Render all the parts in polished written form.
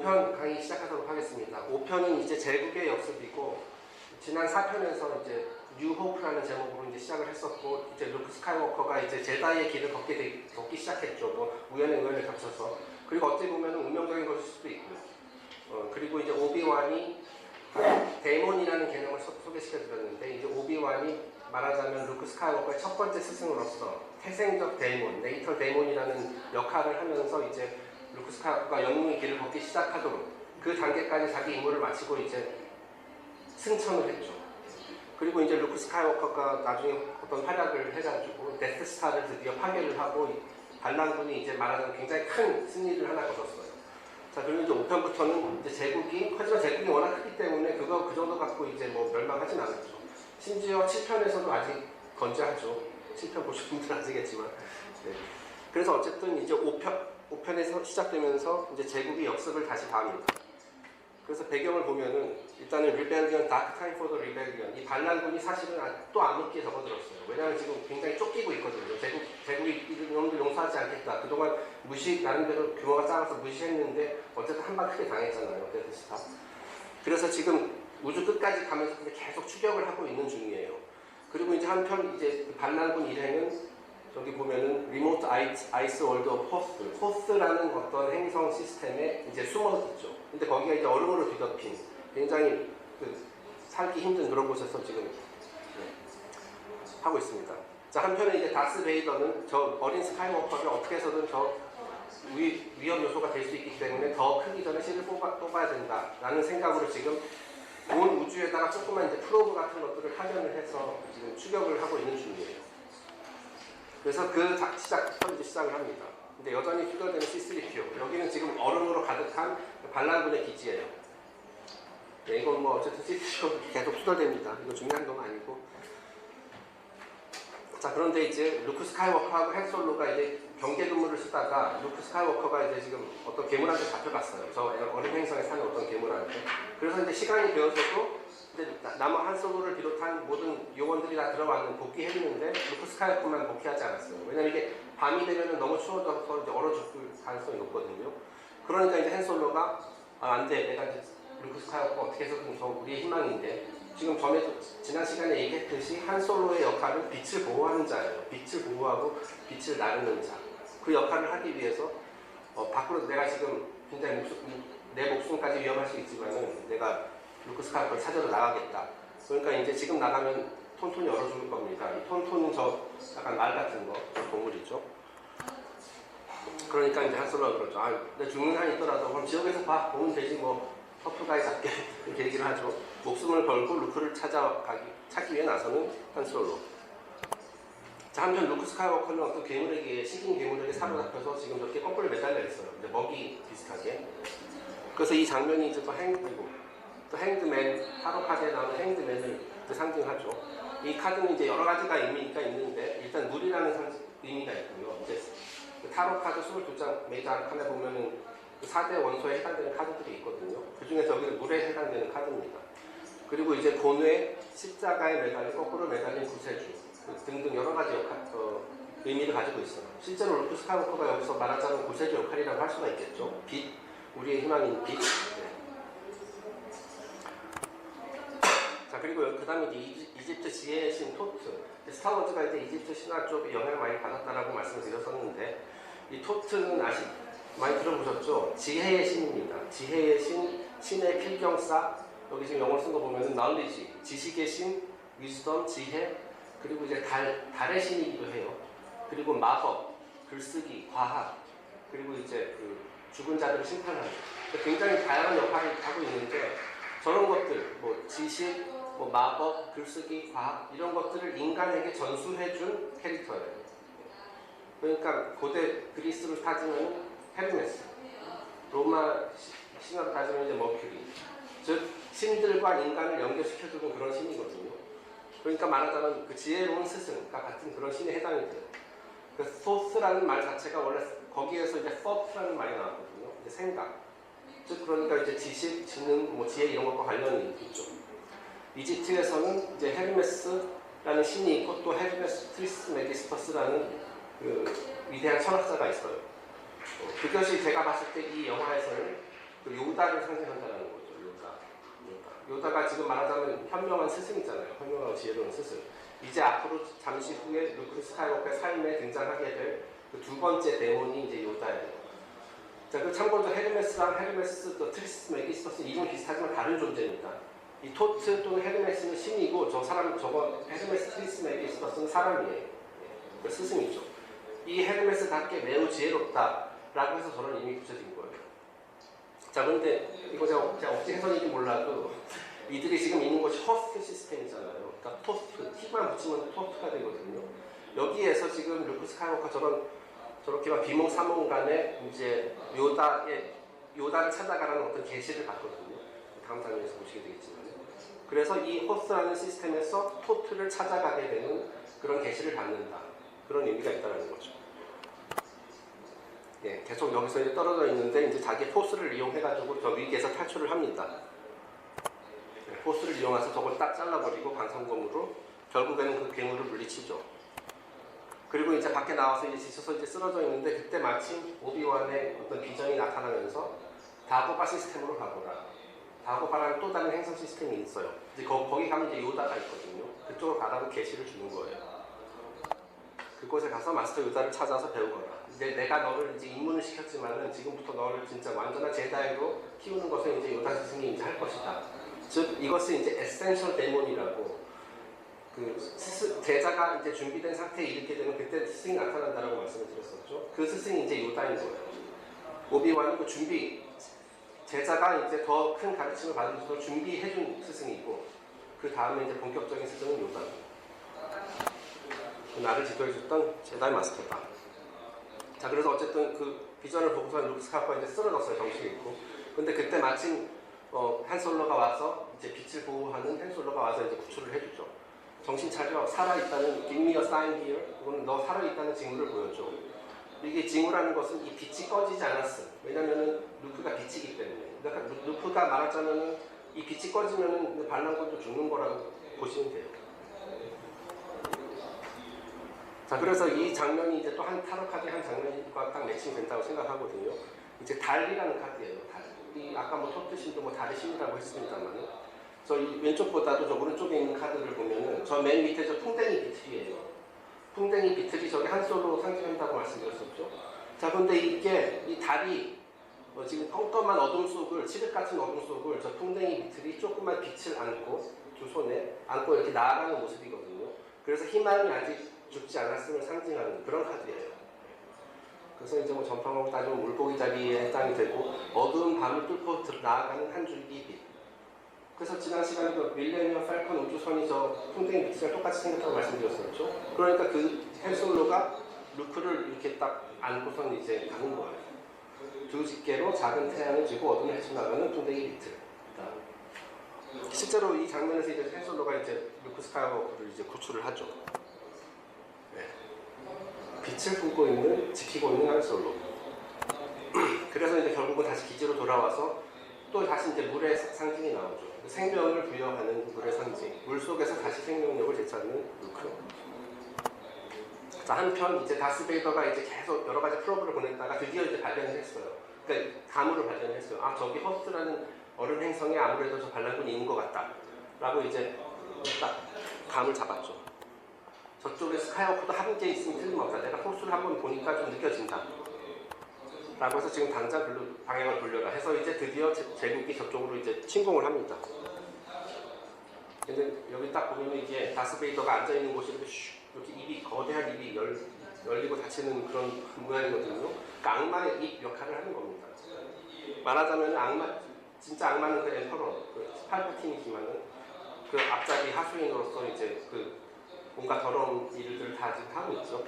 5편 강의 시작하도록 하겠습니다. 5편은 이제 제국의 역습이고, 지난 4편에서 이제 뉴 호프라는 제목으로 이제 시작을 했었고, 이제 루크 스카이워커가 이제 제다이의 길을 걷기 시작했죠. 뭐 우연의 우연을 겹쳐서. 그리고 어찌 보면 운명적인 것일 수도 있고요. 그리고 이제 오비완이 데이몬이라는 개념을 소개시켜드렸는데, 이제 오비완이 말하자면 루크 스카이워커의 첫 번째 스승으로서 태생적 데이몬, 네이터 데이몬이라는 역할을 하면서 이제 루크 스카이워커가 영웅의 길을 걷기 시작하도록 그 단계까지 자기 임무를 마치고 이제 승천을 했죠. 그리고 이제 루크 스카이워커가 나중에 어떤 활약을 해가지고 데스스타를 드디어 파괴를 하고 반란군이 이제 말하자면 굉장히 큰 승리를 하나 거뒀어요. 자, 그리고 이제 5편부터는 이제 제국이, 하지만 제국이 워낙 크기 때문에 그 정도 갖고 이제 뭐 멸망하진 않았죠. 심지어 7편에서도 아직 건재하죠. 7편 보신 분들은 아시겠지만. 네. 그래서 어쨌든 이제 5편에서 시작되면서 이제 제국이 역습을 다시 가합니다. 그래서 배경을 보면은 일단은 Rebellion, Dark Time for the Rebellion, 이 반란군이 사실은 또 암흑기에 접어들었어요. 왜냐하면 지금 굉장히 쫓기고 있거든요. 제국이 이놈들 용서하지 않겠다. 그동안 나름대로 규모가 작아서 무시했는데 어쨌든 한 방 크게 당했잖아요. 데스스타. 그래서 지금 우주 끝까지 가면서 계속 추격을 하고 있는 중이에요. 그리고 이제 한편 이제 그 반란군 일행은 저기 보면은 리모트 아이스 월드 오브 호스라는 어떤 행성 시스템에 이제 숨어 있죠. 근데 거기가 이제 얼음으로 뒤덮인 굉장히 살기 힘든 그런 곳에서 지금 하고 있습니다. 자, 한편에 이제 다스 베이더는 저 어린 스카이워커를 어떻게 해서든 저 위험 요소가 될 수 있기 때문에 더 크기 전에 씨를 뽑아야 된다라는 생각으로 지금 온 우주에다가 조그만 이제 프로브 같은 것들을 파견을 해서 지금 추격을 하고 있는 중이에요. 그래서 시작을 합니다. 근데 여전히 투덜대는 C3PO. 여기는 지금 얼음으로 가득한 반란군의 기지예요. 네, 이건 뭐 어쨌든 C3PO 계속 투덜댑니다. 이거 중요한 건 아니고. 자, 그런데 이제 루크 스카이워커하고 헨 솔로가 이제 경계 근무를 쓰다가 루크 스카이워커가 이제 지금 어떤 괴물한테 잡혀갔어요. 저 어린 행성에 사는 어떤 괴물한테. 그래서 이제 시간이 되어서도 이제 남아 한 솔로를 비롯한 모든 요원들이 다 복귀했는데 루크 스카이워커만 복귀하지 않았어요. 왜냐면 이게 밤이 되면은 너무 추워져서 이제 얼어 죽을 가능성이 높거든요. 그러니까 이제 헨 솔로가 안 돼. 내가 이제 루크 스카이워커 어떻게 해서든 저 우리의 희망인데, 지금 지난 시간에 얘기했듯이 한 솔로의 역할은 빛을 보호하는 자예요. 빛을 보호하고 빛을 나르는 자. 그 역할을 하기 위해서 밖으로 내가 지금 굉장히 내 목숨까지 위험할 수 있지만은 내가 루크 스카이워커를 찾으러 나가겠다. 그러니까 이제 지금 나가면 톤톤이 얼어 죽을 겁니다. 이 톤톤은 저 약간 말 같은 거, 저 동물이죠. 그러니까 이제 한 솔로가 그러죠. 내 죽는 한이 있더라도 그럼 지옥에서 보면 되지 뭐. 터프가이 잡게 이렇게 얘기를 하죠. 목숨을 걸고 루크를 찾기 위해 나서는 한 솔로. 자, 한편 루크 스카이워커는 어떤 식인 괴물에게 사로잡혀서 지금 저렇게 거꾸로 매달려 있어요. 이제 먹이 비슷하게. 그래서 이 장면이 이제 또 행드맨, 타로 카드에 나오는 행드맨을 상징하죠. 이 카드는 이제 여러 가지가 의미가 있는데, 일단 물이라는 의미가 있고요. 이제 타로 카드 22장 메이저 아르칸에 보면은 4대 원소에 해당되는 카드들이 있거든요. 그 중에서 여기는 물에 해당되는 카드입니다. 그리고 이제 본회, 십자가에 매달린, 거꾸로 매달린 구세주 등등 여러 가지 의미를 가지고 있어요. 실제로 루크 스카이워커가 여기서 말하자면 구세주 역할이라고 할 수가 있겠죠. 빛, 우리의 희망인 빛. 네. 자, 그리고 그 다음에 이집트 지혜의 신 토트. 스타워즈가 이제 이집트 신화 쪽에 영향을 많이 받았다라고 말씀을 드렸었는데, 이 토트는 많이 들어보셨죠? 지혜의 신입니다. 지혜의 신, 신의 필경사. 여기 지금 영어로 쓴 거 보면은 knowledge, 지식의 신, wisdom, 지혜, 그리고 이제 달의 신이기도 해요. 그리고 마법, 글쓰기, 과학, 그리고 이제 그 죽은 자들을 심판하는. 굉장히 다양한 역할을 하고 있는데, 저런 것들, 뭐 지식, 뭐 마법, 글쓰기, 과학, 이런 것들을 인간에게 전수해준 캐릭터예요. 그러니까 고대 그리스로 따지면 헤르메스, 로마 신화로 따지면 이제 머큐리, 즉 신들과 인간을 연결시켜주는 그런 신이거든요. 그러니까 말하자면 그 지혜로운 스승과 같은 그런 신에 해당이 돼요. 그 소스라는 말 자체가 원래 거기에서 이제 thought라는 말이 나왔거든요. 이제 생각, 즉 그러니까 이제 지식, 지능, 뭐 지혜 이런 것과 관련이 있죠. 이집트에서는 이제 헤르메스라는 신이 있고 또 헤르메스 트리스메기스터스라는 그 위대한 철학자가 있어요. 그것이 제가 봤을 때 이 영화에서는 그 요다를 상징한다는 거죠. 요다가 지금 말하자면 현명한 스승이잖아요. 현명하고 지혜로운 스승. 이제 앞으로 잠시 후에 루크 스카이워커의 삶에 등장하게 될 그 두 번째 데몬이 이제 요다예요. 자, 그 참고로 헤르메스랑 헤르메스 또 트리스 메기스토스 이름 비슷하지만 다른 존재입니다. 이 토트 또는 헤르메스는 신이고 저거 헤르메스 트리스 메기스토스는 사람이에요. 그 스승이죠. 이 헤르메스답게 매우 지혜롭다라고 해서 저런 이름이 붙여진 거예요. 자, 그런데 이거 제가 어찌 해석인지 몰라도 이들이 지금 있는 곳이 호스트 시스템이잖아요. 그러니까 토스트, T만 붙이면 토스트가 되거든요. 여기에서 지금 루크 스카이워커 저렇게만 비몽사몽간에 이제 요다를 찾아가라는 어떤 계시를 받거든요. 다음 장면에서 보시게 되겠지만. 그래서 이 호스트라는 시스템에서 토트를 찾아가게 되는 그런 계시를 받는다. 그런 의미가 있다는 거죠. 예, 계속 여기서 이제 떨어져 있는데 이제 자기 포스를 이용해가지고 저 위기에서 탈출을 합니다. 예, 포스를 이용해서 저걸 딱 잘라버리고 광선검으로 결국에는 그 괴물을 물리치죠. 그리고 이제 밖에 나와서 이제 지쳐서 이제 쓰러져 있는데 그때 마침 오비완의 어떤 비전이 나타나면서 다고바 시스템으로 가보라. 다고바라는 또 다른 행성 시스템이 있어요. 이제 거기 가면 이제 요다가 있거든요. 그쪽으로 가라고 계시를 주는 거예요. 그곳에 가서 마스터 요다를 찾아서 배우거라. 이제 내가 너를 이제 입문을 시켰지만은 지금부터 너를 진짜 완전한 제다이로 키우는 것을 이제 요다 스승이 이제 할 것이다. 즉 이것을 이제 에센셜 데몬이라고 제자가 이제 준비된 상태에 이르게 되면 그때 스승이 나타난다라고 말씀을 드렸었죠. 그 스승이 이제 요다인 거예요. 오비완이 그 제자가 이제 더 큰 가르침을 받으면서 준비해준 스승이고 그 다음에 이제 본격적인 스승은 요다입니다. 나를 지도해줬던 제다이 마스터다. 자, 그래서 어쨌든 그 비전을 보고서 루크 스카이워커가 이제 쓰러졌어요. 정신이 있고. 근데 그때 마침 한 솔로가 와서 이제 빛을 보호하는 한 솔로가 와서 이제 구출을 해주죠. 정신 차려. 살아있다는 give me a sign here. 이거는 너 살아있다는 징후를 보여줘. 이게 징후라는 것은 이 빛이 꺼지지 않았음. 왜냐면은 루크가 빛이기 때문에. 그러니까 루크가 말하자면은 이 빛이 꺼지면은 반란군도 죽는 거라고 보시면 돼요. 자, 그래서 이 장면이 이제 또 한 타로 카드의 한 장면과 딱 매칭이 된다고 생각하거든요. 이제 달이라는 카드예요. 달. 이 아까 뭐 토트 신도 뭐 달의 신이라고 했습니다만. 저 이 왼쪽보다도 저 오른쪽에 있는 카드를 보면은 저 맨 밑에 저 풍뎅이 비틀이에요. 풍뎅이 비틀이 저기 한솔로 상징한다고 말씀드렸었죠. 자, 근데 이게 이 달이 지금 껌껌한 어둠 속을 칠흑 같은 어둠 속을 저 풍뎅이 비틀이 조그만 빛을 안고 두 손에 안고 이렇게 나아가는 모습이거든요. 그래서 희망이 아직 죽지 않았음을 상징하는 그런 카드예요. 그래서 이제 뭐 전파하고 따지면 물고기 자리에 해당이 되고 어두운 밤을 뚫고 나아가는 한 줄기 빛. 그래서 지난 시간에 그 밀레니엄 팔컨 우주선이 저 풍뎅이 빛이랑 똑같이 생겼다고 말씀드렸었죠. 그러니까 그 헨솔로가 루크를 이렇게 딱 안고선 이제 가는 거예요. 두 집게로 작은 태양을 쥐고 어둠을 헤쳐나가는 풍뎅이 빛을. 실제로 이 장면에서 이제 헨솔로가 이제 루크 스카이워커를 이제 구출을 하죠. 네. 빛을 품고 있는, 지키고 있는 헨솔로. 그래서 이제 결국은 다시 기지로 돌아와서 또 다시 이제 물의 상징이 나오죠. 생명을 부여하는 물의 상징. 물 속에서 다시 생명력을 되찾는 루크. 자, 한편 이제 다스베이더가 이제 계속 여러 가지 프로브를 보냈다가 드디어 이제 발견을 했어요. 그러니까 가물을 발견했어요. 아, 저기 허스트라는 어른 행성에 아무래도 저 반란군이 있는 것 같다. 라고 이제 딱 감을 잡았죠. 저쪽에 스카이워커도 함께 있으면 틀림없다. 내가 호스를 한번 보니까 좀 느껴진다. 라고 해서 지금 당장 방향을 돌려라 해서 이제 드디어 제국이 저쪽으로 이제 침공을 합니다. 근데 여기 딱 보면 이게 다스베이더가 앉아있는 곳이 이렇게 거대한 입이 열리고 닫히는 그런 모양이거든요. 그러니까 악마의 입 역할을 하는 겁니다. 말하자면 진짜 악마는 그 엠퍼러, 그 팔파틴이지만은 그 앞자리 하수인으로서 이제 그 뭔가 더러운 일들을 다 지금 하고 있죠.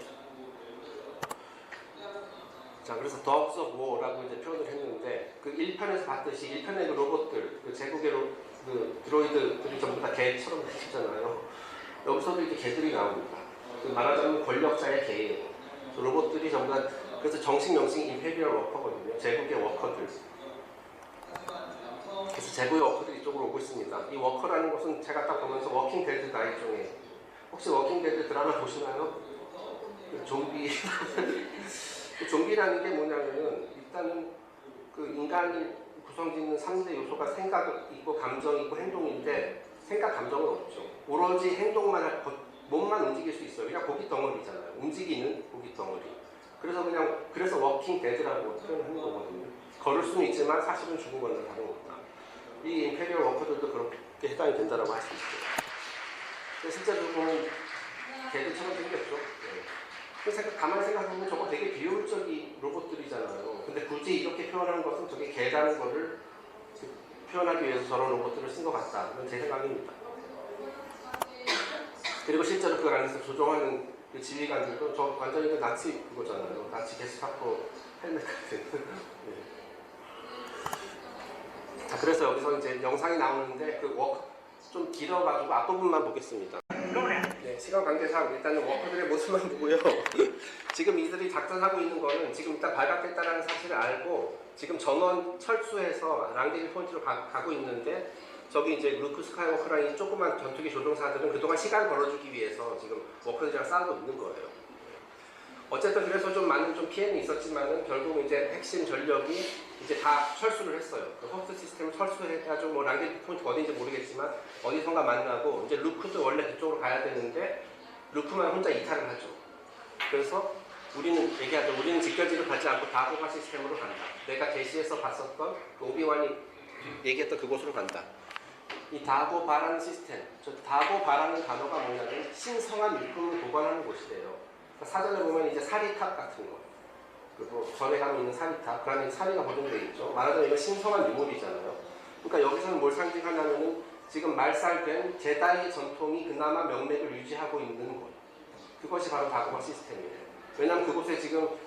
자, 그래서 Dogs of War라고 이제 표현을 했는데, 그 1편에서 봤듯이 1편의 그 로봇들, 그 제국의 그 드로이드들이 전부 다 개처럼 생겼잖아요. 여기서도 이제 개들이 나옵니다. 그 말하자면 권력자의 개예요. 그 로봇들이 전부 다, 그래서 정식 명칭이 임페리얼 워커거든요. 제국의 워커들. 그래서 제국의 워커들이 이쪽으로 오고 있습니다. 이 워커라는 것은 제가 딱 보면서 워킹 데드다 일종의. 혹시 워킹 데드 드라마 보시나요? 그 좀비. 좀비라는 게 뭐냐면은 일단은 그 인간을 구성짓는 3대 요소가 생각 있고 감정 있고 행동인데 생각 감정은 없죠. 오로지 행동만 몸만 움직일 수 있어요. 그냥 고기 덩어리잖아요. 움직이는 고기 덩어리. 그래서 워킹 데드라고 표현하는 거거든요. 걸을 수는 있지만 사실은 죽은 거는 다른 겁니다. 이 임페리얼 워커들도 그렇게 해당이 된다고 할 수 있어요. 근데 실제로 보면 개들처럼 생겼죠. 네. 가만히 생각해보면 저거 되게 비효율적인 로봇들이잖아요. 근데 굳이 이렇게 표현하는 것은 저게 개라는 거를 표현하기 위해서 저런 로봇들을 쓴 것 같다. 이건 제 생각입니다. 그리고 실제로 그걸 안에서 조종하는 그 지휘관들도 저 완전히 그 나치 그거잖아요. 나치 게스타포 헬멧 같은. 네. 자, 그래서 여기서 이제 영상이 나오는데 그 워크 좀 길어가지고 앞부분만 보겠습니다. 네, 시간 관계상 일단은 워커들의 모습만 보고요. 지금 이들이 작전하고 있는 거는 지금 일단 발각됐다는 사실을 알고 지금 전원 철수해서 랑데비 포인트로 가고 있는데 저기 이제 루크 스카이워커라는 이 조그만 전투기 조종사들은 그동안 시간 벌어주기 위해서 지금 워커들이랑 싸우고 있는 거예요. 어쨌든 그래서 좀 많은 좀 피해는 있었지만은 결국 이제 핵심 전력이 이제 다 철수를 했어요. 그 호스트 시스템을 철수해가지고 뭐 랑데비 포인트가 어딘지 모르겠지만 어디선가 만나고 이제 루크도 원래 그쪽으로 가야 되는데 루크만 혼자 이탈을 하죠. 그래서 우리는 얘기하죠. 우리는 직결지를 받지 않고 다고바 시스템으로 간다. 내가 게시에서 봤었던 그 오비완이 얘기했던 그곳으로 간다. 이 다고바라는 시스템, 저 다고바라는 단어가 뭐냐면 신성한 일품을 보관하는 곳이래요. 사전에 보면 이제 사리탑 같은 거, 그리고 전에 가면 있는 사리탑, 그 안에 사리가 보존되어 있죠. 말하자면 이거 신성한 유물이잖아요. 그러니까 여기서는 뭘 상징하냐면은 지금 말살된 제다이의 전통이 그나마 명맥을 유지하고 있는 곳. 그것이 바로 다고바 시스템이에요. 왜냐하면 그곳에 지금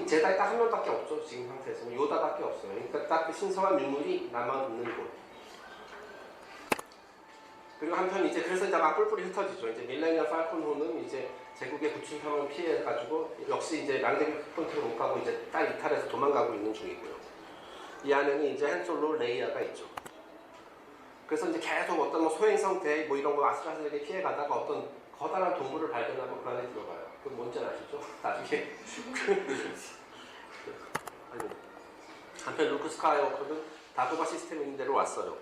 제다이 딱 한 명밖에 없죠. 지금 상태에서는 요다밖에 없어요. 그러니까 딱 그 신성한 유물이 남아있는 곳. 그리고 한편 이제 그래서 이제 막 뿔뿔이 흩어지죠. 이제 밀레니엄 팔콘호는 이제 제국의 구출함을 피해가지고 역시 이제 랑데비 포인트로 못 가고 이제 딱 이탈해서 도망가고 있는 중이고요. 이 안에는 이제 한솔로 레이아가 있죠. 그래서 이제 계속 어떤 뭐 소행성 대 뭐 이런 거 아슬아슬하게 피해가다가 어떤 커다란 동물을 발견하고 그 안에 들어가요. 그 뭔지 아시죠? 나중에. 아니, 한편 루크 스카이워커는 다고바 시스템 있는 데로 왔어요.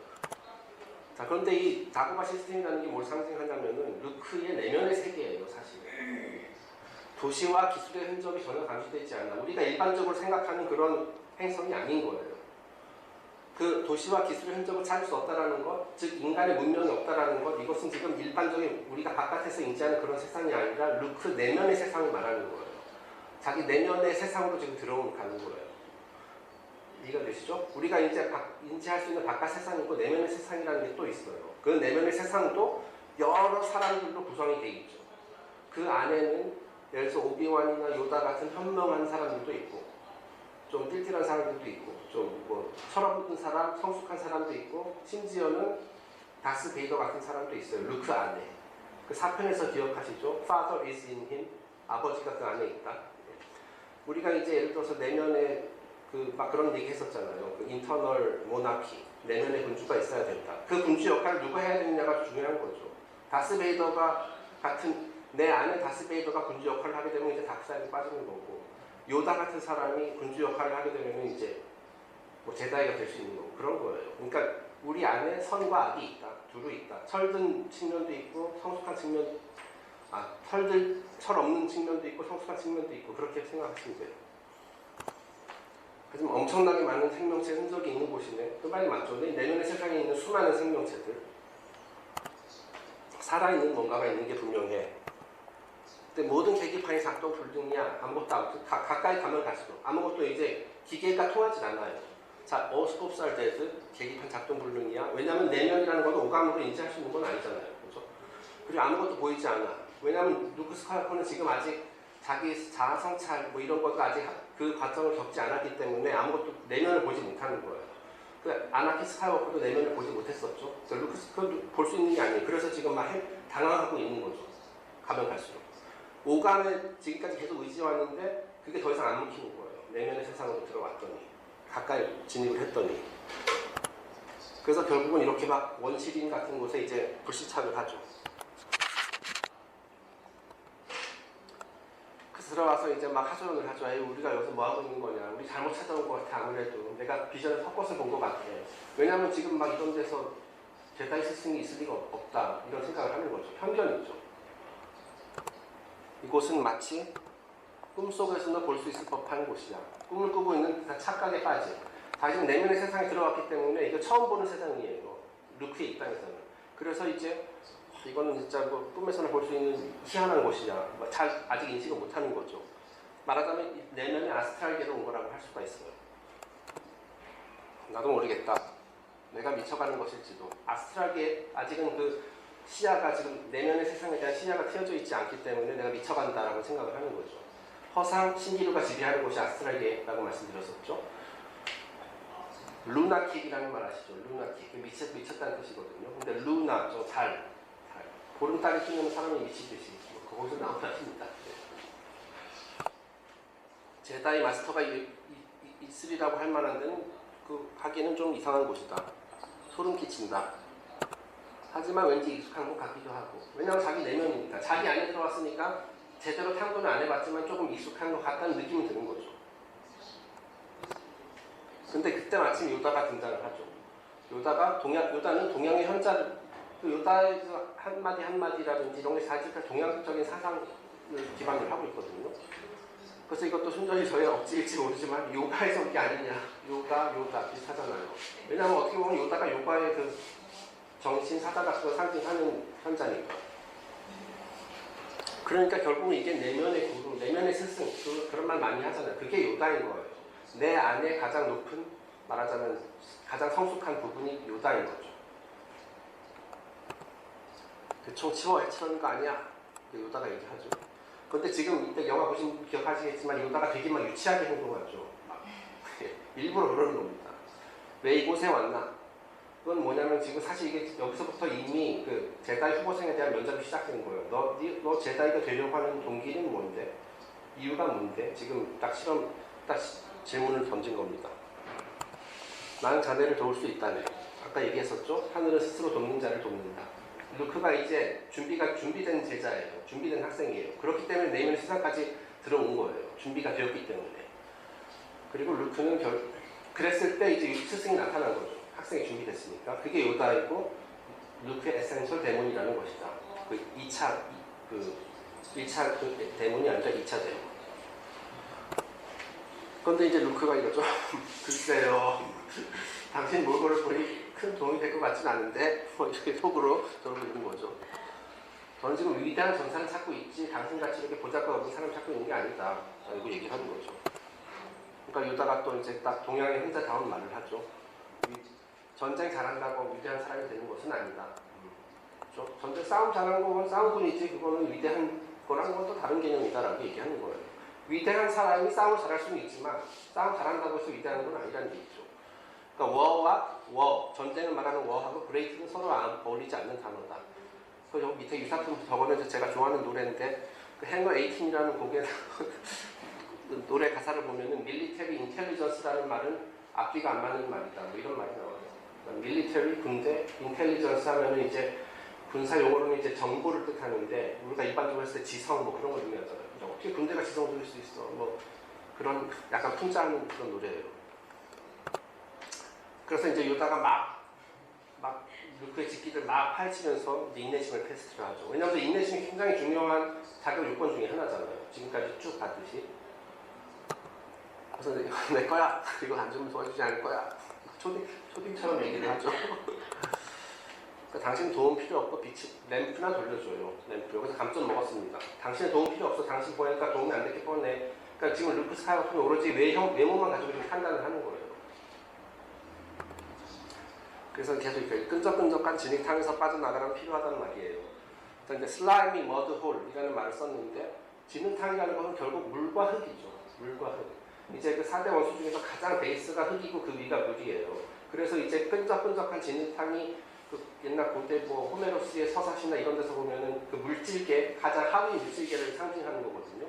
자, 그런데 이 다고바 시스템이라는 게 뭘 상징하냐면은 루크의 내면의 세계예요, 사실. 도시와 기술의 흔적이 전혀 감지되지 않아. 우리가 일반적으로 생각하는 그런 행성이 아닌 거예요. 그 도시와 기술의 흔적을 찾을 수 없다라는 것, 즉 인간의 문명이 없다라는 것, 이것은 지금 일반적인 우리가 바깥에서 인지하는 그런 세상이 아니라 루크 내면의 세상을 말하는 거예요. 자기 내면의 세상으로 지금 들어가는 거예요. 이해가 되시죠? 우리가 이제 인지할 수 있는 바깥 세상이 있고 내면의 세상이라는 게 또 있어요. 그 내면의 세상도 여러 사람들로 구성이 되어 있죠. 그 안에는 예를 들어서 오비완이나 요다 같은 현명한 사람들도 있고 좀 띨띨한 사람들도 있고 좀 뭐 철없는 사람, 성숙한 사람도 있고 심지어는 다스 베이더 같은 사람도 있어요. 루크 안에. 그 4편에서 기억하시죠? Father is in him. 아버지가 그 안에 있다. 우리가 이제 예를 들어서 내면에 막 그런 얘기 했었잖아요. 그 인터널 모나키, 내면의 군주가 있어야 된다. 그 군주 역할을 누가 해야 되느냐가 중요한 거죠. 다스베이더가 같은 내 안에 다스베이더가 군주 역할을 하게 되면 이제 다크사이드 빠지는 거고, 요다 같은 사람이 군주 역할을 하게 되면 이제 뭐 제다이가 될 수 있는 거고 그런 거예요. 그러니까 우리 안에 선과 악이 있다, 두루 있다. 철든 측면도 있고 성숙한 측면, 철 없는 측면도 있고 성숙한 측면도 있고 그렇게 생각하시면 돼요. 하지만 엄청나게 많은 생명체 흔적이 있는 곳이네. 그 말이 맞죠. 내면의 세상에 있는 수많은 생명체들, 살아있는 뭔가가 있는 게 분명해. 근데 모든 계기판이 작동 불능이야. 아무것도 가까이 가면 갈수록 아무것도 이제 기계가 통하지 않아요. 자, 어스콥살 데드, 계기판 작동 불능이야. 왜냐하면 내면이라는 건 오감으로 인지할 수 있는 건 아니잖아요. 그렇죠? 그리고 아무것도 보이지 않아. 왜냐하면 루크 스카이워커는 지금 아직 자기 자아 성찰 뭐 이런 것도 아직 그 과정을 겪지 않았기 때문에 아무것도 내면을 보지 못하는 거예요. 그 아나키 스카이워커도 내면을 보지 못했었죠. 루크 스카이워커도 볼 수 있는 게 아니에요. 그래서 지금 막 당황하고 있는 거죠. 가면 갈수록. 오감에 지금까지 계속 의지해왔는데 그게 더 이상 안 먹히는 거예요. 내면의 세상으로 들어왔더니. 가까이 진입을 했더니. 그래서 결국은 이렇게 막 원시린 같은 곳에 이제 불시착을 하죠. 그래서 들어와서 이제 막 하소연을 하죠. 에이, 우리가 여기서 뭐 하고 있는 거냐. 우리 잘못 찾아온 것 같아. 아무래도 내가 비전을 헛것을 본 것 같아. 왜냐하면 지금 막 이런 데서 제다이 스승이 있을 리가 없다. 이런 생각을 하는 거죠. 편견이죠. 이곳은 마치 꿈속에서는 볼 수 있을 법한 곳이야. 꿈을 꾸고 있는 착각에 빠진. 자신은 내면의 세상에 들어왔기 때문에 이거 처음 보는 세상이에요. 루크의 입장에서는. 그래서 이제 이거는 진짜 뭐 꿈에서는 볼 수 있는 희한한 곳이냐. 잘 아직 인식을 못하는 거죠. 말하자면 내면의 아스트랄계로 온 거라고 할 수가 있어요. 나도 모르겠다. 내가 미쳐가는 것일지도. 아스트랄계 아직은 그 시야가 지금 내면의 세상에 대한 시야가 트여져 있지 않기 때문에 내가 미쳐간다라고 생각을 하는 거죠. 허상, 신기루가 지배하는 곳이 아스트랄계라고 말씀드렸었죠. 루나틱이라는 말 아시죠? 루나틱. 미쳤다는 뜻이거든요. 근데 루나, 달. 보름달이 뜨면 사람이 미치듯이. 거기서 나온 말입니다. 제다이 마스터가 있으리라고 할 만한 데는 하기에는 좀 이상한 곳이다. 소름 끼친다. 하지만 왠지 익숙한 것 같기도 하고. 왜냐하면 자기 내면이니까. 자기 안에 들어왔으니까 제대로 탐구는 안 해봤지만 조금 익숙한 것 같다는 느낌이 드는 거죠. 근데 그때 마침 요다가 등장을 하죠. 요다는 동양의 현자를, 요다에서 한마디 한마디라든지 이런 게 사실 동양적인 사상을 기반으로 하고 있거든요. 그래서 이것도 순전히 저의 억지일지 모르지만 요가에서 온 게 아니냐. 요다 비슷하잖아요. 왜냐하면 어떻게 보면 요다가 요가의 그 정신 사다가 그걸 상징하는 현자니까. 그러니까 결국은 이게 내면의 구름, 내면의 스승, 그런 말 많이 하잖아요. 그게 요다인 거예요. 내 안에 가장 높은, 말하자면 가장 성숙한 부분이 요다인 거죠. 총 치워 헤치는 거 아니야? 요다가 얘기하죠. 그런데 지금 이때 영화 보시면 기억하시겠지만 요다가 되게 막 유치하게 행동하죠. 일부러 그러는 겁니다. 왜 이곳에 왔나? 그건 뭐냐면 지금 사실 이게 여기서부터 이미 그 제다이 후보생에 대한 면접이 시작된 거예요. 너 제다이가 되려고 하는 동기는 뭔데? 이유가 뭔데? 지금 딱 질문을 던진 겁니다. 나는 자네를 도울 수 있다네. 아까 얘기했었죠? 하늘은 스스로 돕는 자를 돕는다. 루크가 이제 준비된 제자예요. 준비된 학생이에요. 그렇기 때문에 내면의 세상까지 들어온 거예요. 준비가 되었기 때문에. 그리고 루크는 그랬을 때 이제 스승이 나타난 거죠. 학생이 준비됐으니까. 그게 요다이고 루크의 에센셜 데몬이라는 것이다. 그 1차 데몬이 아니라 2차 데몬. 그런데 이제 루크가 이거죠. 글쎄요. 당신 몰골을 보니 큰 도움이 될 것 같진 않은데 뭐 이렇게 속으로 저러고 있는 거죠. 저는 지금 위대한 전사를 찾고 있지 당신같이 이렇게 보잘것없는 사람을 찾고 있는 게 아니다. 라고 얘기를 하는 거죠. 그러니까 요다가 또 이제 딱 동양의 혼자다운 말을 하죠. 전쟁 잘한다고 위대한 사람이 되는 것은 아니다. 그렇죠? 전쟁 싸움 잘하는 건 싸움꾼이지 그거는 위대한 거랑 건 또 다른 개념이다라고 얘기하는 거예요. 위대한 사람이 싸움을 잘할 수는 있지만 싸움 잘한다고 해서 위대한 건 아니라는 얘기죠. 그러니까 전쟁을 말하는 워하고 그레이트는 서로 어울리지 않는 단어다. 그 여기 밑에 유사품 적어내서 제가 좋아하는 노래인데 그 행어 18이라는 곡의 노래 가사를 보면은 밀리터리 인텔리전스라는 말은 앞뒤가 안 맞는 말이다. 뭐 이런 말이 나와요. 밀리터리 군대, 인텔리전스 하면은 이제 군사 용어로는 이제 정보를 뜻하는데 우리가 일반적으로 했을 때 지성 뭐 그런 걸 의미하잖아요. 어떻게 군대가 지성을 들을 수 있어? 뭐 그런 약간 풍자하는 그런 노래예요. 그래서 이제 요다가 막 루크의 직기들 막 파헤치면서 인내심을 테스트를 하죠. 왜냐하면 인내심이 굉장히 중요한 자격 요건 중에 하나잖아요. 지금까지 쭉 봤듯이. 그래서 내 거야. 이거 안 주면 도와주지 않을 거야. 초딩처럼 얘기를 하죠. 그러니까 당신 도움 필요 없고 램프나 돌려줘요. 램프. 여기서 감점 먹었습니다. 당신의 도움 필요 없어. 당신 보니까 도움이 안 됐기 뻔해. 그러니까 지금 루크 스카이워크는 오로지 외모만 가지고 이렇게 판단을 하는 거예요. 그래서 계속 이렇게 끈적끈적한 진흙탕에서 빠져나가려면 필요하다는 말이에요. 그래서 이제 슬라이미 머드홀이라는 말을 썼는데 진흙탕이라는 것은 결국 물과 흙이죠. 물과 흙. 이제 그 4대 원소 중에서 가장 베이스가 흙이고 그 위가 물이에요. 그래서 이제 끈적끈적한 진흙탕이 그 옛날 고대 뭐 호메로스의 서사시나 이런 데서 보면은 그 물질계, 가장 하위 물질계를 상징하는 거거든요.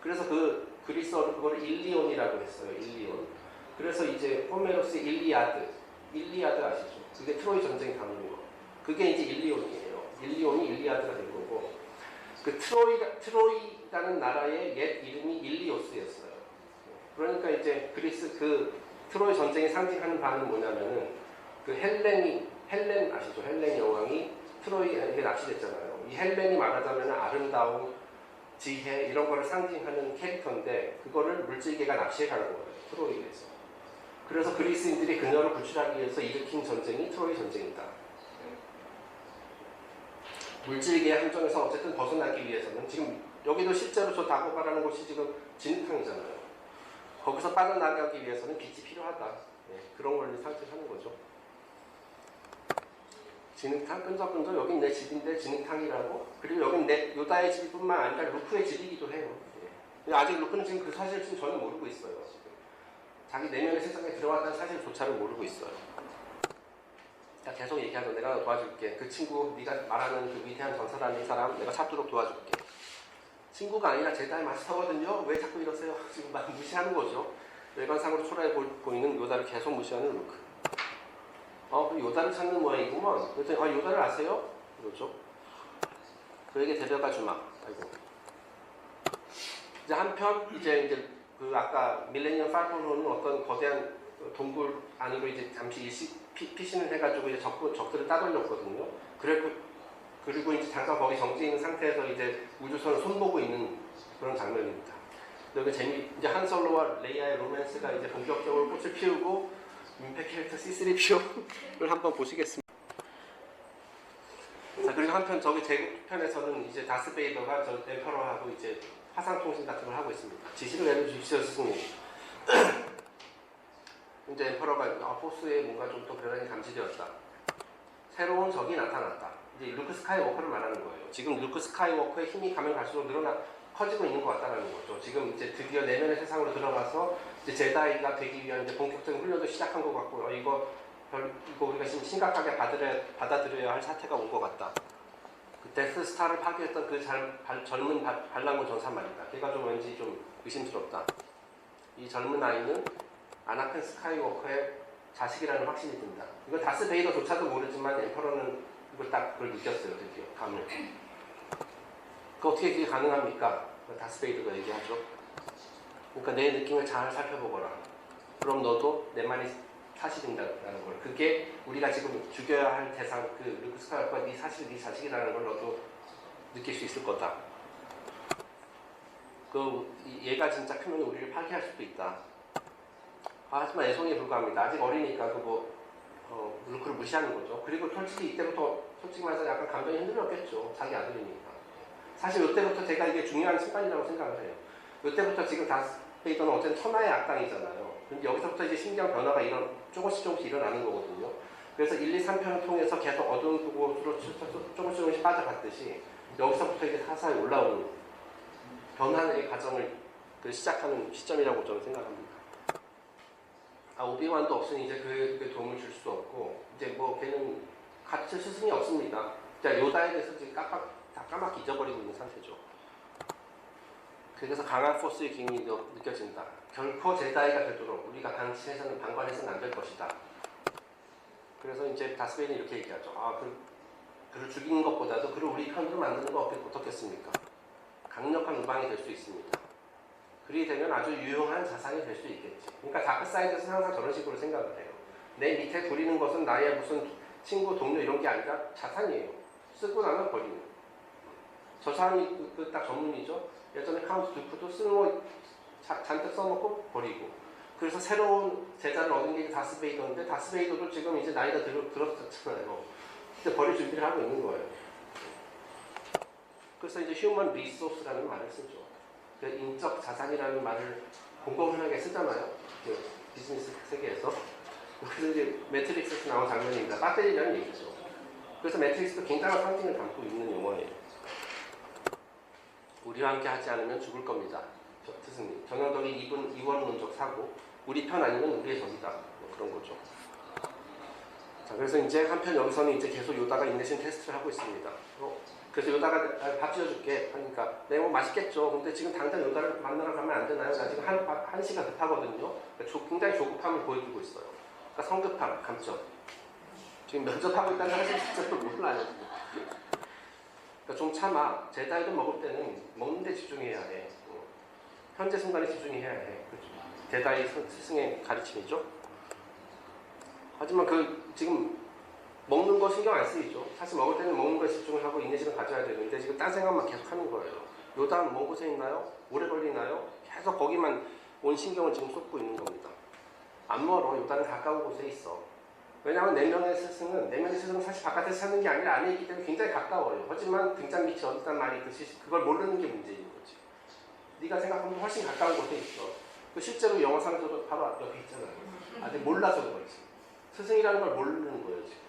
그래서 그 그리스어로 그거를 일리온이라고 했어요. 일리온. 그래서 이제 호메로스의 일리아드 아시죠? 그게 트로이 전쟁이 다루는 거. 그게 이제 일리온이에요. 일리온이 일리아드가 된 거고. 그 트로이라는 나라의 옛 이름이 일리오스였어요. 그러니까 이제 그리스 그 트로이 전쟁이 상징하는 바는 뭐냐면은 그 헬렌 아시죠? 헬렌 여왕이 트로이에 납치됐잖아요. 이 헬렌이 말하자면 아름다움, 지혜 이런 거를 상징하는 캐릭터인데 그거를 물질계가 납치해가는 거예요. 트로이에서. 그래서 그리스인들이 그녀를 구출하기 위해서 일으킨 전쟁이 트로이 전쟁이다. 물질계의 함정에서 어쨌든 벗어나기 위해서는 지금 여기도 실제로 저 다고바라는 곳이 지금 진흙탕이잖아요. 거기서 빠져나가기 위해서는 빛이 필요하다. 그런 걸 상징하는 거죠. 진흙탕 끈적끈적 여긴 내 집인데 진흙탕이라고. 그리고 여긴 내 요다의 집뿐만 아니라 루크의 집이기도 해요. 아직 루크는 지금 그 사실을 지금 전혀 모르고 있어요. 지금. 자기 내면의 세상에 들어왔다는 사실조차를 모르고 있어요. 자, 계속 얘기하죠. 내가 도와줄게. 그 친구, 네가 말하는 그 위대한 전사라는 사람 내가 찾도록 도와줄게. 친구가 아니라 제다의 마스터거든요. 왜 자꾸 이러세요? 지금 막 무시하는 거죠. 외관상으로 초라해 보이는 요다를 계속 무시하는 루크. 요다를 찾는 모양이구먼. 그랬더니 요다를 아세요? 그러죠. 그에게 데려가 주마. 아이고. 이제 한편 이제 그 아까 밀레니엄 팔콘호는 어떤 거대한 동굴 안으로 이제 잠시 피신을 해가지고 이제 적들을 따돌렸거든요. 그리고 이제 잠깐 거기 정지 있는 상태에서 이제 우주선을 손보고 있는 그런 장면입니다. 여기 이제 한 솔로와 레이아의 로맨스가 이제 본격적으로 꽃을 피우고 민폐 캐릭터 C3PO를 한번 보시겠습니다. 자, 그리고 한편 저기 제국편에서는 이제 다스 베이더가 저 엠퍼러하고 이제 화상통신 같은 걸 하고 있습니다. 지시를 내려주십시오, 스승님. 이제 엠퍼러가 포스에 뭔가 좀 더 변환이 감지되었다. 새로운 적이 나타났다. 이제 루크 스카이워커를 말하는 거예요. 지금 루크 스카이워커의 힘이 가면 갈수록 커지고 있는 것 같다는 거죠. 지금 이제 드디어 내면의 세상으로 들어가서 이제 제다이가 되기 위한 이제 본격적인 훈련도 시작한 것 같고요. 이거 우리가 지금 심각하게 받아들여야 할 사태가 온 것 같다. 그 데스스타를 파괴했던 그 젊은 반란군 전사 말이다. 걔가 좀 왠지 좀 의심스럽다. 이 젊은 아이는 아나킨 스카이워커의 자식이라는 확신이 든다. 이거 다스 베이더조차도 모르지만 엠퍼러는 그걸 느꼈어요. 드디어 감을. 그 어떻게 그게 가능합니까? 다스 베이더가 얘기하죠. 그러니까 내 느낌을 잘 살펴보거라. 그럼 너도 내 말이 사실인다는 걸. 그게 우리가 지금 죽여야 할 대상, 그 루크 스카이워커가 네 자식이라는 걸 너도 느낄 수 있을 거다. 얘가 진짜 크면 우리를 파괴할 수도 있다. 하지만 애송에 불과합니다. 아직 어리니까 루크를 무시하는 거죠. 그리고 솔직히 이때부터 솔직히 말해서 약간 감정이 흔들렸겠죠. 자기 아들이니까. 사실 이때부터 제가 이게 중요한 순간이라고 생각을 해요. 이때부터 지금 다스 베이더는 어쨌든 천하의 악당이잖아요. 근데 여기서부터 이제 신경 변화가 조금씩 일어나는 거거든요. 그래서 1, 2, 3편을 통해서 계속 어두운 곳으로 조금씩 빠져갔듯이 여기서부터 이제 사사히 올라오는 변화의 과정을 시작하는 시점이라고 저는 생각합니다. 오비완도 없으니 이제 그에게 도움을 줄 수도 없고 이제 걔는 가르칠 스승이 없습니다. 요다에 대해서 지금 까맣게 잊어버리고 있는 상태죠. 그래서 강한 포스의 기운이 느껴진다. 결코 제다이가 되도록 우리가 방관해서는 안 될 것이다. 그래서 이제 다스 베이더는 이렇게 얘기하죠. 그를 죽이는 것보다도 그를 우리 편으로 만드는 거 어떻겠습니까? 강력한 우방이 될 수 있습니다. 그리 되면 아주 유용한 자산이 될 수 있겠지. 그러니까 다크사이드에서는 항상 저런 식으로 생각을 해요. 내 밑에 두리는 것은 나의 무슨 친구, 동료 이런 게 아니라 자산이에요. 쓰고 나면 버리는. 저 사람이 딱 전문이죠. 예전에 카운트 두프도 쓰는 거 잔뜩 써먹고 버리고. 그래서 새로운 제자를 얻은 게 다스 베이더인데 다스 베이더도 지금 이제 나이가 들었잖아요. 근데 버릴 준비를 하고 있는 거예요. 그래서 이제 휴먼 리소스라는 말을 쓰죠. 인적 자산이라는 말을 공공연하게 쓰잖아요. 비즈니스 세계에서. 그래서 이제 매트릭스에서 나온 장면입니다. 배터리라는 얘기죠. 그래서 매트릭스도 굉장한 상징을 담고 있는 용어예요. 우리와 함께 하지 않으면 죽을 겁니다. 스승님. 전형적인 이원론적 사고. 우리 편 아니면 우리의 적이다. 그런 거죠. 자, 그래서 이제 한편 여기서는 이제 계속 요다가 인내심 테스트를 하고 있습니다. 그래서 요다가 밥 지어줄게 하니까 내가 맛있겠죠. 근데 지금 당장 요다를 만나러 가면 안 되나요? 나 지금 한시가 급하거든요. 그러니까 굉장히 조급함을 보여주고 있어요. 그러니까 성급함, 감점. 지금 면접하고 있다는 사실 진짜로 몰라요. 그러니까 좀 참아. 제다이도 먹을 때는 먹는 데 집중해야 해. 현재 순간에 집중해야 해. 그렇죠? 제다이 스승의 가르침이죠. 하지만 지금 먹는 거 신경 안 쓰이죠. 사실 먹을 때는 먹는 거에 집중을 하고 인내심을 가져야 되는데 지금 딴 생각만 계속 하는 거예요. 요단 먼 곳에 있나요? 오래 걸리나요? 계속 거기만 온 신경을 지금 쏟고 있는 겁니다. 안 멀어. 요단은 가까운 곳에 있어. 왜냐하면 네 명의 스승은 사실 바깥에서 찾는 게 아니라 안에 있기 때문에 굉장히 가까워요. 하지만 등잔 밑이 어디다 말이 있듯이 그걸 모르는 게 문제인 거지. 네가 생각하면 훨씬 가까운 곳에 있어. 실제로 영어상에서도 바로 옆에 있잖아요. 아직 몰라서 그렇지. 스승이라는 걸 모르는 거예요 지금.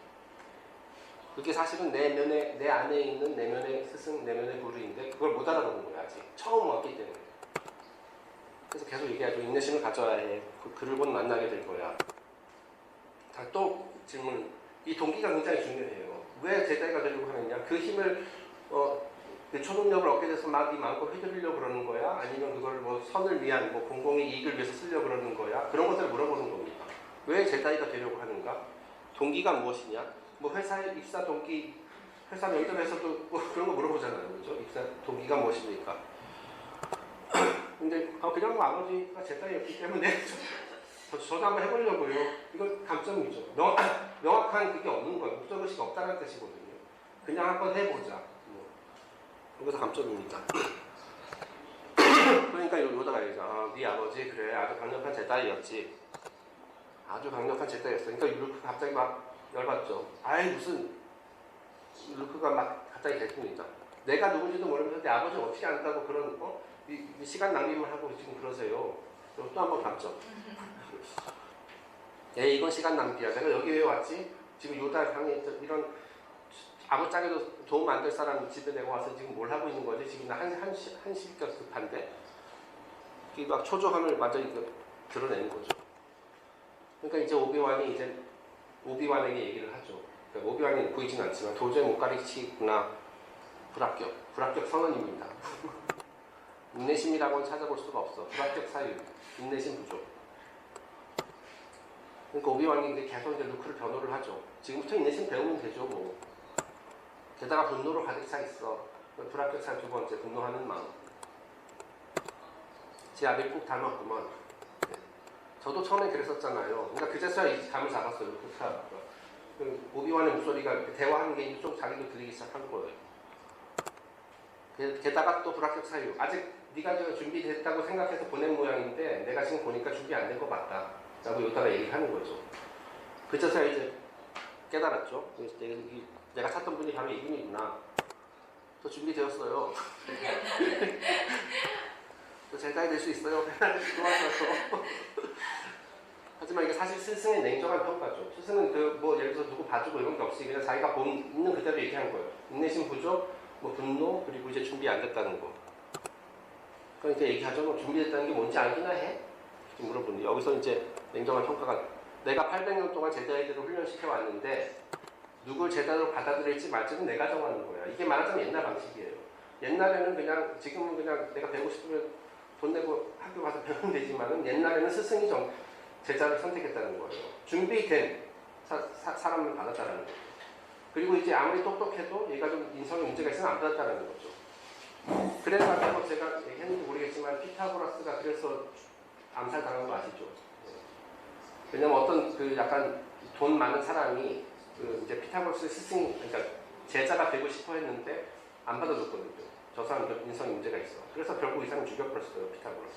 그게 사실은 내 안에 있는 내면의 스승, 내면의 구루인데 그걸 못 알아보는 거야 아직. 처음 왔기 때문에. 그래서 계속 얘기하죠. 인내심을 가져야 해. 그를 곧 만나게 될 거야. 자, 또 질문. 이 동기가 굉장히 중요해요. 왜 제자가 되려고 하느냐? 그 힘을 그 초능력을 얻게 돼서 막 이 마음껏 휘두르려고 그러는 거야? 아니면 그걸 뭐 선을 위한 공공의 이익을 위해서 쓰려고 그러는 거야? 그런 것들을 물어보는 겁니다. 왜 제자가 되려고 하는가? 동기가 무엇이냐? 회사의 입사 동기, 회사 면접에서도 그런 거 물어보잖아요. 그죠? 입사 동기가 무엇입니까? 근데 그냥 아버지가 제자였기 때문에 저도 한번 해보려고요. 이건 감점이죠. 명확한 그게 없는 거예요. 목적의식이 없다는 뜻이거든요. 그냥 한번 해보자. 그래서 감점입니다. 그러니까 요다가 얘기죠. 네 아버지 그래 아주 강력한 제자였지. 아주 강력한 제자였어. 그러니까 루크가 갑자기 막 열받죠. 아이 무슨 루크가 막 갑자기 개통이죠. 내가 누군지도 모르면서 내 아버지를 어떻게 안다고 그런 이 시간 낭비만 하고 지금 그러세요. 그리고 또 한 번 감점. 이건 시간 낭비야. 내가 여기 왜 왔지? 지금 요다 강에 이런 아무짝에도 도움 안 될 사람 집에 내가 와서 지금 뭘 하고 있는 거지? 지금 나 한시가 급한데? 이게 막 초조함을 완전히 드러내는 거죠. 그러니까 이제 오비완에게 얘기를 하죠. 그러니까 오비완이 보이진 않지만 도저히 못 가르치구나. 불합격 선언입니다. 인내심이라고는 찾아볼 수가 없어. 불합격 사유, 인내심 부족. 그러니까 오비완이 계속 이제 루크를 변호를 하죠. 지금부터 인내심 배우면 되죠, 뭐. 게다가 분노로 가득 차 있어. 불합격 사유 두 번째, 분노하는 마음. 제 아들 꼭 닮았구만. 저도 처음에 그랬었잖아요. 그러니까 그제서야 이 감을 잡았어요, 루크가. 오비완의 목소리가 대화하는 게 좀 자기도 들리기 시작한 거예요. 게다가 또 불합격 사유. 아직 네가 준비됐다고 생각해서 보낸 모양인데 내가 지금 보니까 준비 안 된 것 같다. 라고 요다가 얘기하는 거죠. 그제서야 이제 깨달았죠. 내가 찾던 분이 바로 이분이구나. 저 준비되었어요. 저 제자가 될 수 있어요. 좋아서. 하지만 이게 사실 스승의 냉정한 평가죠. 스승은 예를 들어서 누구 봐주고 이런 게 없이 그냥 자기가 있는 그대로 얘기한 거예요. 인내심 부족, 분노, 그리고 이제 준비 안 됐다는 거. 그러니까 얘기하죠. 준비됐다는 게 뭔지 알기나 해? 물어보는데 여기서 이제 냉정한 평가가 내가 800년 동안 제자애들을 훈련시켜 왔는데 누굴 제자로 받아들일지 말지는 내가 정하는 거야. 이게 말하자면 옛날 방식이에요. 옛날에는 지금은 그냥 내가 배우고 싶으면 돈 내고 학교 가서 배우면 되지만은 옛날에는 스승이 제자를 선택했다는 거예요. 준비된 사람을 받았다는 거죠. 그리고 이제 아무리 똑똑해도 얘가 좀 인성에 문제가 있으면 안 받았다는 거죠. 그래서 제가 얘기했는지 모르겠지만 피타고라스가 그래서 암살당한 거 아시죠? 왜냐면 어떤 약간 돈 많은 사람이 이제 피타고라스 그러니까 제자가 되고 싶어 했는데 안 받아줬거든요. 저 사람도 인성에 문제가 있어. 그래서 결국 이 사람 죽여버렸어요, 피타고라스.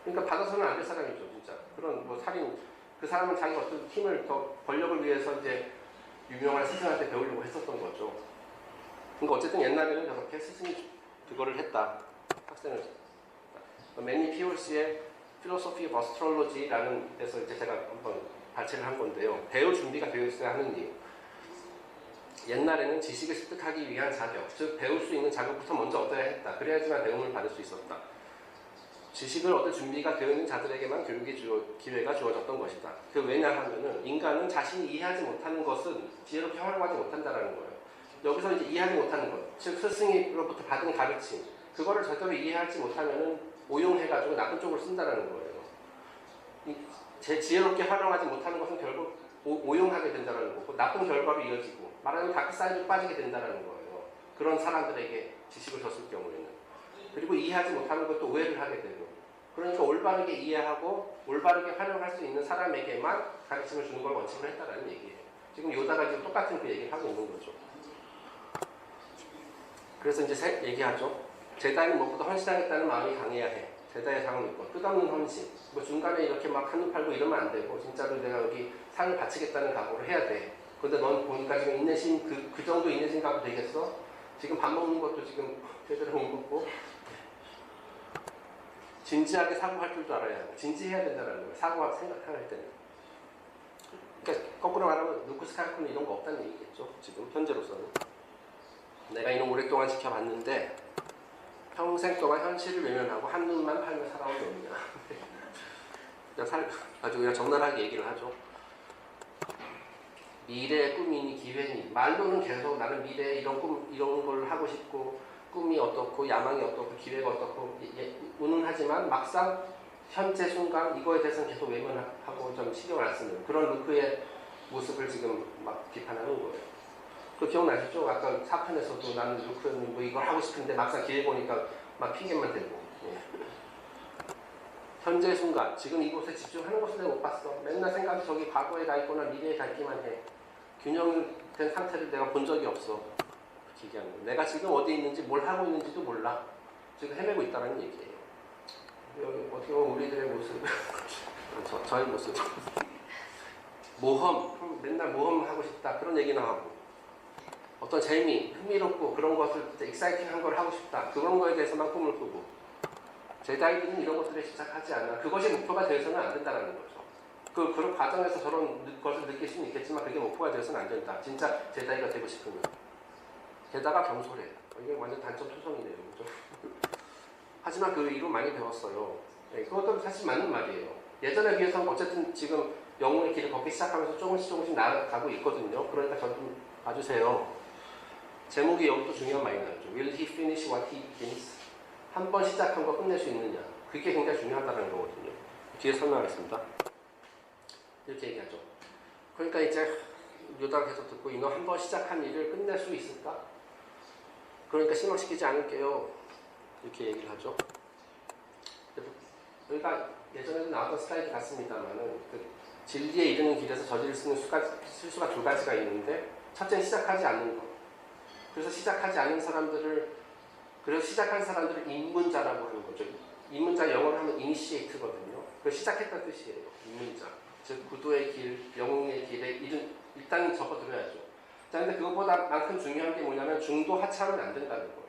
그러니까 받아서는 안 될 사람이죠, 진짜. 그런 살인, 그 사람은 자기 어떤 힘을 더 권력을 위해서 이제 유명한 스승한테 배우려고 했었던 거죠. 그러니까 어쨌든 옛날에는 저렇게 스승이 그거를 했다. 학생을. 매니 피올스의 Philosophy of Astrology라는 데서 이제 제가 한번 발췌를 한 건데요. 배울 준비가 되어 있어야 하는 이유. 옛날에는 지식을 습득하기 위한 자격, 즉 배울 수 있는 자격부터 먼저 얻어야 했다. 그래야지만 배움을 받을 수 있었다. 지식을 얻을 준비가 되어 있는 자들에게만 교육의 기회가 주어졌던 것이다. 왜냐하면은 인간은 자신이 이해하지 못하는 것은 지혜롭게 활용하지 못한다는 거예요. 여기서 이제 이해하지 못하는 것, 즉 스승으로부터 받은 가르침, 그거를 제대로 이해하지 못하면은 오용해가지고 나쁜 쪽으로 쓴다는 거예요. 제 지혜롭게 활용하지 못하는 것은 결국 오용하게 된다는 거고 나쁜 결과로 이어지고 말하자면 다크사이드로 빠지게 된다는 거예요. 그런 사람들에게 지식을 줬을 경우에는. 그리고 이해하지 못하는 것도 오해를 하게 되고. 그러니까 올바르게 이해하고 올바르게 활용할 수 있는 사람에게만 가르침을 주는 걸 원칙으로 했다라는 얘기예요. 지금 요다가 지금 똑같은 그 얘기를 하고 있는 거죠. 그래서 이제 얘기하죠. 제다이는 무엇보다 헌신하겠다는 마음이 강해야 해. 제다이의 상을 믿고 끝없는 헌신. 뭐 중간에 이렇게 막 한눈 팔고 이러면 안 되고 진짜로 내가 여기 삶을 바치겠다는 각오를 해야 돼. 근데 넌 보니까 지금 인내심 그 정도 인내심 갖고 되겠어? 지금 밥 먹는 것도 지금 제대로 못 먹고 진지하게 사고할 줄도 알아야 하고 진지해야 된다는 거예요. 생각할 때는. 그러니까 거꾸로 말하면 루크 스카이코는 이런 거 없다는 얘기겠죠. 지금 현재로서는. 내가 이놈 오랫동안 지켜봤는데 평생 동안 현실을 외면하고 한눈만 팔며 살아온 놈이냐. 아주 그냥 적나라하게 얘기를 하죠. 미래의 꿈이니 기회니 말로는 계속 나는 미래에 이런 걸 하고 싶고 꿈이 어떻고 야망이 어떻고 기회가 어떻고 운운하지만 막상 현재 순간 이거에 대해서는 계속 외면하고 좀 신경을 안 쓰는 그런 루크의 모습을 지금 막 비판하는 거예요. 그 기억나시죠? 아까 4편에서도 나는 루크는 뭐 이걸 하고 싶은데 막상 기회 보니까 막 핑계만 대고. 예. 현재 순간 지금 이곳에 집중하는 것을 내가 못 봤어. 맨날 생각이 저기 과거에 가 있거나 미래에 가 있기만 해. 균형된 상태를 내가 본 적이 없어. 얘기하는 거예요. 내가 지금 어디 있는지 뭘 하고 있는지도 몰라. 지금 헤매고 있다는 얘기예요. 여기 어떻게 보면 우리들의 모습 저의 모습 모험 맨날 모험하고 싶다 그런 얘기나 하고 어떤 재미 흥미롭고 그런 것을 익사이팅한 걸 하고 싶다 그런 거에 대해서만 꿈을 꾸고 제다이들은 이런 것들에 시작하지 않아. 그것이 목표가 되어서는 안 된다는 거죠. 그런 과정에서 저런 것을 느낄 수는 있겠지만 그게 목표가 되어서는 안 된다. 진짜 제다이가 되고 싶으면. 게다가 경솔해. 이게 완전 단점 투성이네요. 그렇죠? 하지만 그 이후 많이 배웠어요. 네, 그것도 사실 맞는 말이에요. 예전에 비해서는 어쨌든 지금 영웅의 길을 걷기 시작하면서 조금씩 나아가고 있거든요. 그러니까 저 좀 봐주세요. 제목이 여기도 중요한 말이 나오죠. Will he finish what he begins? 한 번 시작한 거 끝낼 수 있느냐. 그게 굉장히 중요하다는 거거든요. 뒤에 설명하겠습니다. 이렇게 얘기하죠. 그러니까 이제 요다가 계속 듣고 이너 한 번 시작한 일을 끝낼 수 있을까? 그러니까 실망시키지 않을게요. 이렇게 얘기를 하죠. 여기가 예전에도 나왔던 슬라이드 같습니다만은 그 진리에 이르는 길에서 저지를 쓰는 실수가 두 가지가 있는데 첫째는 시작하지 않는 것. 그래서 시작한 사람들을 입문자라고 하는 거죠. 입문자 영어로 하면 initiate거든요. 그 시작했다는 뜻이에요. 입문자. 즉 구도의 길, 영웅의 길에 일단 접어들어야죠. 자, 근데 그것보다만큼 중요한 게 뭐냐면 중도 하차하면 안 된다는 거예요.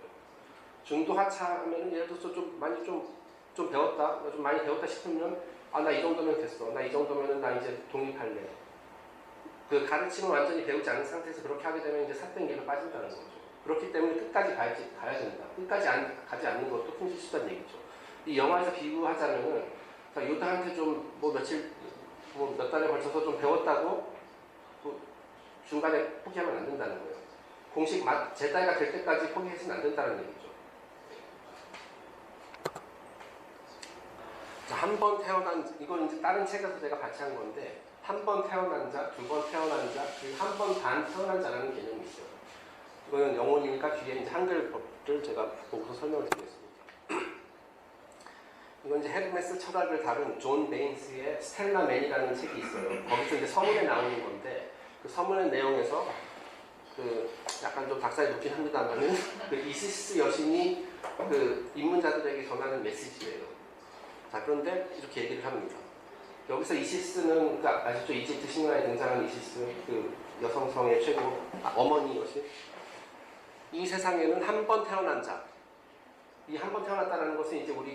중도 하차하면 예를 들어서 좀 많이 좀 배웠다, 좀 많이 배웠다 싶으면 나 이 정도면 됐어. 나 이 정도면은 나 이제 독립할래. 그 가르침을 완전히 배우지 않은 상태에서 그렇게 하게 되면 이제 삿된 길로 빠진다는 거죠. 그렇기 때문에 끝까지 가야 된다. 끝까지 가지 않는 것도 큰 실수다는 얘기죠. 이 영화에서 비유하자면은 요다한테 좀 몇 달에 걸쳐서 좀 배웠다고 중간에 포기하면 안 된다는 거예요. 공식 제다이가 될 때까지 포기해서는 안 된다는 얘기죠. 자, 한 번 태어난, 이건 이제 다른 책에서 제가 같이 한 건데, 한 번 태어난 자, 두 번 태어난 자, 그리고 한 번 반 태어난 자라는 개념이 있어요. 이거는 영혼이니까 뒤에 이제 한글법을 제가 보고서 설명을 드리겠습니다. 이건 이제 헤르메스 철학을 다룬 존 베인스의 스텔라 맨이라는 책이 있어요. 거기서 이제 서문에 나오는 건데, 그 서문의 내용에서 약간 좀 닭살이 높긴 합니다만은 그 이시스 여신이 그 입문자들에게 전하는 메시지예요. 자, 그런데 이렇게 얘기를 합니다. 여기서 이시스는 아시죠? 이집트 신화에 등장하는 이시스, 그 여성성의 최고 어머니 여신. 이 세상에는 한 번 태어난 자. 이 한 번 태어났다는 것은 이제 우리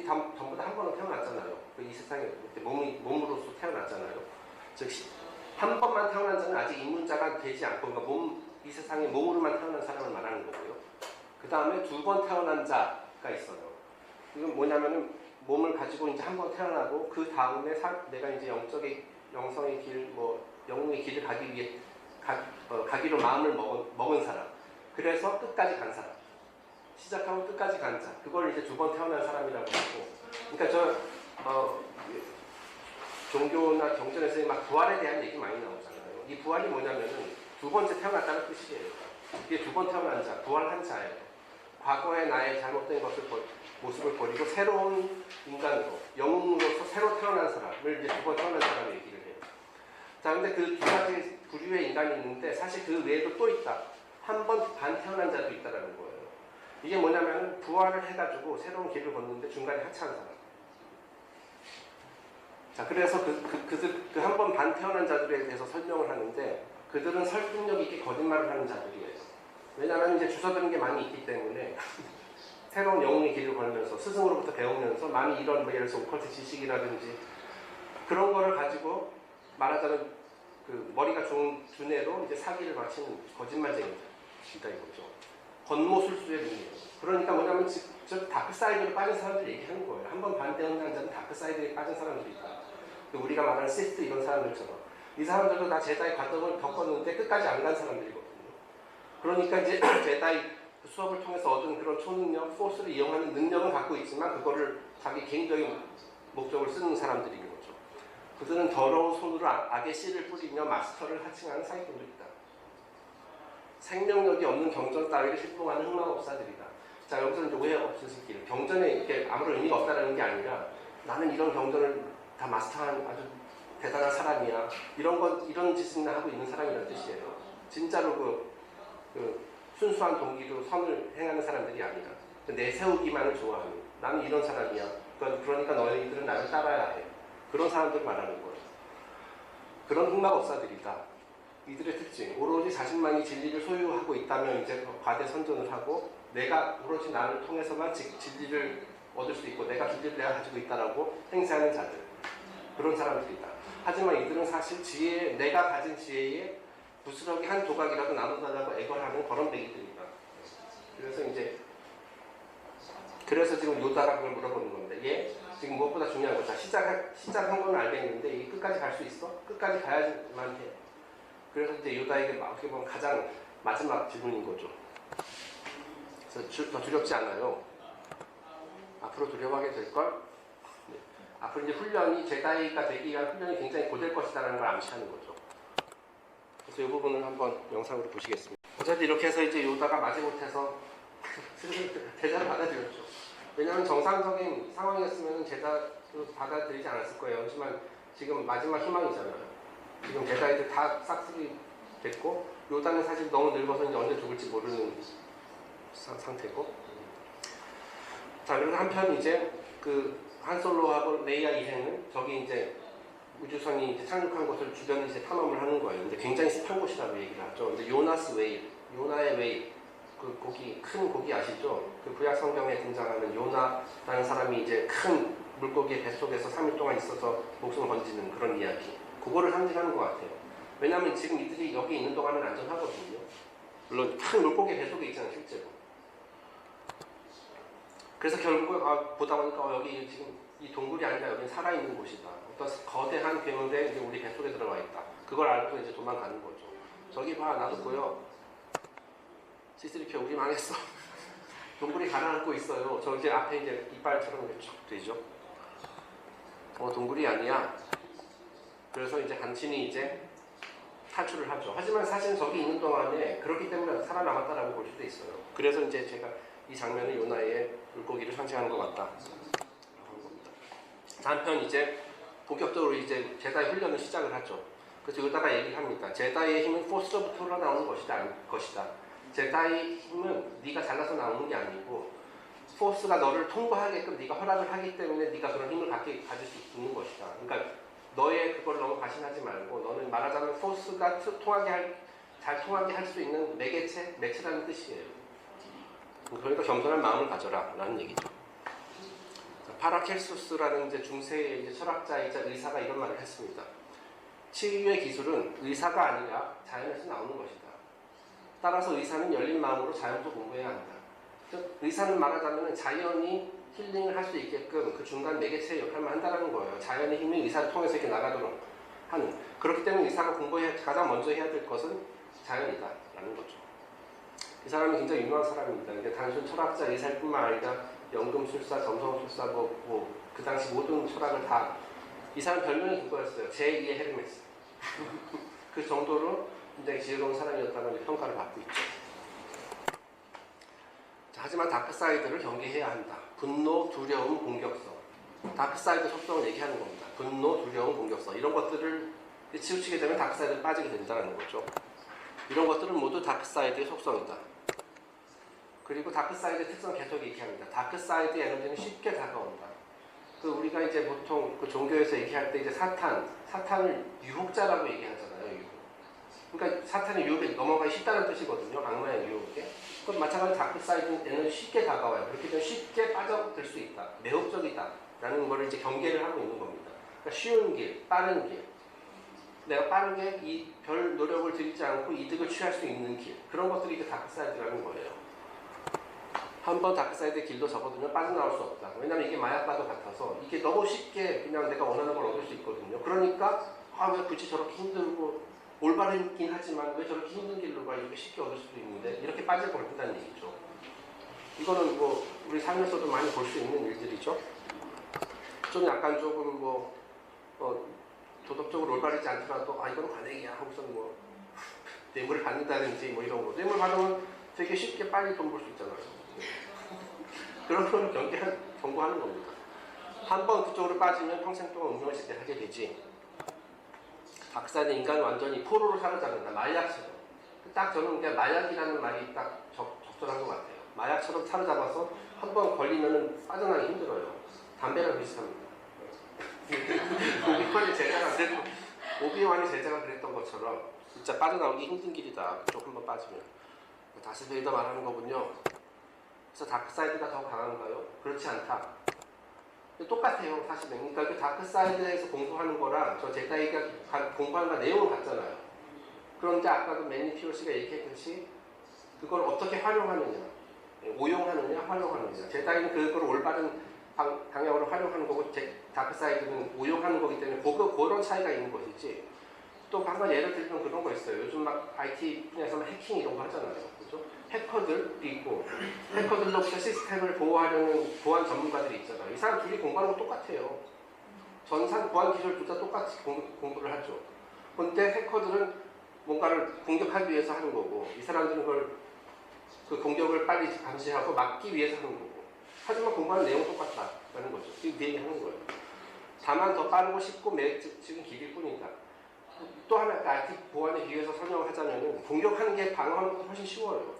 전부 다 한 번은 태어났잖아요. 이 세상에 몸으로서 태어났잖아요. 즉 한 번만 태어난 자는 아직 입문자가 되지 않고, 그러니까 이 세상에 몸으로만 태어난 사람을 말하는 거고요. 그 다음에 두 번 태어난 자가 있어요. 이건 뭐냐면은 몸을 가지고 이제 한 번 태어나고 그 다음에 내가 이제 영성의 길, 영웅의 길을 가기 위해 가기로 마음을 먹은 사람. 그래서 끝까지 간 사람. 시작하고 끝까지 간 자. 그걸 이제 두 번 태어난 사람이라고 하고. 그러니까 종교나 경전에서 막 부활에 대한 얘기 많이 나오잖아요. 이 부활이 뭐냐면은 두 번째 태어났다는 뜻이에요. 이게 두 번 태어난 자, 부활한 자예요. 과거의 나의 잘못된 모습을 버리고 새로운 인간으로, 영웅으로서 새로 태어난 사람을 이제 두 번 태어난 사람을 얘기를 해요. 자, 근데 그 두 가지 부류의 인간이 있는데 사실 그 외에도 또 있다. 한 번 반 태어난 자도 있다라는 거예요. 이게 뭐냐면 부활을 해가지고 새로운 길을 걷는데 중간에 하차한 사람. 자, 그래서 그 한 번 반 태어난 자들에 대해서 설명을 하는데 그들은 설득력 있게 거짓말을 하는 자들이에요. 왜냐하면 이제 주워들은 게 많이 있기 때문에 새로운 영웅의 길을 걸면서 스승으로부터 배우면서 많이 이런 뭐 예를 들어서 오컬트 지식이라든지 그런 거를 가지고 말하자면 그 머리가 좋은 두뇌로 이제 사기를 마치는 거짓말쟁이다 이거죠. 겉모술수의 능력. 그러니까 뭐냐면 직접 다크사이드로 빠진 사람들 얘기하는 거예요. 한 번 반대한 자는 다크사이드에 빠진 사람들이 있다. 우리가 말하는 시스트 이런 사람들처럼 이 사람들도 다 제다의 과정을 겪었는데 끝까지 안 간 사람들이거든요. 그러니까 이제 제다의 수업을 통해서 얻은 그런 초능력, 포스를 이용하는 능력은 갖고 있지만 그거를 자기 개인적인 목적으로 쓰는 사람들인 거죠. 그들은 더러운 손으로 악의 씨를 뿌리며 마스터를 하칭하는 사기꾼들이다. 생명력이 없는 경전 따위를 실봉하는 흑마법사들이다. 자, 여기서 이제 오해 없으시기를 경전에 이렇게 아무런 의미가 없다는 게 아니라 나는 이런 경전을 다 마스터한 아주 대단한 사람이야. 이런 짓을 하고 있는 사람이라는 뜻이에요. 진짜로 그 순수한 동기로 선을 행하는 사람들이 아니라 내세우기만을 좋아하는 나는 이런 사람이야. 그러니까 너희들은 나를 따라야 해. 그런 사람들 말하는 거예요. 그런 흑마법사들이다. 이들의 특징, 오로지 자신만이 진리를 소유하고 있다면 이제 과대 선전을 하고 내가 오로지 나를 통해서만 진리를 얻을 수 있고 내가 진리를 내가 가지고 있다라고 행세하는 자들. 그런 사람들이다. 하지만 이들은 사실 내가 가진 지혜에 부스러기 한 조각이라도 나눠달라고 애걸하는 거렁뱅이들이다. 그래서 지금 요다가 그걸 물어보는 건데 얘 지금 무엇보다 중요한 거죠. 시작한 건 알겠는데 이게 끝까지 갈 수 있어? 끝까지 가야지만 해. 그래서 이제 요다에게 어떻게 보면 가장 마지막 질문인 거죠. 그래서 더 두렵지 않아요. 앞으로 두려워하게 될걸? 네. 앞으로 이제 훈련이 제다이가 되기 위한 훈련이 굉장히 고될 것이다라는 걸 암시하는 거죠. 그래서 이 부분을 한번 영상으로 보시겠습니다. 어쨌든 이렇게 해서 이제 요다가 마지못해서 제자를 받아들였죠. 왜냐하면 정상적인 상황이었으면 제자도 받아들이지 않았을 거예요. 하지만 지금 마지막 희망이잖아요. 지금 제자애들 다 싹쓸이 됐고 요다는 사실 너무 늙어서 이제 언제 죽을지 모르는 상태고. 자, 그리고 한편 이제 그 한솔로하고 레이아 이해는 저기 이제 우주선이 이제 착륙한 곳을 주변을 이제 탐험을 하는 거예요. 근데 굉장히 습한 곳이라고 얘기를 하죠. 근데 요나스 웨일, 요나의 웨일, 그 고기, 큰 고기 아시죠? 그 구약 성경에 등장하는 요나라는 사람이 이제 큰 물고기의 뱃속에서 3일 동안 있어서 목숨을 건지는 그런 이야기. 그거를 상징하는 것 같아요. 왜냐하면 지금 이들이 여기 있는 동안은 안전하거든요. 물론 큰 물고기의 뱃속에 있잖아요, 실제로. 그래서 결국 보다 보니까 여기 지금 이 동굴이 아니라 여기는 살아있는 곳이다. 어떤 거대한 괴물에 이제 우리 뱃속에 들어가 있다. 그걸 알고 이제 도망가는 거죠. 저기 봐, 나도 보여. C3PO 우리 망했어. 동굴이 가라앉고 있어요. 저 이제 앞에 이제 이빨처럼 이렇게 쭉 되죠. 동굴이 아니야. 그래서 이제 간신히 이제 탈출을 하죠. 하지만 사실 저기 있는 동안에 그렇기 때문에 살아남았다라고 볼 수도 있어요. 그래서 이제 제가 이 장면을 요나의 물고기를 상징하는 것 같다. 한편 이제 본격적으로 이제 제다의 훈련을 시작을 하죠. 그래서 여기다가 얘기를 합니다. 제다의 힘은 포스로부터 흘러나오는 것이다. 제다의 힘은 네가 잘나서 나오는 게 아니고 포스가 너를 통과하게끔 네가 허락을 하기 때문에 네가 그런 힘을 가질 수 있는 것이다. 그러니까 너의 그걸 너무 과신하지 말고 너는 말하자면 포스가 잘 통하게 할 수 있는 매체라는 뜻이에요. 그러니까 겸손한 마음을 가져라 라는 얘기죠. 파라켈수스라는 이제 중세의 이제 철학자이자 의사가 이런 말을 했습니다. 치유의 기술은 의사가 아니라 자연에서 나오는 것이다. 따라서 의사는 열린 마음으로 자연도 공부해야 한다. 즉 의사는 말하자면 자연이 힐링을 할 수 있게끔 그 중간 매개체의 역할만 한다는 거예요. 자연의 힘이 의사를 통해서 이렇게 나가도록 하는. 그렇기 때문에 의사가 가장 먼저 해야 될 것은 자연이다 라는 거죠. 이 사람이 굉장히 유명한 사람입니다. 그러니까 단순 철학자 의사일 뿐만 아니라 연금술사, 점성술사, 그 당시 모든 철학을 다 이 사람 별명이 그거였어요. 제2의 헤르메스. 그 정도로 굉장히 지혜로운 사람이었다는 평가를 받고 있죠. 하지만 다크사이드를 경계해야 한다. 분노, 두려움, 공격성. 다크사이드 속성을 얘기하는 겁니다. 분노, 두려움, 공격성. 이런 것들을 치우치게 되면 다크사이드에 빠지게 된다는 거죠. 이런 것들은 모두 다크사이드의 속성이다. 그리고 다크사이드의 특성 계속 얘기합니다. 다크사이드의 에너지는 쉽게 다가온다. 우리가 이제 보통 종교에서 얘기할 때 이제 사탄을 유혹자라고 얘기하잖아요. 유혹. 그러니까 사탄의 유혹에 넘어가기 쉽다는 뜻이거든요. 악마의 유혹에. 그건 마찬가지로 다크사이드 에너지 쉽게 다가와요. 그렇게 되면 쉽게 빠져들 수 있다. 매혹적이다. 라는 거를 이제 경계를 하고 있는 겁니다. 그러니까 쉬운 길, 빠른 길. 내가 빠르게 별 노력을 들이지 않고 이득을 취할 수 있는 길. 그런 것들이 이제 다크사이드라는 거예요. 한번 다크사이드의 길도 접어들면 빠져나올 수 없다. 왜냐면 이게 마약과도 같아서 이게 너무 쉽게 그냥 내가 원하는 걸 얻을 수 있거든요. 그러니까 왜 굳이 저렇게 힘들고 올바르긴 하지만 왜 저렇게 힘든 길로 가 이렇게 쉽게 얻을 수도 있는데 이렇게 빠질 걸 든다는 얘기죠. 이거는 뭐 우리 삶에서도 많이 볼 수 있는 일들이죠. 좀 약간 조금 도덕적으로 올바르지 않더라도 이건 관행이야 하고서 뭐 뇌물을 받는다든지 뭐 이런 거. 뇌물 받으면 되게 쉽게 빨리 돈 벌 수 있잖아요. 그런 거는 경고하는 겁니다. 한번 그쪽으로 빠지면 평생 동안 운명을 지배하게 되지. 다크사이드 인간은 완전히 포로로 사로잡는다. 마약처럼. 딱 저는 그냥 마약이라는 말이 딱 적절한 것 같아요. 마약처럼 사로잡아서 한번 걸리면 빠져나기 힘들어요. 담배랑 비슷합니다. 오비완의 제자가 그랬던 것처럼 진짜 빠져나오기 힘든 길이다. 그쪽 한번 빠지면. 다스베이더 말하는 거군요. 그래서 다크사이드가 더 강한가요? 그렇지 않다. 똑같아요. 사실. 그러니까 그 다크사이드에서 공부하는 거랑 저 제다이가 공부하는 거 내용은 같잖아요. 그런데 아까도 매니 피어시가 얘기했듯이 그걸 어떻게 활용하느냐, 오용하느냐, 활용하느냐. 제다이는 그걸 올바른 방향으로 활용하는 거고 다크사이드는 오용하는 거기 때문에 그런 차이가 있는 것이지. 또 방금 예를 들면 그런 거 있어요. 요즘 막 IT 분야에서 해킹 이런 거 하잖아요. 그죠? 해커들이 있고 해커들로부터 시스템을 보호하려는 보안 전문가들이 있잖아요. 이 사람 둘이 공부하는 거 똑같아요. 전산 보안 기술 둘 다 똑같이 공부를 하죠. 근데 해커들은 뭔가를 공격하기 위해서 하는 거고 이 사람들은 그 공격을 빨리 감시하고 막기 위해서 하는 거고. 하지만 공부하는 내용은 똑같다라는 거죠. 그 얘기하는 거예요. 다만 더 빠르고 쉽고 매혹적인 길일 뿐이다. 또 하나 IT 보안에 비해서 설명을 하자면은 공격하는 게 방어하는 것보다 훨씬 쉬워요.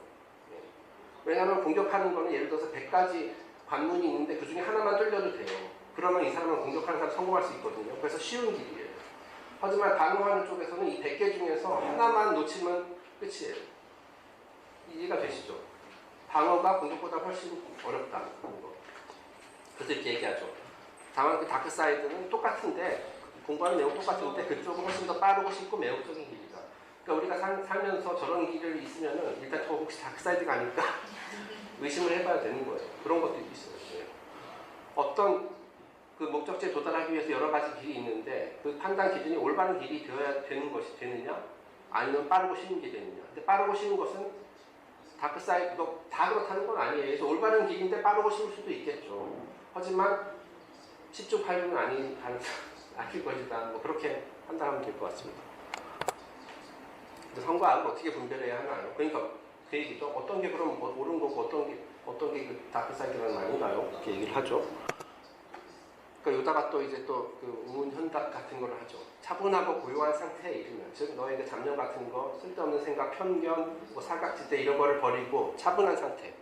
왜냐하면 공격하는 거는 예를 들어서 100가지 관문이 있는데 그 중에 하나만 뚫려도 돼요. 그러면 이 사람은 공격하는 사람 성공할 수 있거든요. 그래서 쉬운 길이에요. 하지만 방어하는 쪽에서는 이 100개 중에서 하나만 놓치면 끝이에요. 이해가 되시죠? 방어가 공격보다 훨씬 어렵다는 거. 그래서 이렇게 얘기하죠. 다만 그 다크사이드는 똑같은데 공부하는 내용 똑같은데 그쪽은 훨씬 더 빠르고 쉽고 매혹적인 길이다. 그러니까 우리가 살면서 저런 길을 있으면은 일단 저 혹시 다크사이드가 아닐까 의심을 해봐야 되는 거예요. 그런 것도 있어요. 어떤 그 목적지에 도달하기 위해서 여러 가지 길이 있는데 그 판단 기준이 올바른 길이 되어야 되는 것이 되느냐 아니면 빠르고 쉬운 길이 되느냐. 근데 빠르고 쉬운 것은 다크사이드 다 그렇다는 건 아니에요. 그래서 올바른 길인데 빠르고 쉬울 수도 있겠죠. 하지만 10중 8중은 아닐 것이다. 뭐 그렇게 판단하면 될 것 같습니다. 선과 악을 어떻게 분별해야 하나요? 그러니까 그 얘기죠. 어떤 게 그럼 옳은 거고 어떤 게 그 다크사이드라는 말인가요? 이렇게 얘기를 하죠. 그러니까 여기다가 또 이제 또 그 우문현답 같은 걸 하죠. 차분하고 고요한 상태에 이르면, 즉 너의 그 잡념 같은 거, 쓸데없는 생각, 편견, 뭐 사각지대 이런 거를 버리고 차분한 상태,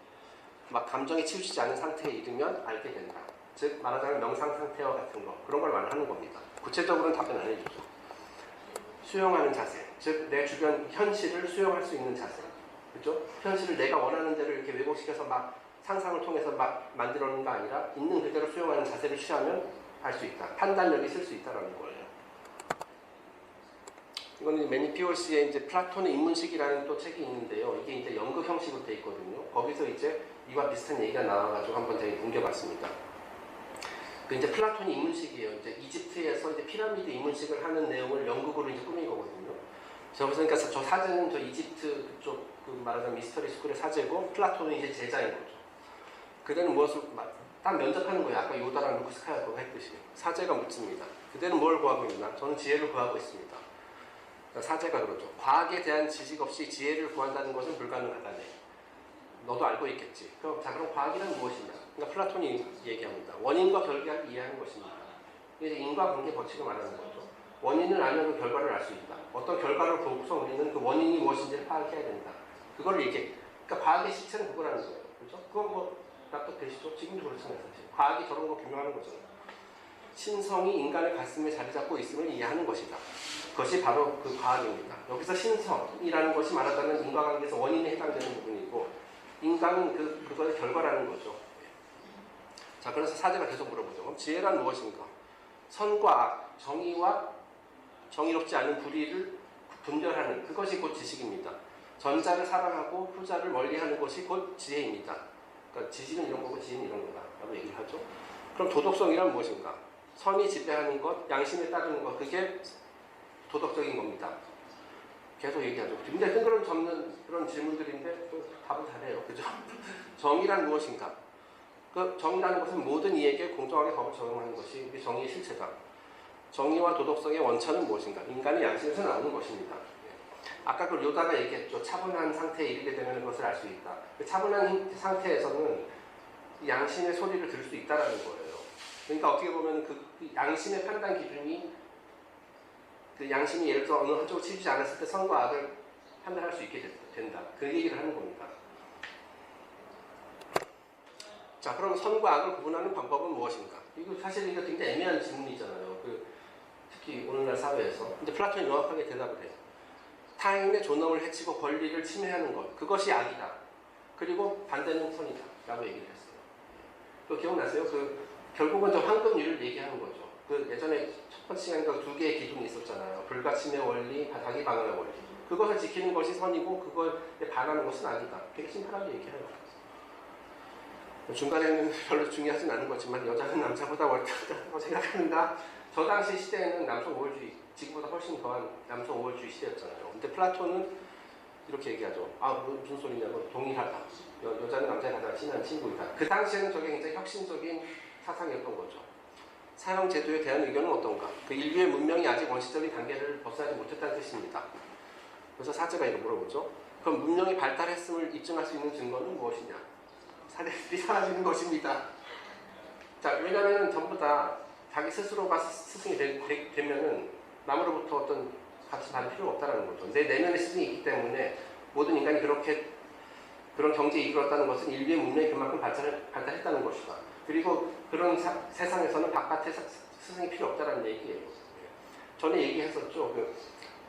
막 감정이 치우치지 않은 상태에 이르면 알게 된다. 즉 말하자면 명상 상태와 같은 거, 그런 걸 말하는 겁니다. 구체적으로는 답변 안 해주죠. 수용하는 자세, 즉 내 주변 현실을 수용할 수 있는 자세, 그죠? 현실을 내가 원하는 대로 이렇게 왜곡시켜서 막 상상을 통해서 막 만들어놓는 거 아니라 있는 그대로 수용하는 자세를 취하면 알 수 있다. 판단력이 쓸 수 있다라는 거예요. 이거는 매니 피올스의 이제 플라톤의 인문식이라는 또 책이 있는데요. 이게 이제 연극 형식으로 돼 있거든요. 거기서 이제 이와 비슷한 얘기가 나와가지고 한번 제가 옮겨봤습니다. 그 이제 플라톤이 인문식이에요. 이제 이집트에서 이제 피라미드 인문식을 하는 내용을 연극으로 이제 꾸민 거거든요. 그러니까 저 사제는 저 이집트 그쪽 그 말하자면 미스터리 스쿨의 사제고 플라톤은 이제 제자인 거죠. 그대는 무엇을 딱 면접하는 거예요. 아까 요다랑 루크 스카이워커가 했듯이. 사제가 묻습니다. 그대는 뭘 구하고 있나? 저는 지혜를 구하고 있습니다. 그러니까 사제가 그러죠. 과학에 대한 지식 없이 지혜를 구한다는 것은 불가능하다네. 너도 알고 있겠지. 그럼 과학이란 무엇이냐? 그러니까 플라톤이 얘기합니다. 원인과 결과를 이해하는 것입니다. 이게 인과관계 법칙을 말하는 거죠. 원인을 알면 그 결과를 알 수 있다. 어떤 결과를 보고서 우리는 그 원인이 무엇인지를 파악해야 된다. 그걸 얘기해. 그러니까 과학의 실체는 그거라는 거예요. 그렇죠? 그건 뭐 납득되시죠? 지금도 그렇잖아요. 사실. 과학이 저런 거 규명하는 거잖아요. 신성이 인간의 가슴에 자리 잡고 있음을 이해하는 것이다. 그것이 바로 그 과학입니다. 여기서 신성이라는 것이 말하자면 인과관계에서 원인에 해당되는 부분이고 인간은 그거의 결과라는 거죠. 자, 그래서 사제가 계속 물어보죠. 그럼 지혜란 무엇인가? 선과 악, 정의와 정의롭지 않은 불의를 분별하는 그것이 곧 지식입니다. 전자를 사랑하고 후자를 멀리하는 것이 곧 지혜입니다. 그러니까 지식은 이런 거고 지혜는 이런 거다 라고 얘기를 하죠. 그럼 도덕성이란 무엇인가? 선이 지배하는 것, 양심에 따르는 것, 그게 도덕적인 겁니다. 계속 얘기하죠. 굉장히 뜬구름 잡는 그런 질문들인데 또 답은 잘해요. 그죠? 정의란 무엇인가? 그 정의라는 것은 모든 이에게 공정하게 법을 적용하는 것이 우리 정의의 실체다. 정의와 도덕성의 원천은 무엇인가? 인간의 양심에서 나오는 것입니다. 아까 그 요다가 얘기했죠. 차분한 상태에 이르게 되면 그것을 알 수 있다. 그 차분한 상태에서는 양심의 소리를 들을 수 있다는 거예요. 그러니까 어떻게 보면 그 양심의 판단 기준이 그 양심이 예를 들어 어느 한쪽을 치우지 않았을 때 선과 악을 판단할 수 있게 된다. 그 얘기를 하는 겁니다. 자, 그럼 선과 악을 구분하는 방법은 무엇인가? 이거 사실 이거 굉장히 애매한 질문이잖아요. 특히 오늘날 사회에서. 근데 플라톤이 명확하게 대답을 해요. 타인의 존엄을 해치고 권리를 침해하는 것, 그것이 악이다. 그리고 반대는 선이다. 라고 얘기를 했어요. 또 기억나세요? 결국은 저 황금률을 얘기하는 거죠. 예전에 첫 번째 시간에 두 개의 기준이 있었잖아요. 불가침의 원리, 자기 방어의 원리. 그것을 지키는 것이 선이고 그거에 반하는 것은 악이다. 되게 심플하게 얘기해요. 중간에는 별로 중요하진 않은 거지만 여자는 남자보다 월등하다고 생각하는가? 저 당시 시대에는 남성 우월주의, 지금보다 훨씬 더한 남성 우월주의 시대였잖아요. 근데 플라톤은 이렇게 얘기하죠. 무슨 소리냐고. 동일하다. 여자는 남자에 가장 친한 친구이다. 그 당시에는 저게 굉장히 혁신적인 사상이었던 거죠. 사형 제도에 대한 의견은 어떤가? 그 인류의 문명이 아직 원시적인 단계를 벗어나지 못했다는 뜻입니다. 그래서 사제가 이렇게 물어보죠. 그럼 문명이 발달했음을 입증할 수 있는 증거는 무엇이냐? 사례들이 사라지는 것입니다. 자, 왜냐하면 전부 다 자기 스스로가 스승이 되면은 남으로부터 어떤 가치 받을 필요가 없다는 거죠. 내 내면의 스승이 있기 때문에 모든 인간이 그런 경지에 이르렀다는 것은 인류의 문명이 그만큼 발달했다는 것이다. 그리고 그런 세상에서는 바깥의 스승이 필요 없다는 얘기예요. 전에 얘기했었죠.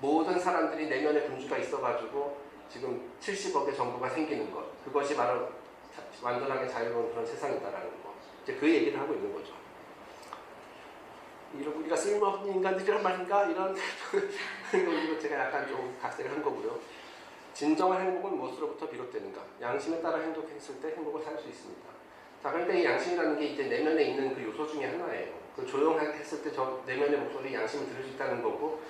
모든 사람들이 내면의 군주가 있어가지고 지금 70억의 정부가 생기는 것. 그것이 바로 완전하게 자유로운 그런 세상이다라는 거. 이제 그 얘기를 하고 있는 거죠. 우리가 쓸모없는 인간들이란 말인가? 이런 이거 제가 약간 좀 각색을 한 거고요. 진정한 행복은 무엇으로부터 비롯되는가? 양심에 따라 행동했을 때 행복을 살 수 있습니다. 자, 그런데 이 양심이라는 게 이제 내면에 있는 그 요소 중에 하나예요. 조용하게 했을 때 저 내면의 목소리 양심을 들을 수 있다는 거고,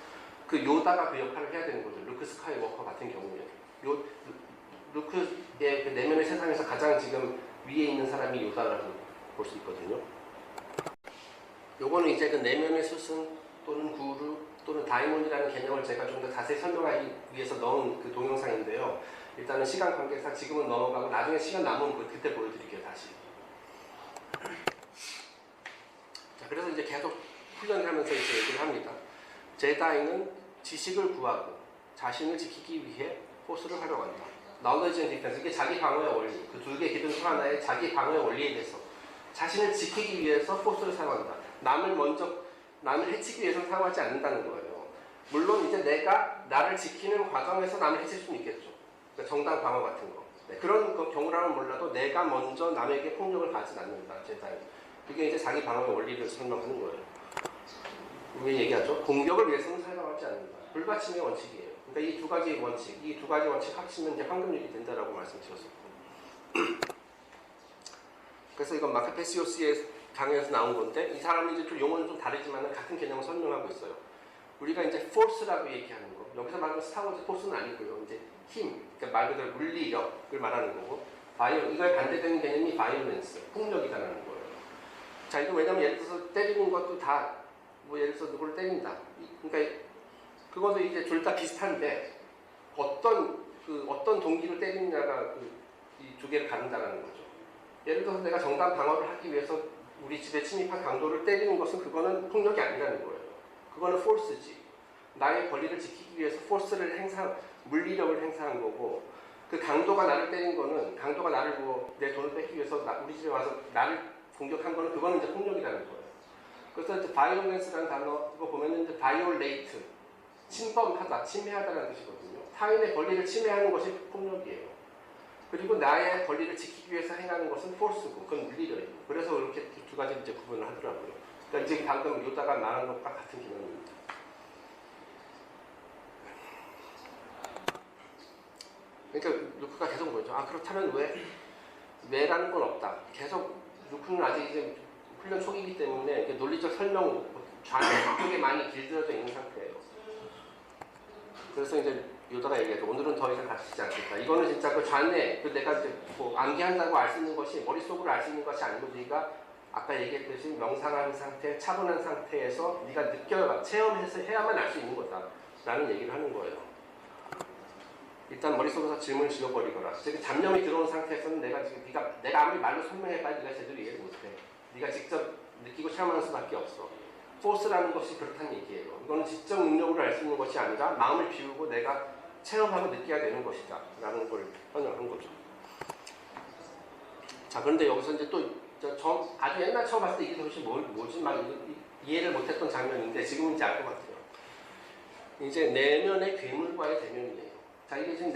그 요다가 그 역할을 해야 되는 거죠. 루크 스카이워커 같은 경우에. 루크의 그 내면의 세상에서 가장 지금 위에 있는 사람이 요다라고 볼 수 있거든요. 요거는 이제 그 내면의 스승 또는 구루 또는 다이몬이라는 개념을 제가 좀 더 자세히 설명하기 위해서 넣은 그 동영상인데요. 일단은 시간 관계상 지금은 넘어가고 나중에 시간 남으면 그때 보여드릴게요. 다시. 자, 그래서 이제 계속 훈련을 하면서 이제 얘기를 합니다. 제다이는 지식을 구하고 자신을 지키기 위해 포스를 활용한다. knowledge and defense, 이게 자기 방어의 원리, 그 두 개 기준 중 하나의 자기 방어의 원리에 대해서 자신을 지키기 위해서 포스를 사용한다. 남을 해치기 위해서는 사용하지 않는다는 거예요. 물론 이제 내가 나를 지키는 과정에서 남을 해칠 수는 있겠죠. 그러니까 정당 방어 같은 거. 네, 그런 경우라면 몰라도 내가 먼저 남에게 폭력을 가하지 않는다. 제다이. 그게 이제 자기 방어의 원리를 설명하는 거예요. 왜 얘기하죠? 공격을 위해서는 사용하지 않는다. 불가침의 원칙이에요. 그러니까 이 두 가지 원칙 합치면 이제 황금률이 된다라고 말씀드렸었고. 그래서 이건 마크페시오스의 강의에서 나온 건데, 이 사람이 이제 좀 용어는 좀 다르지만 같은 개념을 설명하고 있어요. 우리가 이제 force라고 얘기하는 거, 여기서 말하는 스타워즈 포스는 아니고요. 이제 힘, 그러니까 말 그대로 물리력을 말하는 거고, 이거에 반대되는 개념이 violence, 폭력이다라는 거예요. 자, 이거 왜냐면 예를 들어서 때리는 것도 다, 예를 들어서 누구를 때린다. 그러니까 그것도 이제 둘 다 비슷한데, 어떤 동기로 때리느냐가 이 두 개를 가른다는 거죠. 예를 들어서 내가 정당 방어를 하기 위해서 우리 집에 침입한 강도를 때리는 것은 그거는 폭력이 아니라는 거예요. 그거는 force지. 나의 권리를 지키기 위해서 물리력을 행사한 거고, 그 강도가 나를 때린 거는, 강도가 나를 내 돈을 뺏기 위해서 우리 집에 와서 나를 공격한 거는 그거는 이제 폭력이라는 거예요. 그래서 이제 violence라는 단어 이거 보면은 이제 violate, 침범하다, 침해하다라는 뜻이거든요. 타인의 권리를 침해하는 것이 폭력이에요. 그리고 나의 권리를 지키기 위해서 행하는 것은 force고, 그건 물리력이고. 그래서 이렇게 두 가지 이제 구분을 하더라고요. 그러니까 이제 방금 요다가 말한 것과 같은 개념입니다. 그러니까 루크가 계속 뭐죠? 그렇다면 왜라는 건 없다. 계속 루크는 아직 이제 훈련 초기이기 때문에 논리적 설명 좌쪽에 많이 길들여져 있는 상태예요. 그래서 이제 요다가 얘기하죠. 오늘은 더 이상 가르치지 않겠다. 이거는 진짜 그 좌뇌, 내가 이제 암기한다고 알 수 있는 것이 머릿속으로 알 수 있는 것이 아니고 네가 아까 얘기했듯이 명상하는 상태, 차분한 상태에서 네가 체험해서 해야만 알 수 있는 거다라는 얘기를 하는 거예요. 일단 머릿속에서 질문을 지워버리거라. 즉 잡념이 들어온 상태에서는 내가 아무리 말로 설명해봐야 네가 제대로 이해를 못해. 네가 직접 느끼고 체험하는 수밖에 없어. 포스라는 것이 그렇다는 얘기예요. 이거는 지적 능력으로 알 수 있는 것이 아니라 마음을 비우고 내가 체험하고 느껴야 되는 것이다 라는 걸 설명한 거죠. 자, 그런데 여기서 이제 또 아주 옛날 처음 봤을 때 이게 도대체 뭐지? 막 이해를 못했던 장면인데 지금은 이제 알 것 같아요. 이제 내면의 괴물과의 대면이에요. 자, 이게 지금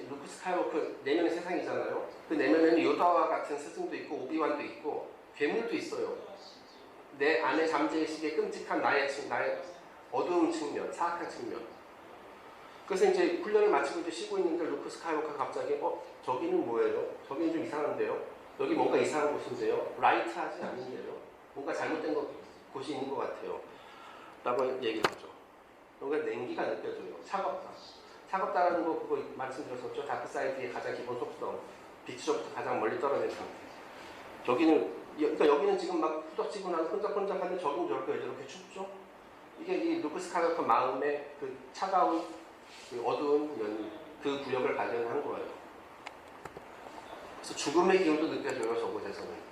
루크 스카이워크 내면의 세상이잖아요. 그 내면에는 요다와 같은 스승도 있고 오비완도 있고 괴물도 있어요. 내 안에 잠재의식의 끔찍한 나의 어두운 측면, 사악한 측면. 그래서 이제 훈련을 마치고 이제 쉬고 있는데 루크 스카이워크가 갑자기 저기는 뭐예요? 저기는 좀 이상한데요? 여기 뭔가 이상한 곳인데요? 라이트하지 않은데요? 뭔가 잘못된 곳이 있는 것 같아요. 라고 얘기를 하죠. 뭔가 냉기가 느껴져요. 차갑다라는 거 그거 말씀드렸었죠. 다크사이드의 가장 기본 속성. 빛으로부터 가장 멀리 떨어진 상태. 그러니까 여기는 지금 막 후덕지근하고 끈적끈적한데 저긴 저렇게 춥죠? 이게 이 루크 스카이워크 마음의 그 차가운, 그 어두운 면이 그 구역을 발견한 거예요. 그래서 죽음의 기운도 느껴져요, 저곳에서는.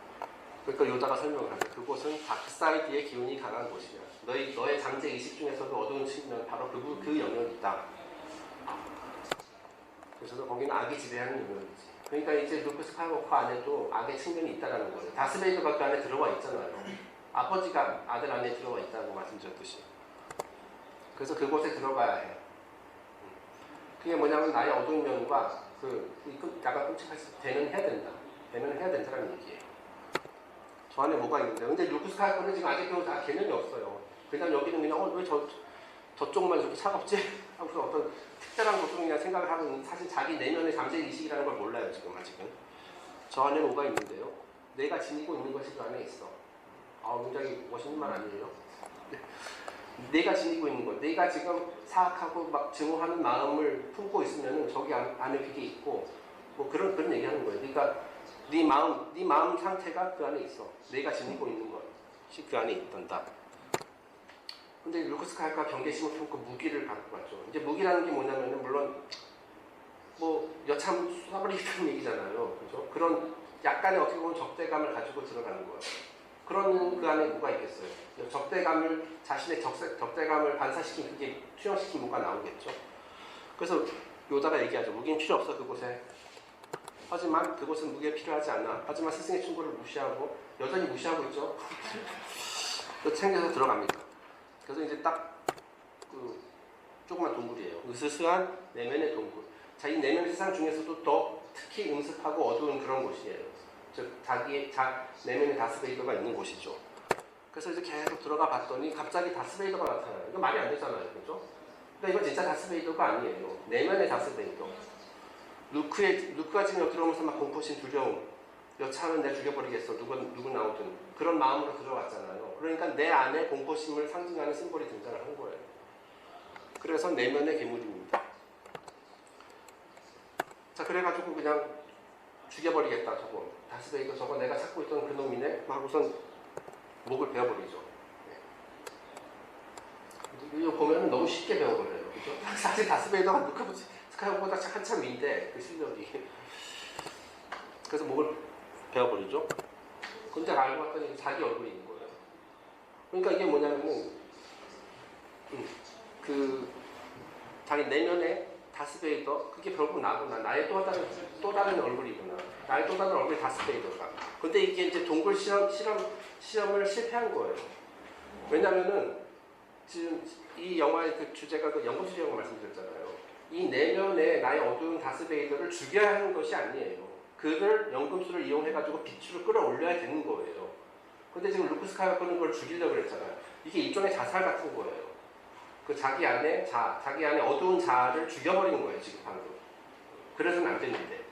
그러니까 요다가 설명을 하죠. 그곳은 다크사이드의 기운이 강한 곳이야. 너의 잠재 의식 중에서도 어두운 측면, 바로 그 영역이다. 그래서 거기는 악이 지배하는 영역이지. 그러니까 이제 루크 스카이워커 안에도 악의 측면이 있다는 거예요. 다스베이더가 그 안에 들어와 있잖아요. 아버지가 아들 안에 들어와 있다고 말씀드렸듯이. 그래서 그곳에 들어가야 해. 그게 뭐냐면 나의 어두운 면과 약간 끔찍해서 대면해야 된다. 대면해야 된다는 얘기예요. 저 안에 뭐가 있는데. 근데 루크 스카이워커는 지금 아직도 다 개념이 없어요. 그냥 여기는 그냥 왜 저쪽만 저렇게 차갑지? 하고서 어떤 특별한 것으로 그냥 생각을 하고 있는, 사실 자기 내면의 잠재의식이라는 걸 몰라요, 지금 아직은. 저 안에 뭐가 있는데요? 내가 지니고 있는 것이 그 안에 있어. 굉장히 멋있는 말 아니에요? 내가 지니고 있는 것, 내가 지금 사악하고 막 증오하는 마음을 품고 있으면 저기 안에 그게 있고, 뭐 그런 얘기 하는 거예요. 그러니까 네 마음 상태가 그 안에 있어. 내가 지니고 있는 것이 그 안에 있단다. 근데 루크 스카이워커가 경계심을 품고 무기를 갖고 갔죠. 이제 무기라는 게 뭐냐면은 물론 여참 쏴버리겠다는 얘기잖아요. 그죠? 그런 약간의 어떻게 보면 적대감을 가지고 들어가는 거예요. 그런 그 안에 뭐가 있겠어요? 자신의 적대감을 반사시킨, 그게 투영시킨 뭐가 나오겠죠. 그래서 요다가 얘기하죠. 무기는 필요 없어, 그곳에. 하지만 그곳은 무기가 필요하지 않아. 하지만 스승의 충고를 무시하고, 여전히 무시하고 있죠. 또 챙겨서 들어갑니다. 그래서 이제 딱 조그만 동굴이에요. 으스스한 내면의 동굴. 자, 이 내면의 세상 중에서도 더 특히 음습하고 어두운 그런 곳이에요. 즉 내면의 다스베이더가 있는 곳이죠. 그래서 이제 계속 들어가 봤더니 갑자기 다스베이더가 나타나요. 이거 말이 안 되잖아요, 그죠? 그러니까 이건 진짜 다스베이더가 아니에요. 내면의 다스베이더. 루크가 지금 여기 들어오면서 막 공포심, 두려움, 여차하면 내가 죽여버리겠어. 누구 나오든. 그런 마음으로 들어왔잖아요. 그러니까 내 안에 공포심을 상징하는 심볼이 등장을 한 거예요. 그래서 내면의 괴물입니다. 자, 그래가지고 그냥 죽여버리겠다, 저거. 다스베이더 저거 내가 찾고 있던 그 놈이네? 하고선 목을 베어버리죠. 네. 이거 보면 너무 쉽게 베어버려요. 그죠? 사실 다스베이더가 스카이워커보다 한참 위인데, 그 실력이. 그래서 목을 베어버리죠. 근데 알고 봤더니 자기 얼굴이 있는 거예요. 그러니까 이게 뭐냐면은 그 자기 내면에 다스베이더, 그게 결국 나구나. 나의 또 다른 얼굴이구나. 나의 또 다른 얼굴이 다스베이더가. 근데 이게 이제 동굴 실험을 실패한 거예요. 왜냐면은 지금 이 영화의 그 주제가 그 연금 수제라고 말씀드렸잖아요. 이 내면에 나의 어두운 다스베이더를 죽여야 하는 것이 아니에요. 그를 연금술을 이용해가지고 빛으로 끌어올려야 되는 거예요. 근데 지금 루크 스카이워커는 그걸 죽이려고 그랬잖아요. 이게 일종의 자살 같은 거예요. 그 자기 안에 어두운 자아를 죽여버리는 거예요, 지금 방금. 그래서는 안 되는데.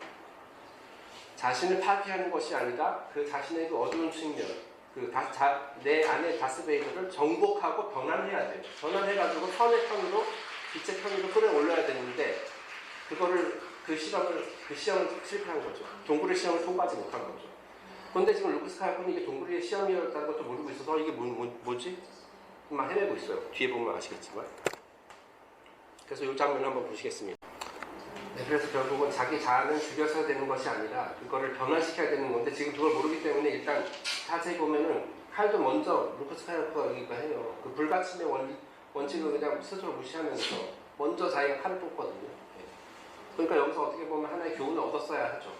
자신을 파괴하는 것이 아니라 그 자신의 그 어두운 측면, 내 안의 다스베이더를 정복하고 변환해야 돼요. 변환해가지고 선의 편으로, 빛의 편으로 끌어올려야 되는데, 그 시험을 실패한 거죠. 동굴의 시험을 통과하지 못한 거죠. 그런데 지금 루크 스카이워커는 이게 동굴의 시험이었다는 것도 모르고 있어서 이게 뭐지? 막 헤매고 있어요. 뒤에 보면 아시겠지만. 그래서 이 장면을 한번 보시겠습니다. 네, 그래서 결국은 자기 자아는 죽여서야 되는 것이 아니라 그거를 변화시켜야 되는 건데 지금 그걸 모르기 때문에 일단 자세히 보면은 칼도 먼저 루크 스카이워커가 해요. 그 불가침의 원칙을 그냥 스스로 무시하면서 먼저 자기가 칼을 뽑거든요. 네. 그러니까 여기서 어떻게 보면 하나의 교훈을 얻었어야 하죠.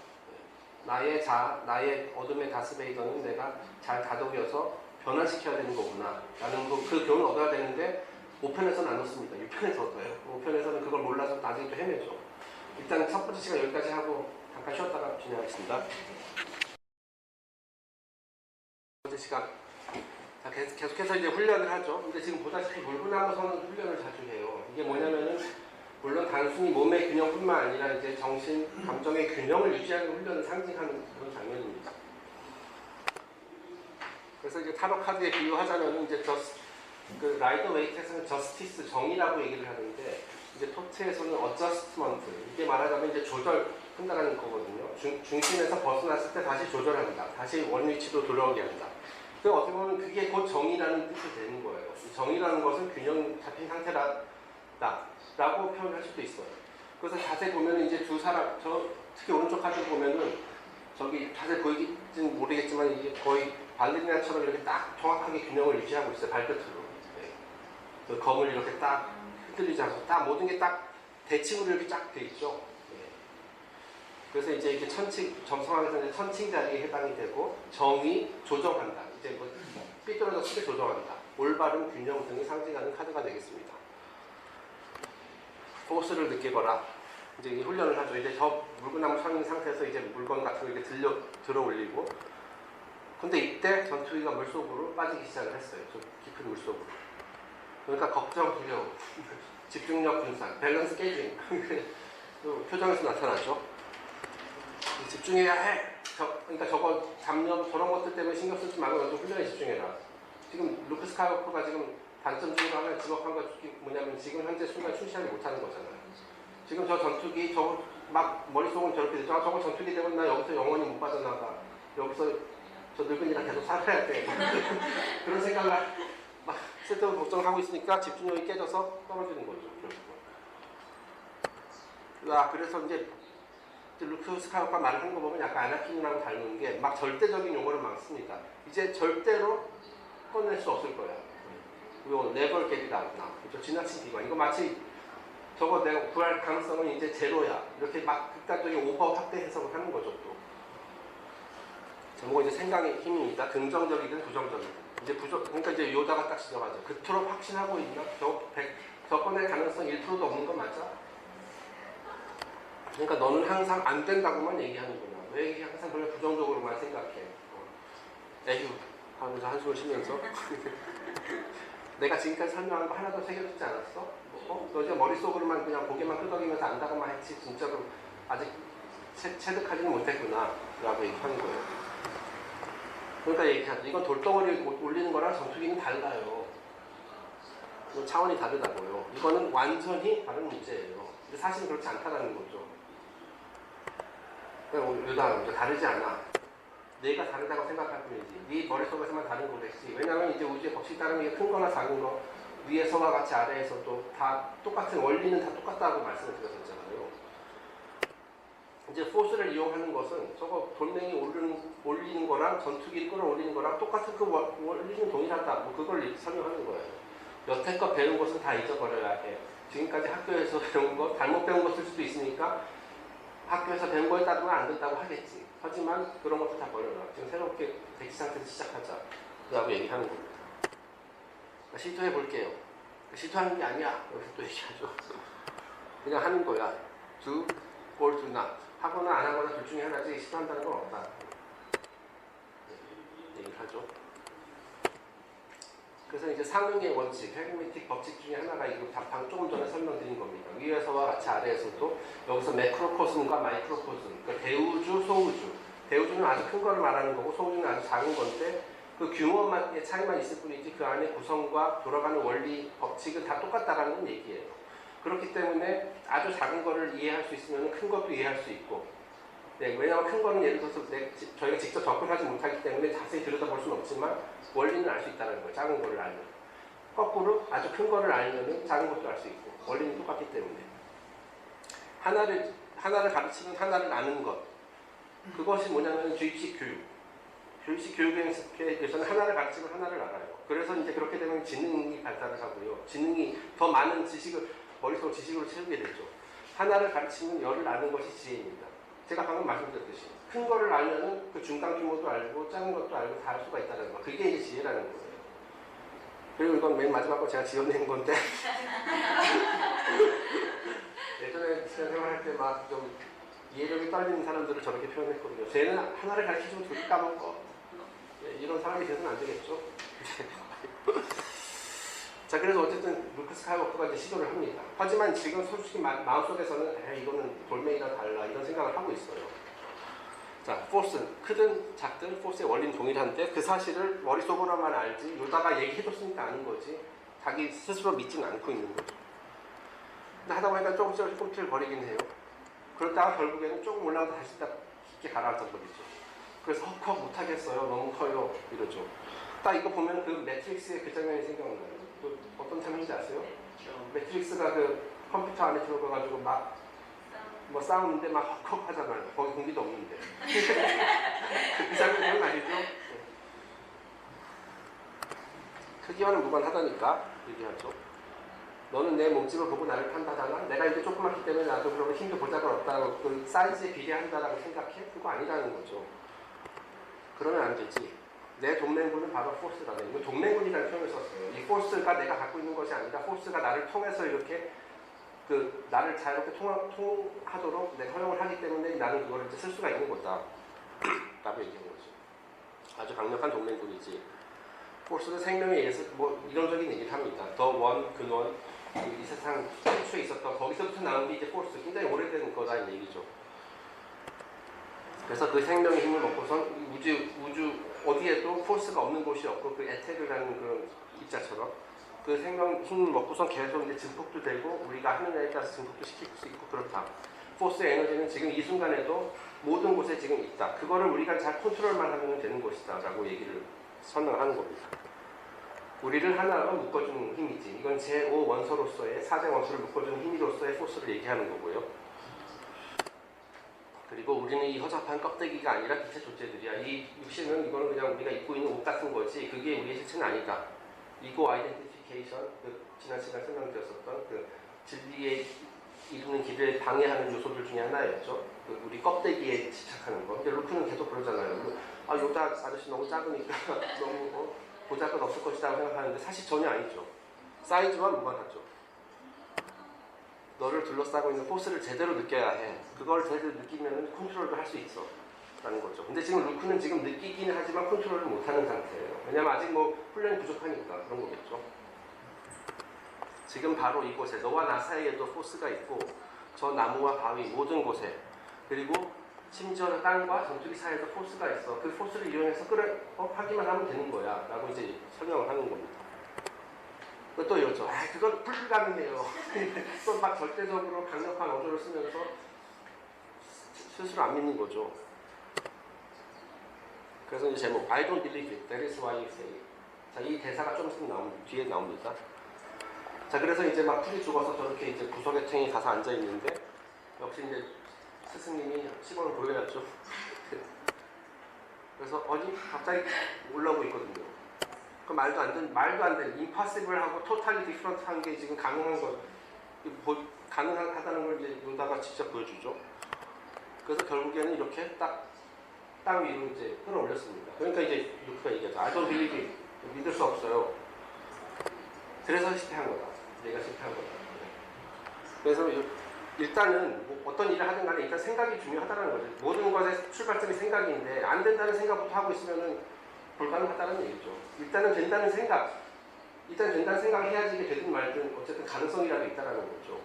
네. 나의 어둠의 다스베이더는 내가 잘 다독여서 변화시켜야 되는 거구나 라는 그 교훈을 얻어야 되는데 5편에서는 안 얻습니다. 6편에서 얻어요. 5편에서는 그걸 몰라서 나중에 또 헤매죠. 일단 첫 번째 시간 여기까지 하고 잠깐 쉬었다가 진행하겠습니다. 첫 번째 시간 자, 계속해서 이제 훈련을 하죠. 근데 지금 보다시피 물구나무서는 훈련을 자주 해요. 이게 뭐냐면은 물론 단순히 몸의 균형뿐만 아니라 이제 정신, 감정의 균형을 유지하는 훈련을 상징하는 그런 장면입니다. 그래서 이제 타로 카드에 비유하자면 이제 그 라이더 웨이트에서는 저스티스, 정의라고 얘기를 하는데 이제 토트에서는 어저스트먼트, 이게 말하자면 이제 조절한다는 거거든요. 중심에서 벗어났을 때 다시 조절한다. 다시 원위치로 돌아오게 한다. 그 어떻게 보면 그게 곧 정의라는 뜻이 되는 거예요. 정의라는 것은 균형 잡힌 상태라고 표현할 수도 있어요. 그래서 자세히 보면 이제 두 사람, 특히 오른쪽 카드 보면은 저기 자세히 보이긴지는 모르겠지만 이게 거의 발레리나처럼 이렇게 딱 정확하게 균형을 유지하고 있어요. 발끝으로. 네. 그 검을 이렇게 딱 흔들리지 않고 딱 모든 게 딱 대칭으로 이렇게 쫙 돼 있죠. 네. 그래서 이제 이게 점성학에서 이제 천칭 자리에 해당이 되고 정의, 조정한다. 이제 뭐 삐뚤어졌을 때 조정한다. 올바른 균형 등을 상징하는 카드가 되겠습니다. 포스를 느끼거라. 이제 훈련을 하죠. 이제 저 물구나무 서 있는 상태에서 이제 물건 같은 거 이렇게 들어 올리고. 근데 이때 전투기가 물속으로 빠지기 시작을 했어요. 좀 깊은 물속으로. 그러니까 걱정, 두려움, 집중력 분산, 밸런스 깨짐. 표정에서 나타나죠. 집중해야 해. 그러니까 저거 잡념 저런 것들 때문에 신경 쓰지 말고 너도 훈련에 집중해라. 지금 루크 스카이워커가 지금 단점 중에 하나 지목한 것 뭐냐면 지금 현재 순간 출시하지 못하는 거잖아요. 지금 저 전투기 저거 막 머릿속은 저렇게 되죠. 저거 전투기 되면 나 여기서 영원히 못 빠져나가. 여기서 저 늙은이랑 계속 살아야 돼. 그런 생각을 막 쓸데없는 걱정하고 있으니까 집중력이 깨져서 떨어지는 거죠. 그래서 이제 루크 스카이워커가 말하는 거 보면 약간 아나킨이랑 닮은 게 막 절대적인 용어를 막 씁니다. 이제 절대로 꺼낼 수 없을 거야. 이거 never get it out now. 그렇죠? 지나친 비관. 이거 마치 저거 내가 구할 가능성은 이제 제로야. 이렇게 막 극단적인 오버 확대 해석을 하는 거죠. 또 제목은 이제 생각의 힘입니다. 긍정적이든 부정적이든. 이제 그러니까 이제 요다가 딱 지적하죠. 그토록 확신하고 있나? 저 꺼낼 가능성 1%도 없는 거 맞아? 그러니까 너는 항상 안 된다고만 얘기하는구나. 왜 항상 그렇게 부정적으로만 생각해? 에휴 하면서 한숨을 쉬면서 내가 지금까지 설명한 거 하나도 새겨듣지 않았어? 너 이제 머릿속으로만 그냥 고개만 끄덕이면서 안다고만 했지 진짜로 아직 체득하지는 못했구나 라고 얘기하는 거예요. 그러니까 얘기하죠. 이건 돌덩어리 올리는 거랑 전투기는 달라요. 차원이 다르다고요. 이거는 완전히 다른 문제예요. 근데 사실은 그렇지 않다는 거죠. 그러니까 다르지 않아. 내가 다르다고 생각할 뿐이지. 네 머릿속에서만 다른 거겠지. 왜냐하면 이제 우주의 법칙 따르면 이게 큰 거나 작은 거 위에서와 같이 아래에서도 다 똑같은 원리는 다 똑같다고 말씀을 드렸었잖아요. 이제 포스를 이용하는 것은 저거 돌멩이 올리는 거랑 전투기를 끌어올리는 거랑 똑같은 그 원리는 동일하다. 뭐 그걸 설명하는 거예요. 여태껏 배운 것은 다 잊어버려야 해. 지금까지 학교에서 배운 거, 잘못 배운 것일 수도 있으니까 학교에서 배운 거에 따르면 안 된다고 하겠지. 하지만 그런 것도 다 버려라. 지금 새롭게 대기 상태에서 시작하자. 라고 얘기하는 겁니다. 시도해 볼게요. 시도하는 게 아니야. 여기서 또 얘기하죠. 그냥 하는 거야. do or do not. 하거나 안 하거나 둘 중에 하나지 시도한다는 건 없다. 얘기를 하죠. 그래서 이제 상응의 원칙, 헤르메틱 법칙 중에 하나가 이거 조금 전에 설명드린 겁니다. 위에서와 같이 아래에서도 여기서 매크로코즘과 마이크로코즘, 그러니까 대우주, 소우주. 대우주는 아주 큰 거를 말하는 거고 소우주는 아주 작은 건데 그 규모의 차이만 있을 뿐이지 그 안에 구성과 돌아가는 원리, 법칙은 다 똑같다라는 얘기예요. 그렇기 때문에 아주 작은 거를 이해할 수 있으면 큰 것도 이해할 수 있고 네, 왜냐하면 큰 거는 예를 들어서 저희가 직접 접근하지 못하기 때문에 자세히 들여다볼 수는 없지만 원리는 알 수 있다는 거예요. 작은 거를 알면. 거꾸로 아주 큰 거를 알면 작은 것도 알 수 있고 원리는 똑같기 때문에 하나를 가르치면 하나를 아는 것 그것이 뭐냐면 주입식 교육. 주입식 교육에서는 하나를 가르치면 하나를 알아요. 그래서 이제 그렇게 되면 지능이 발달을 하고요. 지능이 더 많은 지식을 머릿속 지식으로 채우게 되죠. 하나를 가르치면 열을 아는 것이 지혜입니다. 제가 방금 말씀드렸듯이 큰 거를 알면은 그 중간 규모도 알고 작은 것도 알고 다 알 수가 있다는 거. 그게 이제 지혜라는 거예요. 그리고 이건 맨 마지막 거 제가 지어낸 건데 예전에 생활할 때 막 좀 이해력이 떨리는 사람들을 저렇게 표현했거든요. 쟤는 하나를 가르치면 둘이 까먹어. 이런 사람이 돼서는 안 되겠죠. 자, 그래서 어쨌든 루크 스카이워커가 이제 시도를 합니다. 하지만 지금 솔직히 마음속에서는 이거는 돌멩이랑 달라 이런 생각을 하고 있어요. 자, 포스 크든 작든 포스의 원리는 동일한데 그 사실을 머릿속으로만 알지 요다가 얘기해줬으니까 아는 거지 자기 스스로 믿지는 않고 있는 거죠. 근데 하다 보니까 조금씩 꿈틀 거리긴 해요. 그러다가 결국에는 조금 올라가서 다시 딱 깊게 가라앉아 버리죠. 그래서 헉헉 못하겠어요. 너무 커요. 이러죠. 딱 이거 보면 그 매트릭스의 그 장면이 생각나요. 그 어떤 장면인지 아세요? 매트릭스가 그 컴퓨터 안에 들어가가지고 막 뭐 싸우는데 막 헉헉 하잖아요. 거기 공기도 없는데. 그 장면 기억나시죠? 크기와는 무관하다니까 얘기하죠. 너는 내 몸집을 보고 나를 판단하나? 내가 이제 조그맣기 때문에 나도 그러면 힘도 보잘것 없다고 그 사이즈에 비례한다라고 생각해? 그거 아니라는 거죠. 그러면 안 되지. 내 동맹군은 바로 포스라네. 이거 동맹군이라는 표현을 썼어요. 이 포스가 내가 갖고 있는 것이 아니라 포스가 나를 통해서 이렇게 나를 자유롭게 통하도록 내가 허용을 하기 때문에 나는 그걸 이제 쓸 수가 있는 거다. 라고 얘기하는 거죠. 아주 강력한 동맹군이지. 포스는 생명에 의해서 뭐 이론적인 얘기를 합니다. 더 원, 근원, 이 세상 최초에 있었던 거기서부터 나온 게 이제 포스. 굉장히 오래된 거다는 얘기죠. 그래서 그 생명의 힘을 먹고선 우주 어디에도 포스가 없는 곳이 없고 그 에테르라는 그런 입자처럼 그 생명 힘을 먹고선 계속 이제 증폭도 되고 우리가 하느냐에 따라서 증폭도 시킬 수 있고 그렇다. 포스의 에너지는 지금 이 순간에도 모든 곳에 지금 있다. 그거를 우리가 잘 컨트롤만 하면 되는 것이다. 라고 얘기를 설명하는 겁니다. 우리를 하나로 묶어주는 힘이지. 이건 제5 원소로서의 4대 원소를 묶어주는 힘으로서의 포스를 얘기하는 거고요. 그리고 우리는 이 허접한 껍데기가 아니라 기체 존재들이야. 이 육신은 이거는 그냥 우리가 입고 있는 옷 같은 거지 그게 우리의 실체는 아니다. 이고 아이덴티피케이션, 지난 시간 설명드렸었던 그 진리에 이루는 길을 방해하는 요소들 중에 하나였죠. 우리 껍데기에 집착하는 거. 근데 루크는 계속 그러잖아요. 요다 아저씨 너무 작으니까 너무 보잘것 없을 것이다 생각하는데 사실 전혀 아니죠. 사이즈와 무관하죠. 너를 둘러싸고 있는 포스를 제대로 느껴야 해. 그걸 제대로 느끼면 컨트롤도 할 수 있어. 라는 거죠. 근데 지금 루크는 지금 느끼기는 하지만 컨트롤을 못하는 상태예요. 왜냐면 아직 뭐 훈련이 부족하니까 그런 거겠죠. 지금 바로 이곳에 너와 나 사이에도 포스가 있고 저 나무와 바위 모든 곳에 그리고 심지어 땅과 전투기 사이에도 포스가 있어. 그 포스를 이용해서 하기만 하면 되는 거야. 라고 이제 설명을 하는 겁니다. 또 이러죠. 그건 불가능해요. 또 막 절대적으로 강력한 어조를 쓰면서 스스로 안 믿는 거죠. 그래서 이제 제목 I don't believe it. That is why you say it. 자, 이 대사가 좀 있으면 뒤에 나옵니다. 자, 그래서 이제 막 풀이 죽어서 저렇게 이제 구석에 탱이 가서 앉아 있는데 역시 이제 스승님이 시범을 보여야죠. 그래서 어디 갑자기 올라오고 있거든요. 그 말도 안 된, impossible하고 totally different한 게 지금 가능한 거, 가능하다는 걸 이제 요다가 직접 보여주죠. 그래서 결국에는 이렇게 땅 위로 이제 끌어올렸습니다. 그러니까 이제 루크가 얘기하죠. I don't believe it. 믿을 수 없어요. 그래서 실패한 거다. 얘가 실패한 거다. 그래서 일단은 뭐 어떤 일을 하든 간에 일단 생각이 중요하다는 거죠. 모든 것의 출발점이 생각인데 안 된다는 생각부터 하고 있으면은 불가능하다는 얘기죠. 일단은 된다는 생각, 일단 된다는 생각을 해야지 이게 되든 말든 어쨌든 가능성이라도 있다는 거죠.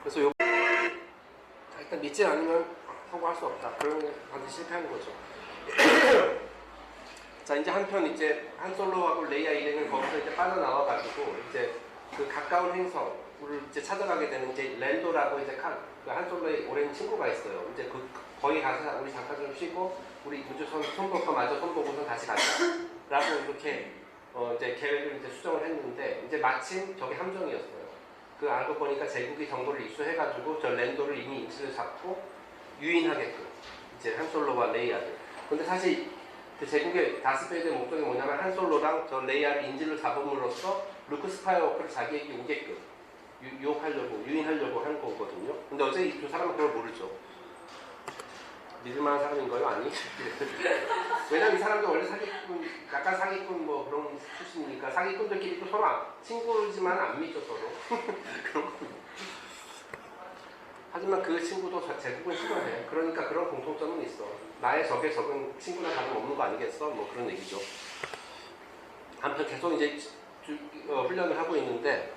그래서 일단 믿지 않으면 성공할 수 없다. 그러면 반드시 실패하는 거죠. 자, 이제 한편 이제 한 솔로하고 레이아 일행은 거기서 이제 빠져나와 가지고 이제 그 가까운 행성을 이제 찾아가게 되는 이제 랜도라고 이제 한 솔로의 오랜 친구가 있어요. 이제 거기 가서 우리 잠깐 좀 쉬고 우리 우주선 손보고 마저 손보고선 다시 가자라고 이렇게 이제 계획을 이제 수정을 했는데 이제 마침 저게 함정이었어요. 그 알고 보니까 제국이 정보를 입수해가지고 저 랜도를 이미 인치를 잡고 유인하게끔 이제 한 솔로와 레이아를. 근데 사실 그 제국의 다스베이드의 목적이 뭐냐면 한 솔로랑 저 레이아를 인질로 잡음으로써 루크 스카이워커를 자기에게 오게끔 유혹하려고 유인하려고 한 거거든요. 근데 어제 이 두 사람은 그걸 모르죠. 믿을만한 사람인가요? 아니. 왜냐면 이 사람도 원래 사기꾼, 약간 사기꾼 뭐 그런 출신이니까 사기꾼들끼리 또 서로 친구지만 안 믿죠 서로. 그런 거. 하지만 그 친구도 제국은 싫어해. 그러니까 그런 공통점은 있어. 나의 적의 적은 친구나 다름없는 거 아니겠어? 뭐 그런 얘기죠. 한편 계속 이제 훈련을 하고 있는데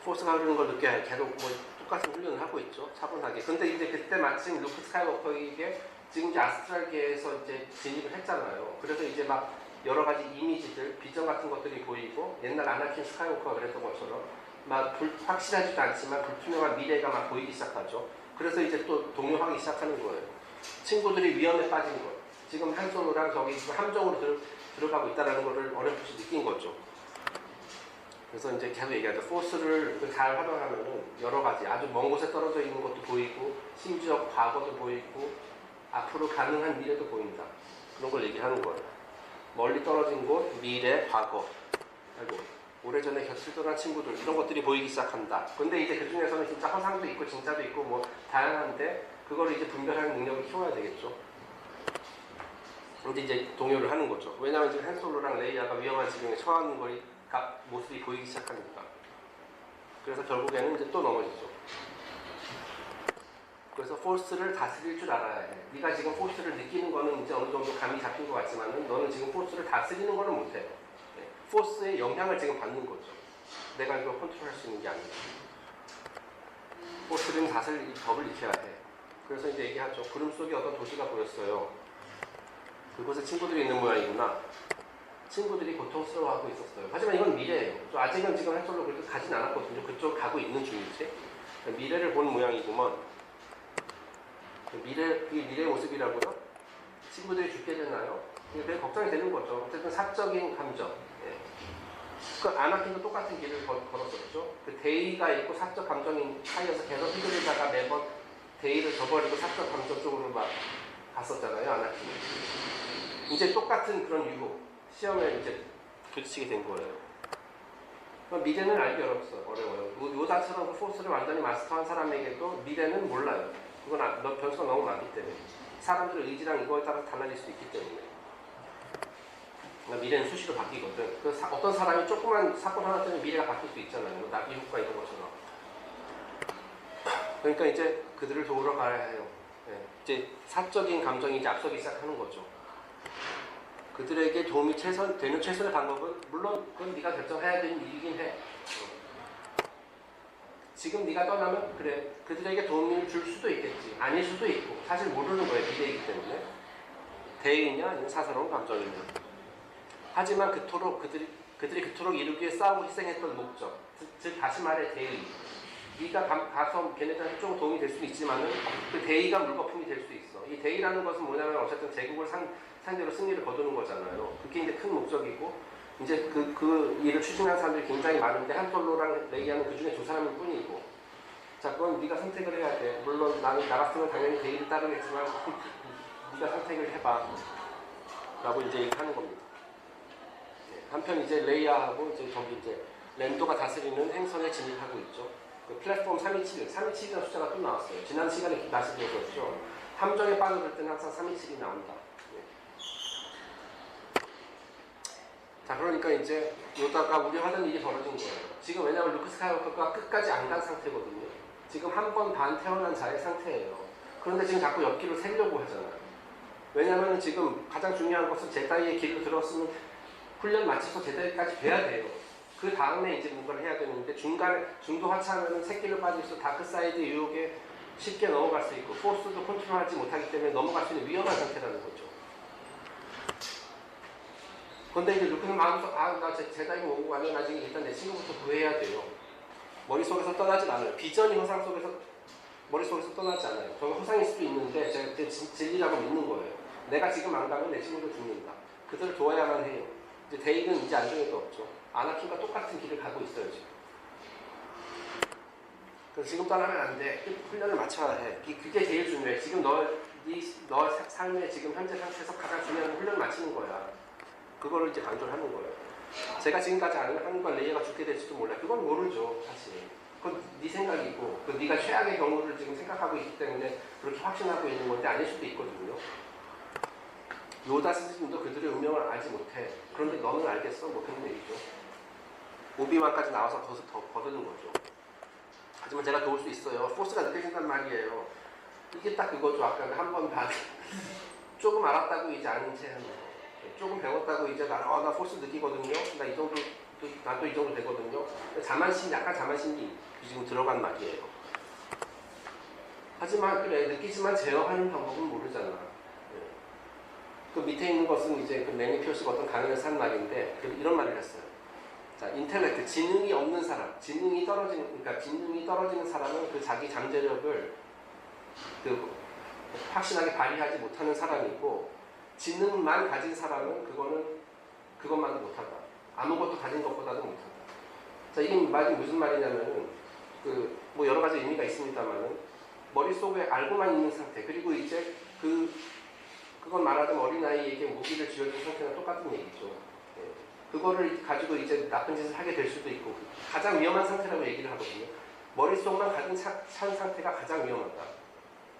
포스가 흐르는 걸 느껴야 계속 뭐 똑같은 훈련을 하고 있죠. 차분하게. 근데 이제 그때 마침 루크 스카이워커에게 지금 이제 아스트랄계에서 이제 진입을 했잖아요. 그래서 이제 막 여러 가지 이미지들, 비전 같은 것들이 보이고 옛날 아나킨 스카이워커가 그랬던 것처럼 막 확실하지도 않지만 불투명한 미래가 막 보이기 시작하죠. 그래서 이제 또 동요하기 시작하는 거예요. 친구들이 위험에 빠진 거예요. 지금 한 솔로랑 저기 함정으로 들어가고 있다는 거를 어렴풋이 느낀 거죠. 그래서 이제 계속 얘기하죠. 포스를 잘 활용하면은 여러 가지 아주 먼 곳에 떨어져 있는 것도 보이고 심지어 과거도 보이고 앞으로 가능한 미래도 보인다. 그런 걸 얘기하는 거예요. 멀리 떨어진 곳, 미래, 과거. 아이고, 오래전에 곁을 떠난 친구들 이런 것들이 보이기 시작한다. 근데 이제 그 중에서는 진짜 허상도 있고 진짜도 있고 뭐 다양한데 그걸 이제 분별하는 능력을 키워야 되겠죠. 근데 이제 동요를 하는 거죠. 왜냐하면 지금 한 솔로랑 레이아가 위험한 지경에 처하는 거리 모습이 보이기 시작합니다. 그래서 결국에는 이제 또 넘어지죠. 그래서 포스를 다스릴 줄 알아야 해. 네가 지금 포스를 느끼는 거는 이제 어느 정도 감이 잡힌 것 같지만은 너는 지금 포스를 다스리는 거는 못해요. 포스의 영향을 지금 받는 거죠. 내가 이걸 컨트롤할 수 있는 게 아니고. 포스는 다스릴 이 법을 익혀야 해. 그래서 이제 얘기하죠. 구름 속에 어떤 도시가 보였어요. 그곳에 친구들이 있는 모양이구나. 친구들이 고통스러워하고 있었어요. 하지만 이건 미래예요. 아직은 지금 한 솔로 그렇게 가진 않았거든요. 그쪽 가고 있는 중이지. 미래를 본 모양이구먼. 미래의 모습이라고요? 친구들이 죽게 되나요? 그게 걱정이 되는 거죠. 어쨌든 사적인 감정. 예. 그 아나킨도 똑같은 길을 걸었었죠. 그 대의가 있고 사적 감정인 사이에서 계속 휘둘리다가 매번 대의를 저버리고 사적 감정 쪽으로 막 갔었잖아요. 아나킨이. 이제 똑같은 그런 유혹. 시험에 이제 부딪히게 된 거예요. 미래는 알기 어려워요. 요다처럼 그 포스를 완전히 마스터한 사람에게도 미래는 몰라요. 그건 변수가 너무 많기 때문에. 사람들의 의지랑 이거에 따라서 달라질 수 있기 때문에. 그러니까 미래는 수시로 바뀌거든. 어떤 사람이 조그만 사건 하나 때문에 미래가 바뀔 수 있잖아요. 나비 효과 이런 것처럼. 그러니까 이제 그들을 도우러 가야 해요. 네. 이제 사적인 감정이 이제 앞서기 시작하는 거죠. 그들에게 도움이 되는 최선의 방법은 물론 그건 네가 결정해야 되는 일이긴 해. 지금 네가 떠나면 그래 그들에게 도움을 줄 수도 있겠지. 아닐 수도 있고 사실 모르는 거예요. 미래이기 때문에. 대의냐 아니면 사사로운 감정이냐. 하지만 그들이 그토록 이루기 위해 싸우고 희생했던 목적, 즉 다시 말해 대의. 네가 가서 걔네들한테 좀 도움이 될 수는 있지만은 그 대의가 물거품이 될 수 있어. 이 대의라는 것은 뭐냐면 어쨌든 제국을 상대로 승리를 거두는 거잖아요. 그게 이제 큰 목적이고 이제 그 일을 추진하는 사람들이 굉장히 많은데 한 솔로랑 레이아는 그 중에 두 사람일 뿐이고 자, 그건 네가 선택을 해야 돼. 물론 나는 나 같으면 당연히 대의를 따르겠지만 네가 선택을 해봐. 라고 이제 얘기하는 겁니다. 한편 이제 레이아하고 이제 저기 이제 랜도가 다스리는 행성에 진입하고 있죠. 그 플랫폼 327, 327이라는 숫자가 또 나왔어요. 지난 시간에 다시 배웠죠. 함정에 빠져들 때는 항상 327이 나온다. 자, 그러니까 이제 요다가 우려하던 일이 벌어진 거예요. 지금 왜냐하면 루크 스카이워커가 끝까지 안 간 상태거든요. 지금 한 번 반 태어난 자의 상태예요. 그런데 지금 자꾸 옆길을 세려고 하잖아요. 왜냐하면 지금 가장 중요한 것은 제다이의 길을 들었으면 훈련 마치고 제다이까지 돼야 돼요. 그 다음에 이제 뭔가를 해야 되는데 중간에 중도 하차하면 새끼를 빠질 수 다크사이드 유혹에 쉽게 넘어갈 수 있고 포스도 컨트롤하지 못하기 때문에 넘어갈 수 있는 위험한 상태라는 거죠. 근데 이제 루크는 마음속에 나 제다이가 오고 가면 나 지금 일단 내 친구부터 구해야 돼요. 머릿속에서 떠나진 않아요. 비전이 허상 속에서 머릿속에서 떠나지 않아요. 저는 허상일 수도 있는데 제가 진리라고 믿는 거예요. 내가 지금 안 가면 내 친구도 죽는다. 그들을 도와야만 해요. 이제 데이는 이제 안중에도 없죠. 아나킨과 똑같은 길을 가고 있어요 지금. 그래서 지금 떠나면 안 돼. 훈련을 맞춰야 해. 그게 제일 중요해. 지금 너 삶의 지금 현재 상태에서 가장 중요한 훈련을 마치는 거야. 그거를 이제 강조를 하는 거예요. 제가 지금까지 하는 건 레이어가 죽게 될지도 몰라. 그건 모르죠, 사실. 그건 네 생각이고, 네가 최악의 경우를 지금 생각하고 있기 때문에 그렇게 확신하고 있는 건데 아닐 수도 있거든요. 요다 스승도 그들의 운명을 알지 못해. 그런데 너는 알겠어? 뭐 그런 얘기죠. 오비완까지 나와서 더 거두는 거죠. 하지만 제가 도울 수 있어요. 포스가 느껴진단 말이에요. 이게 딱 그거죠. 아까 한 번 조금 알았다고 이제 아는 채 하는 거. 조금 배웠다고 이제 나 포스 느끼거든요. 나 이 정도, 나도 이 정도 되거든요. 약간 자만심이 지금 들어간 말이에요. 하지만 그래 느끼지만 제어하는 방법은 모르잖아. 그 밑에 있는 것은 이제 그 매니 표시가 어떤 강연에서 한 말인데 이런 말을 했어요. 자, 인텔렉트, 지능이 없는 사람, 지능이 떨어지는 사람은 그 자기 잠재력을 확실하게 발휘하지 못하는 사람이고, 지능만 가진 사람은 그것만도 못하다. 아무것도 가진 것보다도 못하다. 자, 이 말이 무슨 말이냐면은 뭐 여러 가지 의미가 있습니다만은 머릿속에 알고만 있는 상태, 그리고 이제 그건 말하자면 어린아이에게 무기를 쥐어준 상태랑 똑같은 얘기죠. 그거를 가지고 이제 나쁜 짓을 하게 될 수도 있고, 가장 위험한 상태라고 얘기를 하거든요. 머릿속만 가진 찬 상태가 가장 위험하다.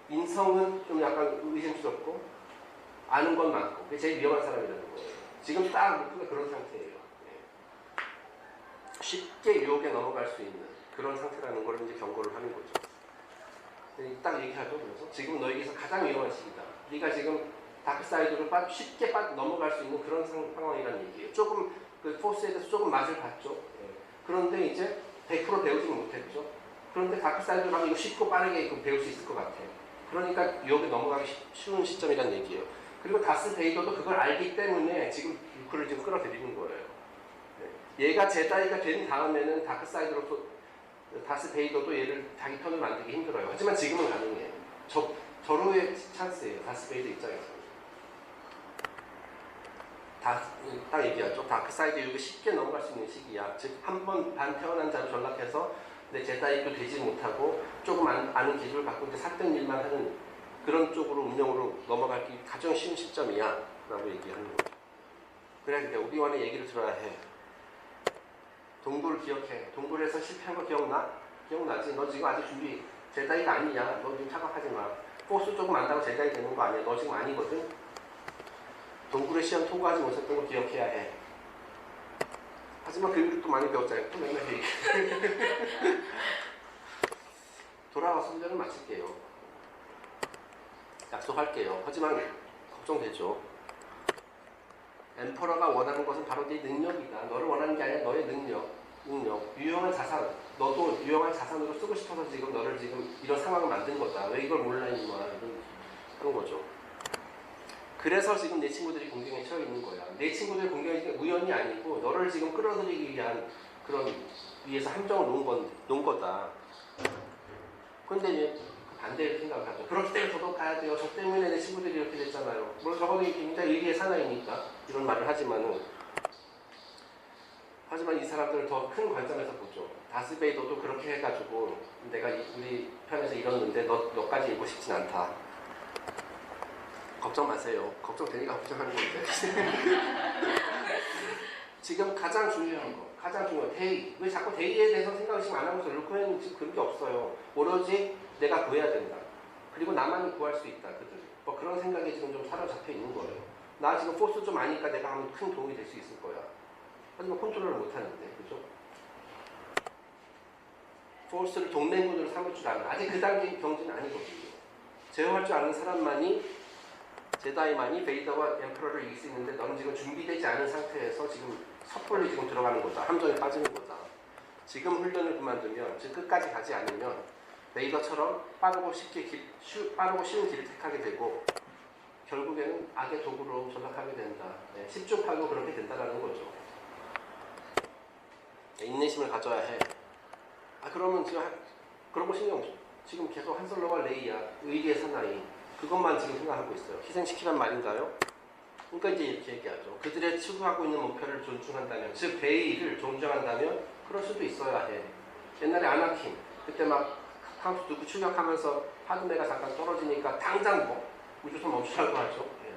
인성은 좀 약간 의심스럽고 아는 건 많고 그게 제일 위험한 사람이라는 거예요. 지금 딱 루크가 그런 상태예요. 쉽게 유혹에 넘어갈 수 있는 그런 상태라는 걸 이제 경고를 하는 거죠. 딱 얘기하죠. 그래서 지금 너에게서 가장 위험한 시기다. 네가 지금 다크사이드로 쉽게 넘어갈 수 있는 그런 상황이라는 얘기예요. 조금 포스에 대해서 조금 맛을 봤죠. 그런데 이제 100% 배우지는 못했죠. 그런데 다크사이드로 가면 이거 쉽고 빠르게 배울 수 있을 것 같아. 그러니까 유혹에 넘어가기 쉬운 시점이라는 얘기예요. 그리고 다스 베이더도 그걸 알기 때문에 지금 루크를 지금 끌어들이는 거예요. 얘가 제다이가 된 다음에는 다크사이드로 다스 베이더도 얘를 자기 편을 만들기 힘들어요. 하지만 지금은 가능해요. 절호의 찬스예요. 다스 베이더 입장에서는. 딱 얘기하죠. 다크사이드 유혹에 쉽게 넘어갈 수 있는 시기야. 즉 한 번 반 태어난 자로 전락해서 내 제다이도 되지 못하고 조금 아는 기술을 갖고 이제 삿된 일만 하는 그런 쪽으로 운명으로 넘어가기 가장 쉬운 시점이야 라고 얘기하는 거죠. 그래야 돼. 오비완의 얘기를 들어야 해. 동굴을 기억해. 동굴에서 실패한 거 기억나? 기억나지? 너 지금 아직 제다이가 아니야. 너 지금 착각하지 마. 포스 조금 안다고 제다이 되는 거 아니야. 너 지금 아니거든. 동굴의 시험 통과하지 못했던 거 기억해야 해. 하지만 그 이후로 또 많이 배웠잖아요. 또 맨날 얘기. 돌아와서 훈련을 마칠게요. 약속할게요. 하지만 걱정되죠. 엠퍼러가 원하는 것은 바로 네 능력이다. 너를 원하는 게 아니라 너의 능력. 유용한 자산. 너도 유용한 자산으로 쓰고 싶어서 지금 너를 지금 이런 상황을 만든 거다. 왜 이걸 몰라 임마. 그런 거죠. 그래서 지금 내 친구들이 공경에 처해 있는 거야. 내 친구들의 공경이 우연이 아니고 너를 지금 끌어들이기 위한 그런 위에서 함정을 놓은 거다. 그런데 이제 반대로 생각을 하죠. 그렇기 때문에 저도 가야 돼요. 저 때문에 내 친구들이 이렇게 됐잖아요. 물론 적어도 굉장히 일기의 사나이니까 이런 말을 하지만 이 사람들을 더 큰 관점에서 보죠. 다스베이더도 그렇게 해가지고 내가 우리 편에서 이뤘는데 너까지 읽고 싶진 않다. 걱정 마세요. 걱정되니까 걱정하는 건데. 지금 가장 중요한 거, 데이. 왜 자꾸 데이에 대해서 생각을 지금 안 하고 있어? 루크에는 지금 그런 게 없어요. 오로지 내가 구해야 된다. 그리고 나만이 구할 수 있다. 그들. 뭐 그런 생각에 지금 좀 사로잡혀 있는 거예요. 나 지금 포스 좀 아니까 내가 하면 큰 도움이 될 수 있을 거야. 하지만 컨트롤을 못 하는데, 그죠? 포스를 동맹군으로 삼을 줄 아는, 아직 그 단계 경지는 아니거든요. 제어할 줄 아는 사람만이, 제다이만이 베이더와 엠퍼러를 이길 수 있는데 넌 지금 준비되지 않은 상태에서 지금 섣불리 지금 들어가는 거다. 함정에 빠지는 거다. 지금 훈련을 그만두면, 즉 끝까지 가지 않으면 베이더처럼 빠르고 쉬운 길을 택하게 되고 결국에는 악의 도구로 전락하게 된다. 네, 십중팔구 그렇게 된다라는 거죠. 네, 인내심을 가져야 해. 그러면 지금 그런 거 신경 없어. 지금 계속 한솔로와 레이야, 의리의 사나이. 그것만 지금 생각하고 있어요. 희생시키란 말인가요? 그러니까 이제 이렇게 얘기하죠. 그들의 추구하고 있는 목표를 존중한다면, 즉 베이를 존중한다면 그럴 수도 있어야 해. 옛날에 아나킨, 그때 막 카운트 두고 출격하면서 파드메가 잠깐 떨어지니까 당장 뭐 우주선 멈추라고 하죠. 예.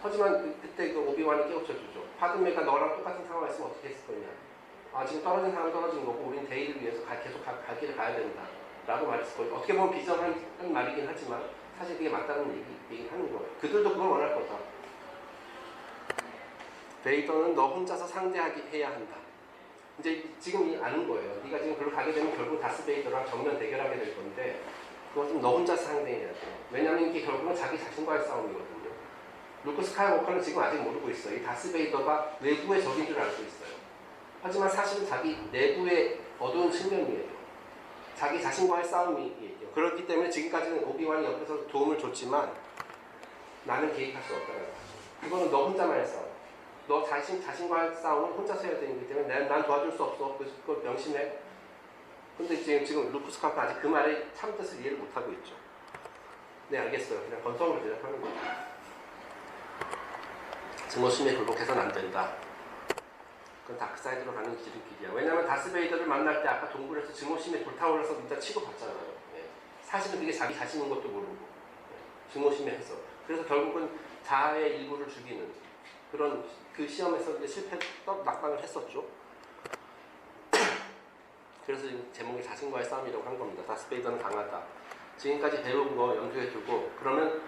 하지만 그때 그 오비완이 깨우쳐주죠. 파드메가 너랑 똑같은 상황에 있으면 어떻게 했을 거냐. 지금 떨어진 사람 떨어진 거고 우린 데이를 위해서 계속 갈 길을 가야 된다. 라고 말했을 거예요. 어떻게 보면 비정한 말이긴 하지만 사실 그게 맞다는 얘기긴 하는 거예요. 그들도 그걸 원할 거다. 베이더는 너 혼자서 상대해야 한다. 이제 지금 아는 거예요. 네가 지금 그걸 가게 되면 결국 다스베이더랑 정면 대결하게 될 건데 그것은 너 혼자서 상대해야 돼. 왜냐하면 이게 결국은 자기 자신과의 싸움이거든요. 루크 스카이워커는 지금 아직 모르고 있어요. 이 다스베이더가 외부의 적인 줄 알고 있어요. 하지만 사실은 자기 내부의 어두운 측면이에요. 자기 자신과의 싸움이에요. 그렇기 때문에 지금까지는 오비완이 옆에서 도움을 줬지만 나는 개입할 수 없다는 거죠. 그거는 너 혼자만의 싸움. 너 자신과의 싸움은 혼자서 해야 되기 때문에 난 도와줄 수 없어. 그걸 명심해. 근데 지금 루크 스카이워커 아직 그 말의 참 뜻을 이해를 못하고 있죠. 네, 알겠어요. 그냥 건성으로 대답하는 거예요. 증오심에 굴복해서는 안 된다. 그건 다크사이드로 가는 길이야. 왜냐하면 다스베이더를 만날 때 아까 동굴에서 증오심에 불타올라서 진짜 치고받잖아요. 예. 사실은 그게 자기 자신인 것도 모르고 예. 증오심에 해서 그래서 결국은 자아의 일부를 죽이는 그런 그 시험에서 이제 낙방을 했었죠. 그래서 지금 제목이 자신과의 싸움이라고 한 겁니다. 다스베이더는 강하다. 지금까지 배운 거 염두에 두고 그러면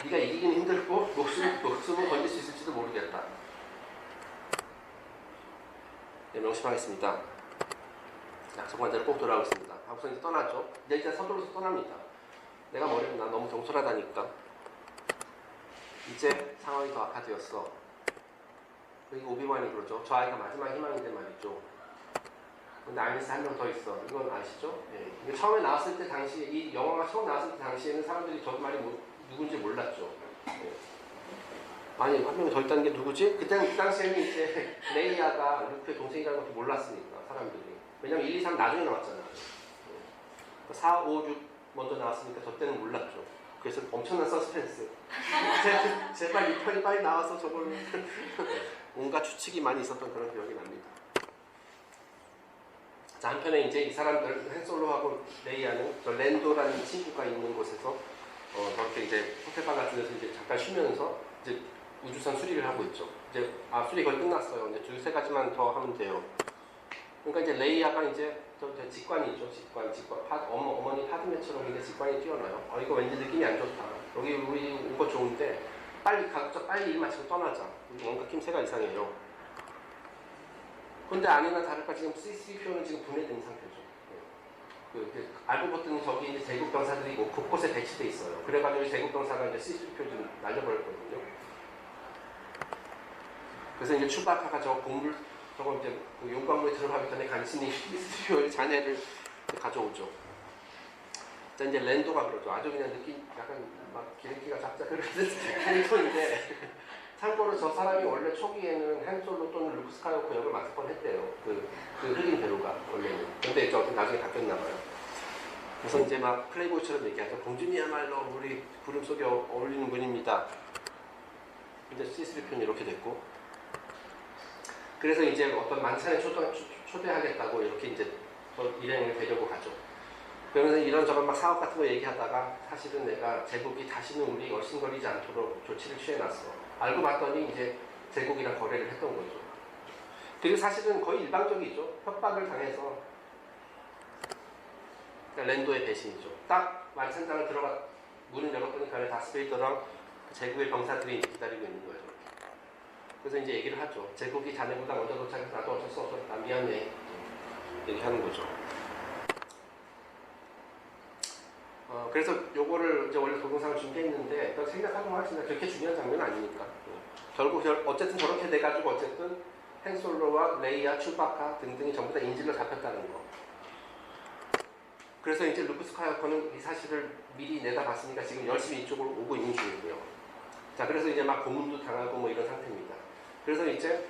네가 이기기는 힘들고 목숨을 건질 수 있을지도 모르겠다. 네, 명심하겠습니다. 약속한 대로 꼭 돌아오겠습니다. 하고서 이제 떠나죠. 이제 서둘러서 떠납니다. 내가 뭐랬나 너무 경솔하다니까. 이제 상황이 더 악화되었어. 그리고 오비완이 그러죠. 저 아이가 마지막 희망인데 말이죠. 근데 아이리스 한 명 더 있어. 이건 아시죠? 예. 이게 처음에 나왔을 때 당시에 이 영화가 처음 나왔을 때 당시에는 사람들이 저 말이 누군지 몰랐죠. 예. 아니 한 명이 더 있다는 게 누구지? 그 당시에는 이제 레이아가 루크의 동생이라는 것도 몰랐으니까 사람들이. 왜냐면 1, 2, 3 나중에 나왔잖아. 4, 5, 6 먼저 나왔으니까 저 때는 몰랐죠. 그래서 엄청난 서스펜스. 제발 이 편이 빨리 나와서 저걸 온갖 추측이 많이 있었던 그런 기억이 납니다. 자, 한편에 이제 이 사람들 헨솔로하고 레이아는 저 랜도라는 친구가 있는 곳에서 저렇게 이제 호텔방 같은 데서 이제 잠깐 쉬면서 이제 우주선 수리를 하고 있죠. 이제 수리 거의 끝났어요. 이제 두세 가지만 더 하면 돼요. 그러니까 이제 레이아가 이제 저 직관이 있죠. 직관. 어머니 파드메처럼 이제 직관이 뛰어나요. 이거 왠지 느낌이 안 좋다. 여기 우리 온 거 좋은데 각자 빨리 일 마치고 떠나자. 뭔가 힘새가 이상해요. 근데 아니나 다를까 지금 CCPO는 지금 분해된 상태죠. 알고 봤더니 저기 이제 제국 병사들이 뭐 곳곳에 배치돼 있어요. 그래가지고 제국 병사가 이제 CCPO 좀 날려버렸거든요. 그래서 이제 추바카가 저거 이제 그 용광로에 들어가기 전에 간신히 CCPO의 잔해를 가져오죠. 자, 이제 랜도가 그러죠. 아주 그냥 약간 막 기름기가 잡작그런 캐릭터인데 참고로 저 사람이 원래 초기에는 한솔로 또는 루크 스카이워커 역을 맡을 뻔했대요. 그 흑인 배우가 원래는. 근데 나중에 바뀌었나봐요. 그래서 이제 막 플레이보이처럼 얘기하죠. 공주님이야말로 우리 구름 속에 어울리는 분입니다. 근데 C3편이 이렇게 됐고. 그래서 이제 어떤 만찬에 초대하겠다고 이렇게 이제 일행을 데려고 가죠. 그러면서 이런저런 막 사업 같은 거 얘기하다가 사실은 내가 제국이 다시는 우리 얼씬거리지 않도록 조치를 취해놨어. 알고 봤더니 이제 제국이랑 거래를 했던 거죠. 그리고 사실은 거의 일방적이죠. 협박을 당해서 그러니까 랜도의 배신이죠. 딱 만찬장을 들어가 문을 열었더니 그 안에 다스베이더랑 제국의 병사들이 기다리고 있는 거예요. 그래서 이제 얘기를 하죠. 제국이 자네보다 먼저 도착해서 나도 어쩔 수 없어. 나 미안해. 얘기하는 거죠. 그래서 요거를 이제 원래 동영상을 준비했는데 생각하면 하시나 그렇게 중요한 장면은 아니니까. 결국 어쨌든 저렇게 돼가지고 어쨌든 헨솔로와 레이아, 추바카 등등이 전부 다 인질로 잡혔다는 거. 그래서 이제 루크 스카이워커는 이 사실을 미리 내다봤으니까 지금 열심히 이쪽으로 오고 있는 중이고요. 자, 그래서 이제 막 고문도 당하고 뭐 이런 상태입니다. 그래서 이제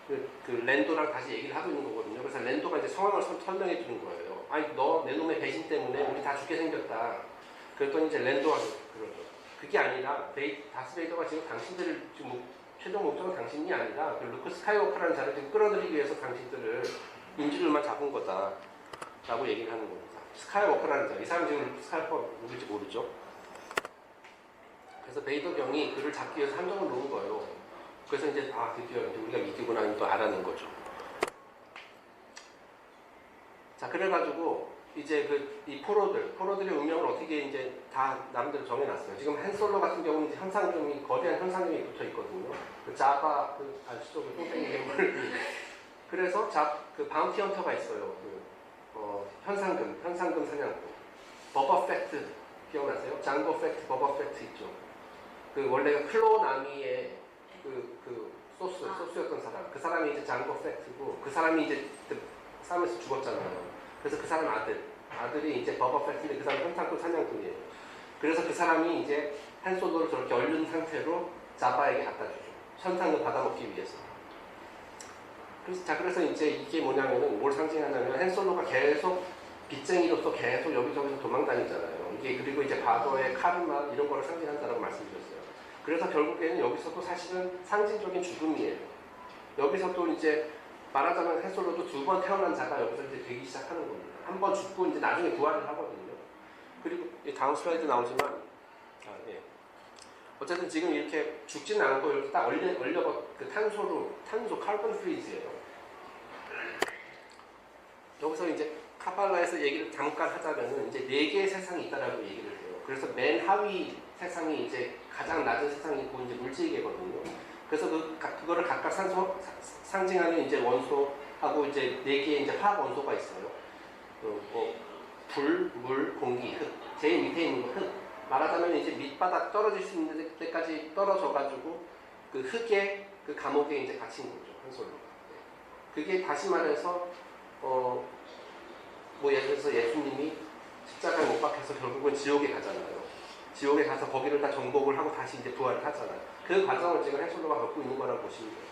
그 랜도랑 다시 얘기를 하고 있는 거거든요. 그래서 랜도가 이제 상황을 설명해 주는 거예요. 아니, 너 내 놈의 배신 때문에 우리 다 죽게 생겼다. 그랬더니 이제 랜도가 그러죠. 그게 아니라 다스베이더가 지금 당신들을 지금 최종 목적은 당신이 아니라 그 루크 스카이워커라는 자를 지금 끌어들이기 위해서 당신들을 인질로만 잡은 거다. 라고 얘기를 하는 겁니다. 스카이워커라는 자. 이 사람 지금 루크 스카이워커 누굴지 모르죠. 그래서 베이더 경이 그를 잡기 위해서 함정을 놓은 거예요. 그래서 이제 드디어 우리가 미디구나 또 알아낸 거죠. 자, 그래가지고 이제 이 포로들의 운명을 어떻게 이제 다 나름대로 정해놨어요. 지금 헨솔로 같은 경우는 현상금이 거대한 현상금이 붙어 있거든요. 그 자바 아시죠? 그 똥땡이 괴물. 그래서 그 바운티 헌터가 있어요. 현상금 사냥꾼. 버버 팩트 기억나세요? 장고 팩트, 버버 팩트 있죠. 그 원래가 클로나미의 소스였던 사람. 그 사람이 이제 장고 팩트고 그 사람이 이제 싸움에서 죽었잖아요. 그래서 그 사람 아들이 이제 버버 팩트인데 그 사람 현상금 사냥꾼이에요. 그래서 그 사람이 이제 한솔로를 저렇게 얼른 상태로 자바에게 갖다 주죠. 현상금 받아먹기 위해서. 그래서 이제 이게 뭐냐면은 뭘 상징하냐면 헨솔로가 계속 빚쟁이로서 계속 여기저기서 도망다니잖아요. 이게 그리고 이제 과거의 카르마 이런 거를 상징한다라고 말씀드렸어요. 그래서 결국에는 여기서도 사실은 상징적인 죽음이에요. 여기서 또 이제 말하자면 헨솔로도 두 번 태어난 자가 여기서 이제 되기 시작하는 겁니다. 한 번 죽고 이제 나중에 부활을 하거든요. 그리고 다음 슬라이드 나오지만 어쨌든 지금 이렇게 죽지는 않고 이렇게 딱 그 탄소 카본 프리즈예요. 여기서 이제 카발라에서 얘기를 잠깐 하자면은 이제 4개의 세상이 있다라고 얘기를 해요. 그래서 맨 하위 세상이 이제 가장 낮은 세상이고 이제 물질계거든요. 그래서 그거를 각각 상징하는 이제 원소하고 이제 4개의 이제 화학 원소가 있어요. 불, 물, 공기, 흙. 제일 밑에 있는 거 흙. 말하자면 이제 밑바닥 떨어질 수 있는 데까지 떨어져가지고 그 흙에 그 감옥에 이제 갇힌 거죠. 한솔로. 그게 다시 말해서 예를 들어서 예수님이 십자가에 못 박혀서 결국은 지옥에 가잖아요. 지옥에 가서 거기를 다 정복을 하고 다시 이제 부활을 하잖아요. 그 과정을 지금 헨솔로가 겪고 있는 거라고 보시면 돼요.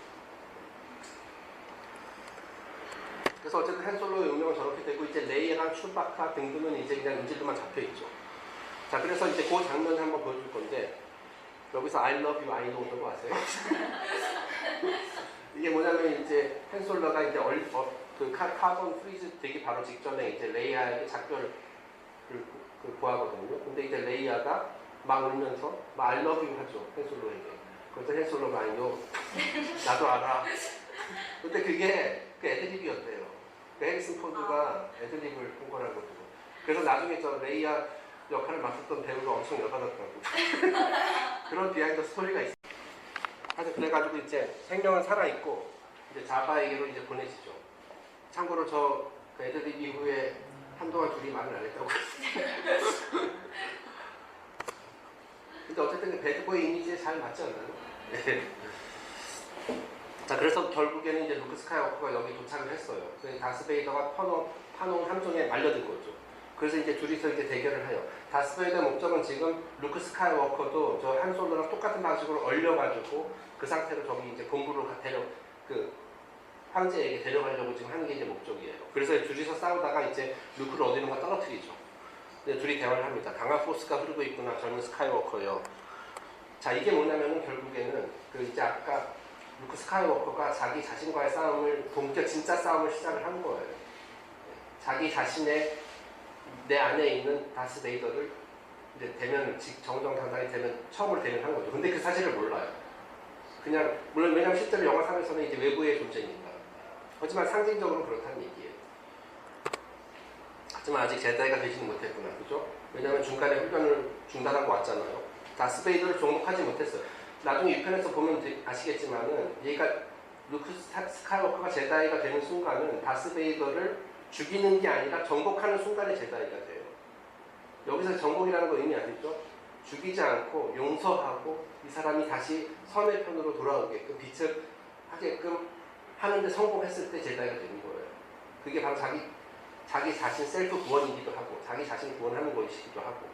그래서 어쨌든 헨솔로의 운명은 저렇게 되고 이제 레이랑 추바카 등등은 이제 그냥 인질로만 잡혀 있죠. 자, 그래서 이제 그 장면을 한번 보여줄 건데 여기서 I love you, I know 거 아세요? 이게 뭐냐면 이제 헨솔로가 이제 그 카본 프리즈 되기 바로 직전에 이제 레이아에게 작별을 구하거든요. 근데 이제 레이아가 막 울면서 막 I love you 하죠. 헨솔로에게. 그래서 헨솔로가 I know. 나도 알아. 근데 그게 그 애드립이었대요. 그 해리슨 포드가 애드립을 한 거라고. 그래서 나중에 저 레이아 역할을 맡았던 배우가 엄청 열받았다고. 그런 비하인드 스토리가 있어요. 하여튼 그래가지고 이제 생명은 살아있고 이제 자바에게로 이제 보내지죠. 참고로 그 애드립 이후에 한동안 둘이 말을 안 했다고. 근데 어쨌든 그 배드보이 이미지에 잘 맞지 않나요? 네. 자, 그래서 결국에는 이제 루크 스카이워커가 여기 도착을 했어요. 그래서 다스베이더가 파놓은 함정에 말려든 거죠. 그래서 이제 둘이서 이제 대결을 해요. 다스베이더의 목적은 지금 루크 스카이워커도 저 한솔로랑 똑같은 방식으로 얼려가지고 그 상태로 저기 이제 본부로 황제에게 데려가려고 지금 하는 게 이제 목적이에요. 그래서 둘이서 싸우다가 이제 루크를 어디론가 떨어뜨리죠. 근데 둘이 대화를 합니다. 강한 포스가 흐르고 있구나, 젊은 스카이워커요. 자, 이게 뭐냐면은 결국에는 이제 아까 루크 스카이워커가 자기 자신과의 싸움을 진짜 싸움을 시작을 한 거예요. 자기 자신의 내 안에 있는 다스 베이더를 이제 대면 정정당당히 대면 처음으로 대면한 거죠. 근데 그 사실을 몰라요. 그냥 물론 왜냐면 실제로 영화상에서는 이제 외부의 존재니까. 하지만 상징적으로 그렇다는 얘기예요. 하지만 아직 제다이가 되지는 못했구나, 그죠? 왜냐면 중간에 훈련을 중단하고 왔잖아요. 다스 베이더를 종목하지 못했어요. 나중에 6편에서 보면 아시겠지만은 얘가 루크 스카이워커가 제다이가 되는 순간은 다스 베이더를 죽이는 게 아니라 정복하는 순간에 제다이가 돼요. 여기서 정복이라는 거 의미 아시죠? 죽이지 않고 용서하고 이 사람이 다시 선의 편으로 돌아오게끔 빛을 하게끔 하는데 성공했을 때 제다이가 되는 거예요. 그게 바로 자기 자신 셀프 구원이기도 하고 자기 자신 구원하는 것이기도 하고.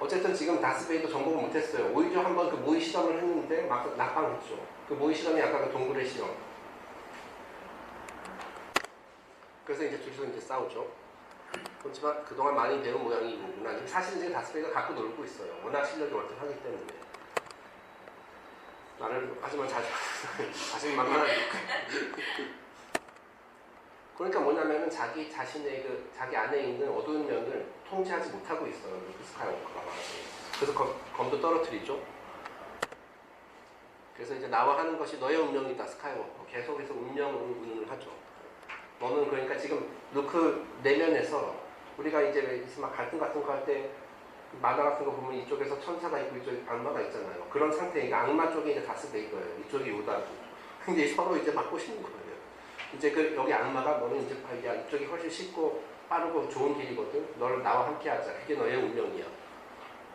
어쨌든 지금 다스베이도 정복을 못했어요. 오히려 한번 그 모의 실험을 했는데 막 낙방했죠. 그 모의 실험이 약간 그 동굴의 실험. 그래서 이제 둘이서 이제 싸우죠. 그렇지만 그동안 많이 배운 모양이구나. 사실은 지금 다스베이가 갖고 놀고 있어요. 워낙 실력이 월등하기 때문에. 하지만 자신이 만만하니까. 그러니까 뭐냐면은 자기 자신의 자기 안에 있는 어두운 면을 통제하지 못하고 있어요. 루크 스카이워커가 말하자면. 그래서 검도 떨어뜨리죠. 그래서 이제 나와 하는 것이 너의 운명이다, 스카이워커. 계속해서 운명을 하죠. 너는 그러니까 지금 루크 내면에서 우리가 이제 막 갈등 같은 거 할 때 만화 같은 거 보면 이쪽에서 천사가 있고 이쪽에 악마가 있잖아요. 그런 상태니까 악마 쪽에 이제 다스베이더예요. 이쪽이 요다고. 근데 서로 이제 맞고 싶는 거예요. 이제 여기 악마가 너는 이제 야, 이쪽이 훨씬 쉽고 빠르고 좋은 길이거든. 너를 나와 함께 하자. 그게 너의 운명이야.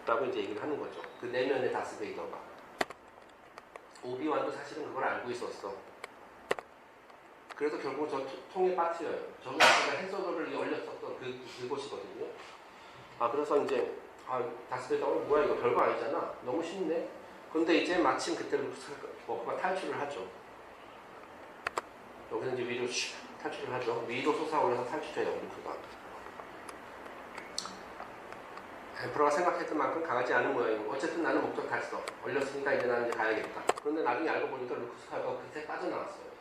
라고 이제 얘기를 하는 거죠. 그 내면의 다스베이더가. 오비완도 사실은 그걸 알고 있었어. 그래서 결국 저 통에 빠뜨려요. 저기 아까 해저더를 올렸었던 그곳이거든요. 그래서 이제 다스베이더가 뭐야 이거 별거 아니잖아. 너무 쉽네. 근데 이제 마침 그때 루크가 탈출을 하죠. 여기서 이제 위로 탈출을 하죠. 위로 솟아올라서 탈출해요, 루크가. 엠프로가 생각했던 만큼 강하지 않은 모양이고, 어쨌든 나는 목적 달성. 올렸으니까 이제 나는 이제 가야겠다. 그런데 나중에 알고 보니까 루크 스카이워커가 그때 빠져나왔어요.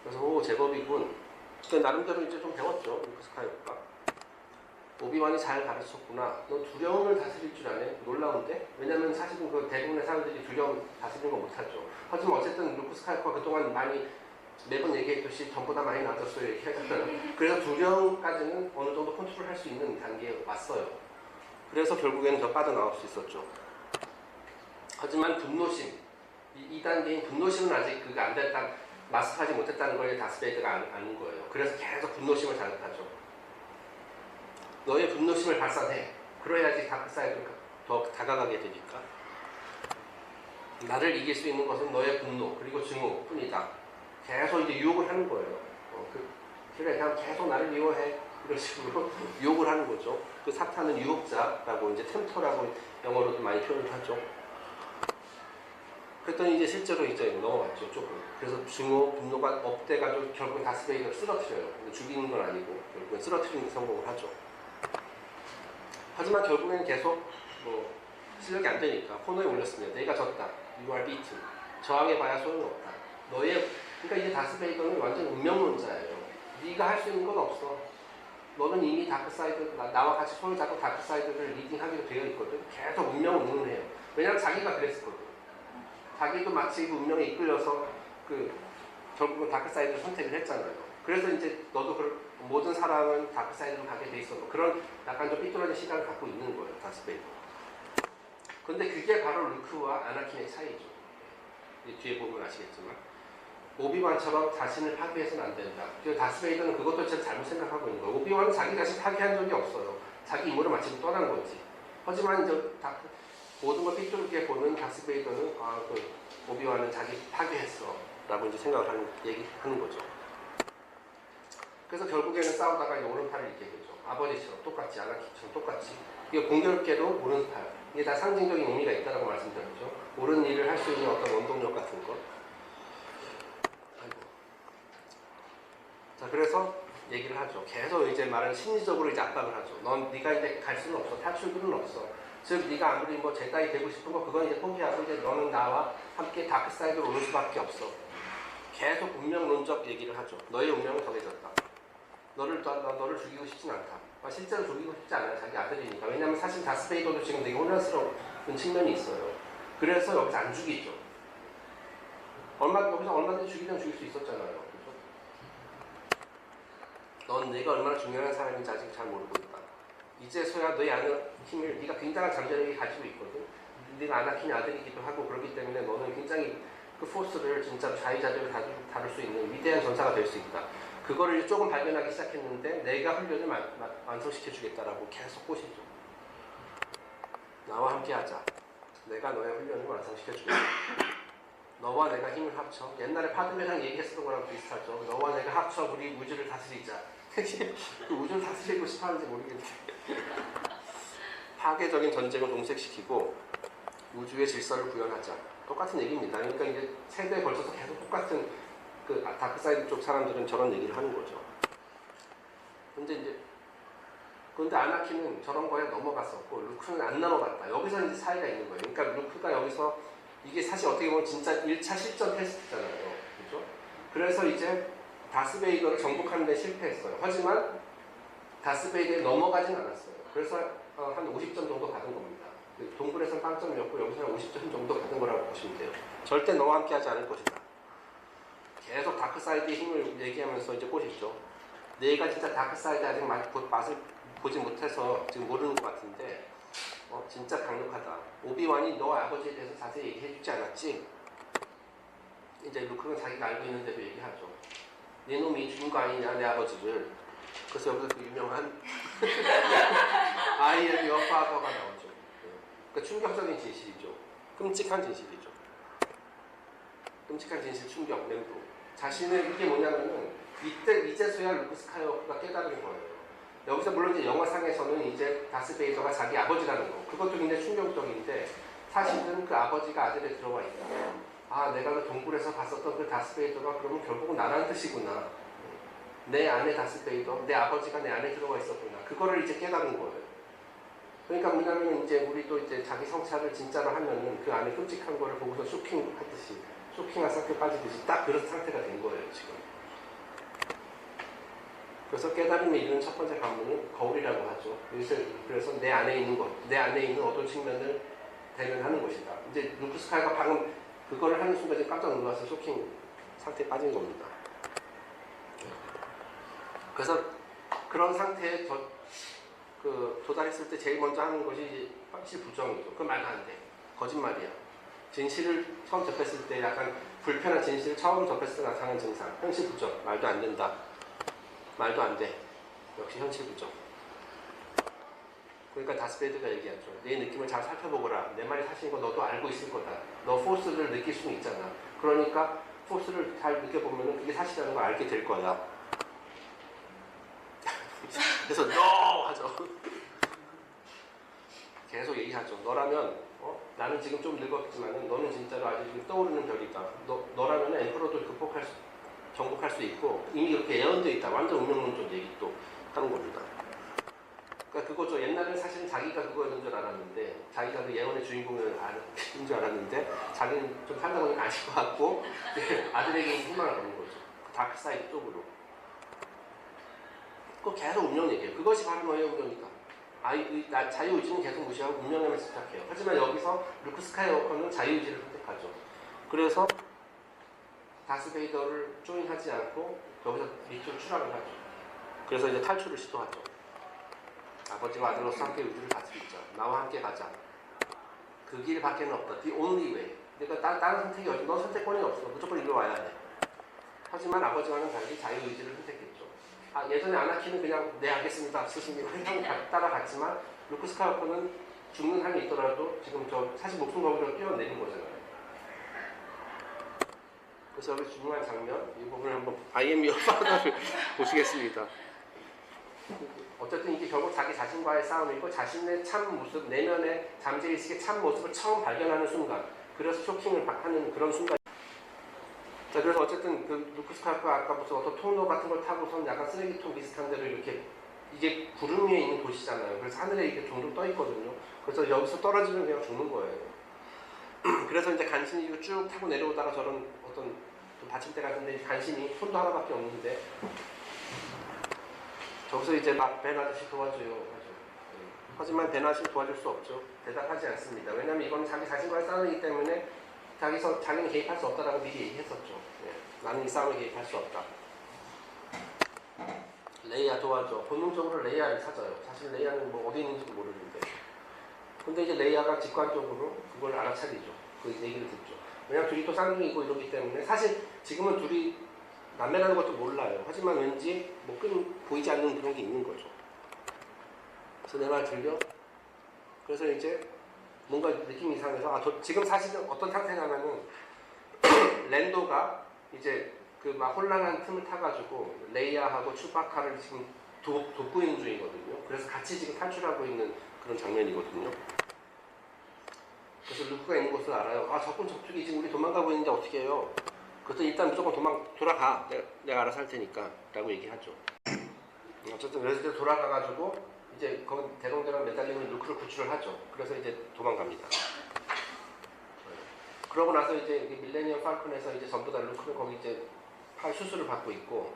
그래서 제법이군. 나름대로 이제 좀 배웠죠, 루크 스카이워커가. 오비완이 잘 가르쳤구나. 너 두려움을 다스릴 줄 아네? 놀라운데? 왜냐면 사실은 그 대부분의 사람들이 두려움 다스리는 거 못하죠. 하지만 어쨌든 루크 스카이워커가 그동안 많이 매번 얘기했듯이 전보다 많이 나아졌어요. 얘기하잖아요. 그래서 두려움까지는 어느 정도 컨트롤 할 수 있는 단계에 왔어요. 그래서 결국에는 더 빠져나올 수 있었죠. 하지만 분노심, 2단계인 분노심은 아직 그게 안 됐다, 마스터하지 못했다는 걸 다스베이더가 아는 거예요. 그래서 계속 분노심을 자극하죠. 너의 분노심을 발산해. 그래야지 다크사이드가 더 다가가게 되니까. 나를 이길 수 있는 것은 너의 분노 그리고 증오뿐이다. 계속 이제 유혹을 하는 거예요. 그래 그냥 계속 나를 미워해. 이런 식으로 유혹을 하는 거죠. 그 사탄은 유혹자라고 이제 템터라고 영어로도 많이 표현을 하죠. 그랬더니 이제 실제로 이제 넘어갔죠, 조금. 그래서 증오, 분노가 업돼가지고 결국은 다스베이더를 쓰러뜨려요. 죽이는 건 아니고 결국은 쓰러뜨리는 데 성공을 하죠. 하지만 결국에는 계속 실력이 안 되니까 코너에 올렸으면 내가 졌다. You are beaten. 저항해봐야 소용없다. 그러니까 이제 다스베이더는 완전 운명론자예요. 네가 할 수 있는 건 없어. 너는 이미 다크사이드, 나와 같이 손을 잡고 다크사이드를 리딩하기로 되어 있거든. 계속 운명을 응원해요. 왜냐면 자기가 그랬었거든. 자기도 마치 그 운명에 이끌려서 결국은 다크사이드를 선택을 했잖아요. 그래서 이제 너도 모든 사람은 다크사이드로 가게 돼 있어. 그런 약간 좀 삐뚤어진 시간을 갖고 있는 거예요, 다스베이더. 근데 그게 바로 루크와 아나킨의 차이죠. 뒤에 보면 아시겠지만. 오비완처럼 자신을 파괴해서는 안 된다. 다스베이더는 그것도 진짜 잘못 생각하고 있는 거예요. 오비완은 자기 자신 파괴한 적이 없어요. 자기 임무를 마치고 떠난 거지. 하지만 이제 모든 걸 삐뚤게 보는 다스베이더는 오비완은 자기 파괴했어. 라고 이제 생각을 얘기하는 거죠. 그래서 결국에는 싸우다가 오른팔을 잃게 되죠. 아버지처럼 똑같이, 아나킨처럼 똑같이. 이게 공교롭게도 오른팔. 이게 다 상징적인 의미가 있다고 말씀드렸죠. 옳은 일을 할 수 있는 어떤 원동력 같은 것. 자, 그래서 얘기를 하죠. 계속 이제 말은 심리적으로 이제 압박을 하죠. 네가 이제 갈 수는 없어. 탈출구는 없어. 즉, 네가 아무리 제다이 되고 싶은 거 그건 이제 포기하고 이제 너는 나와 함께 다크사이드로 오를 수밖에 없어. 계속 운명론적 얘기를 하죠. 너의 운명은 정해졌다. 너를 죽이고 싶진 않다. 실제로 죽이고 싶지 않아요. 자기 아들이니까. 왜냐면 사실 다스베이더도 지금 되게 혼란스러운 측면이 있어요. 그래서 여기서 안 죽이죠. 여기서 얼마든지 죽이면 죽일 수 있었잖아요. 그렇죠? 넌 내가 얼마나 중요한 사람인지 아직 잘 모르고 있다. 이제서야 너의 안에 힘을, 네가 굉장한 잠재력이 가지고 있거든. 네가 아나킨의 아들이기도 하고 그렇기 때문에 너는 굉장히 그 포스를 진짜 자유자재로 다룰 수 있는 위대한 전사가 될 수 있다. 그거를 조금 발견하기 시작했는데 내가 훈련을 완성시켜 주겠다라고 계속 꼬시죠. 나와 함께 하자. 내가 너의 훈련을 완성시켜 주겠다. 너와 내가 힘을 합쳐. 옛날에 파드메랑 얘기했었던 거랑 비슷하죠. 너와 내가 합쳐 우리 우주를 다스리자. 그 우주를 다스리고 싶어 하는지 모르겠는데. 파괴적인 전쟁을 동색시키고 우주의 질서를 구현하자. 똑같은 얘기입니다. 그러니까 이제 세대에 걸쳐서 계속 똑같은 그 다크사이드 쪽 사람들은 저런 얘기를 하는 거죠. 그런데 아나키는 저런 거에 넘어갔었고 루크는 안 넘어갔다. 여기서 이제 차이가 있는 거예요. 그러니까 루크가 여기서 이게 사실 어떻게 보면 진짜 1차 실전 테스트잖아요. 그렇죠? 그래서 이제 다스베이더를 정복하는 데 실패했어요. 하지만 다스베이더에 넘어가진 않았어요. 그래서 한 50점 정도 받은 겁니다. 동굴에서는 빵점이었고 여기서는 50점 정도 받은 거라고 보시면 돼요. 절대 너와 함께 하지 않을 것이다. 계속 다크사이드의 힘을 얘기하면서 이제 꼬시죠. 내가 진짜 다크사이드 아직 맛을 보지 못해서 지금 모르는 것 같은데 진짜 강력하다. 오비완이 너 아버지에 대해서 자세히 얘기해주지 않았지? 이제 루크는 자기가 알고 있는데도 얘기하죠. 네 놈이 죽인 거 아니냐 내 아버지를. 그래서 여기서 그 유명한 I am your father가 나오죠. 그러니까 충격적인 진실이죠. 끔찍한 진실이죠. 끔찍한 진실, 충격, 맹도. 자신의 이게 뭐냐면은 이제서야 루크 스카이워커가 깨달은 거예요. 여기서 물론 이제 영화상에서는 이제 다스베이더가 자기 아버지라는 거, 그것도 굉장히 충격적인데 사실은 그 아버지가 아들에 들어와 있다. 아, 내가 그 동굴에서 봤었던 그 다스베이더가 그러면 결국은 나라는 뜻이구나. 내 안에 다스베이더, 내 아버지가 내 안에 들어와 있었구나. 그거를 이제 깨달은 거예요. 그러니까 뭐냐면 이제 우리도 이제 자기 성찰을 진짜로 하면은 그 안에 끔찍한 거를 보고서 쇼킹하듯이, 쇼킹한 상태 빠지듯이 딱 그런 상태가 된 거예요, 지금. 그래서 깨달음에 이르는 첫 번째 관문은 거울이라고 하죠. 그래서 내 안에 있는 것, 내 안에 있는 어떤 측면을 대면하는 것이다. 이제 루크 스카이가 방금 그거를 하는 순간 깜짝 놀라서 쇼킹 상태에 빠진 겁니다. 그래서 그런 상태에 도달했을 때 제일 먼저 하는 것이 현실 부정이죠. 그건 말도 안 돼. 거짓말이야. 진실을 처음 접했을 때 약간 불편한 진실을 처음 접했을 때 나타나는 증상. 현실 부정. 말도 안 된다. 말도 안 돼. 역시 현실 부정. 그러니까 다스베이더가 얘기하죠. 내 느낌을 잘 살펴보거라. 내 말이 사실인 거 너도 알고 있을 거다. 너 포스를 느낄 수는 있잖아. 그러니까 포스를 잘 느껴보면 그게 사실이라는 걸 알게 될 거야. 그래서 NO! 하죠. 계속 얘기하죠. 너라면 나는 지금 좀 늙었지만 너는 진짜로 아주 지금 떠오르는 별이다. 너라면 엠퍼러도 정복할 수 있고 이미 그렇게 예언되어 있다. 완전 운명론적 얘기 또 하는 겁니다. 그러니까 그거죠. 옛날에는 사실은 자기가 그거였는 줄 알았는데 자기가 그 예언의 주인공인 줄 알았는데 자기는 좀 살다 보니까 아실 것 같고 아들에게 희망을 거는 거죠. 다크사이드 쪽으로. 그거 계속 운명 얘기해요. 그것이 바로 너의 운명이다. 자유의지는 계속 무시하고 운명에만 집착해요. 하지만 여기서 루크 스카이워커는 자유의지를 선택하죠. 그래서 다스베이더를 조인하지 않고 여기서 밑으로 추락을 하죠. 그래서 이제 탈출을 시도하죠. 아버지와 아들로서 함께 우주를 다스리자. 나와 함께 가자. 그 길밖에는 없다. The only way. 그러니까 다른 선택이 없어. 너 선택권이 없어. 무조건 이리로 와야 해. 하지만 아버지와는 달리 자유의지를 선택했죠. 예전에 아나키는 그냥 네 알겠습니다 스승님 하고 따라갔지만 루크 스카이워커는 죽는 한이 있더라도 지금 사실 목숨 걸고 뛰어내린 거잖아요. 그래서 여기 중요한 장면 이 부분을 한번 I am your father를 보시겠습니다. 어쨌든 이게 결국 자기 자신과의 싸움이고 자신의 참 모습, 내면의 잠재의식의 참 모습을 처음 발견하는 순간, 그래서 쇼킹을 하는 그런 순간. 자, 그래서 어쨌든 그 루크 스카이워커가 아까 무슨 어떤 통로 같은 걸 타고선 약간 쓰레기통 비슷한 데로 이렇게, 이게 구름 위에 있는 도시잖아요. 그래서 하늘에 이렇게 둥둥 떠 있거든요. 그래서 여기서 떨어지면 그냥 죽는 거예요. 그래서 이제 간신히 이거 쭉 타고 내려오다가 저런 어떤 좀 받침대 같은데 간신히 손도 하나밖에 없는데 저기서 이제 막 벤 아저씨 도와줘요. 하죠. 하지만 벤 아저씨 도와줄 수 없죠. 대답하지 않습니다. 왜냐하면 이건 자기 자신과의 싸움이기 때문에 자기는 개입할 수 없다라고 미리 얘기했었죠. 나는 이 싸움에 개입할 수 없다. 레이야 도와줘. 본능적으로 레이야를 찾아요. 사실 레이야는 뭐 어디 있는지도 모르는데. 근데 이제 레이야가 직관적으로 그걸 알아차리죠. 그 얘기를 듣죠. 왜냐면 둘이 또 쌍둥이고 이러기 때문에 사실 지금은 둘이 남매라는 것도 몰라요. 하지만 왠지 뭐 보이지 않는 그런 게 있는 거죠. 그래서 내 말 들려? 그래서 이제 뭔가 느낌이 이상해서 지금 사실은 어떤 상태냐면은 랜도가 이제 그 막 혼란한 틈을 타가지고 레이야하고 추바카를 지금 돕고 있는 중이거든요. 그래서 같이 지금 탈출하고 있는 그런 장면이거든요. 그래서 루크가 있는 곳을 알아요. 적군 저쪽이 지금 우리 도망가고 있는데 어떻게 해요? 그래서 일단 무조건 돌아가. 내가 알아서 할 테니까 라고 얘기하죠. 어쨌든 그래서 이제 돌아가가지고 이제 거기 대롱대롱 매달리는 루크를 구출을 하죠. 그래서 이제 도망갑니다. 그러고 나서 이제 밀레니엄 팔콘에서 이제 전부 다 루크는 거기 이제 팔 수술을 받고 있고,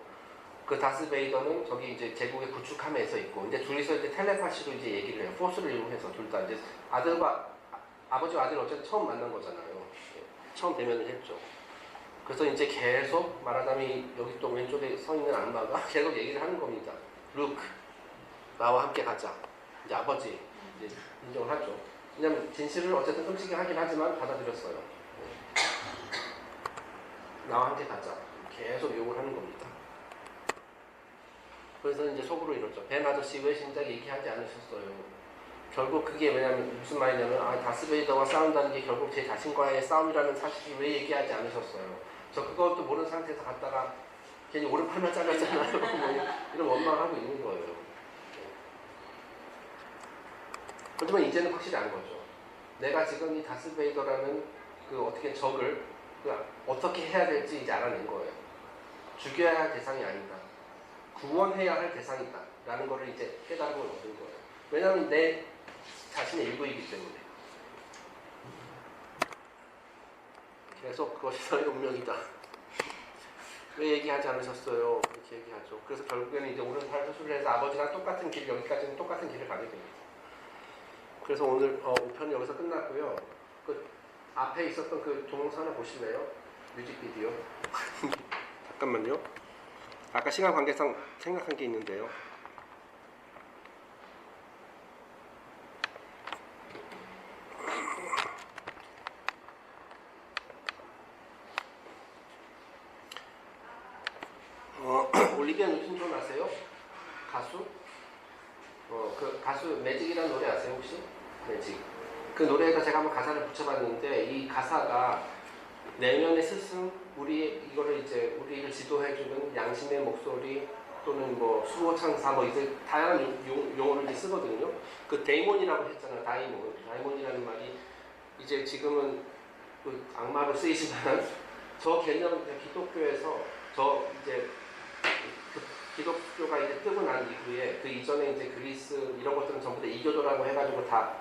그 다스 베이더는 저기 이제 제국의 구축함에서 있고, 이제 둘이서 이제 텔레파시로 이제 얘기를 해요. 포스를 이용해서 둘 다 이제 아버지와 아들 어쨌든 처음 만난 거잖아요. 처음 대면을 했죠. 그래서 이제 계속 말하자면 여기 또 왼쪽에 서 있는 악마가 계속 얘기를 하는 겁니다. 루크, 나와 함께 가자. 이제 아버지 이제 인정을 하죠. 왜냐면 진실을 어쨌든 끔찍하게 하긴 하지만 받아들였어요. 나와 함께 가자. 계속 욕을 하는 겁니다. 그래서 이제 속으로 이러죠. 벤 아저씨 왜 진작 얘기하지 않으셨어요? 결국 그게 왜냐면 무슨 말이냐면 다스베이더와 싸운다는 게 결국 제 자신과의 싸움이라는 사실을 왜 얘기하지 않으셨어요? 저 그것도 모르는 상태에서 갔다가 괜히 오른팔만 잘렸잖아요. 뭐 이런 원망하고 있는 거예요. 하지만 이제는 확실히 안 거죠. 내가 지금 이 다스베이더라는 그 어떻게 적을 어떻게 해야 될지 이제 알아낸 거예요. 죽여야 할 대상이 아니다. 구원해야 할 대상이다. 라는 거를 이제 깨달음을 얻은 거예요. 왜냐하면 내 자신의 일부이기 때문에. 계속 그것이 너의 운명이다. 왜 얘기하지 않으셨어요? 이렇게 얘기하죠. 그래서 결국에는 이제 오른팔 수술을 해서 아버지랑 똑같은 길, 여기까지는 똑같은 길을 가게 됩니다. 그래서 오늘 5편이 여기서 끝났고요. 그 앞에 있었던 그 동영상 하나 보실래요? 뮤직비디오. 잠깐만요. 아까 시간 관계상 생각한 게 있는데요. 올리비아 뉴튼 존 아세요? 가수? 그 가수 매직이라는 노래 아세요 혹시? 매직. 그 노래에다 제가 한번 가사를 붙여봤는데 이 가사가 내면의 스승, 이거를 이제 우리를 지도해주는 양심의 목소리 또는 뭐 수호천사 뭐 이제 다양한 용어를 이제 쓰거든요. 그 데이몬이라고 했잖아요. 다이몬이라는 말이 이제 지금은 그 악마로 쓰이지만 저 개념 기독교에서 저 이제 기독교가 이제 뜨고 난 이후에 그 이전에 이제 그리스 이런 것들은 전부 다 이교도라고 해가지고 다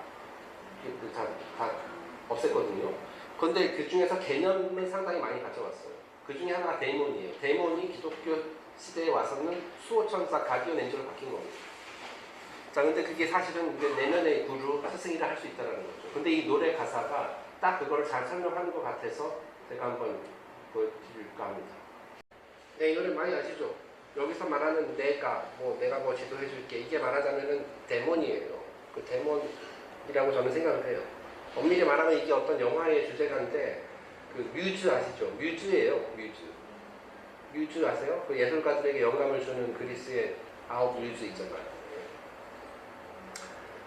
없앴거든요. 그런데 그 중에서 개념을 상당히 많이 가져왔어요. 그 중에 하나가 데이몬이에요. 데이몬이 기독교 시대에 와서는 수호천사 가디언 엔젤로 바뀐 겁니다. 자, 근데 그게 사실은 내면의 구루 스승이라 할 수 있다는 거죠. 근데 이 노래 가사가 딱 그거를 잘 설명하는 것 같아서 제가 한번 보여드릴까 합니다. 네, 이 노래 많이 아시죠? 여기서 말하는 내가 뭐 지도해줄게 이게 말하자면은 데몬이에요. 그 데몬이라고 저는 생각을 해요. 엄밀히 말하면 이게 어떤 영화의 주제가인데 그 뮤즈 아시죠? 뮤즈예요. 뮤즈 아세요? 그 예술가들에게 영감을 주는 그리스의 9 뮤즈 있잖아요.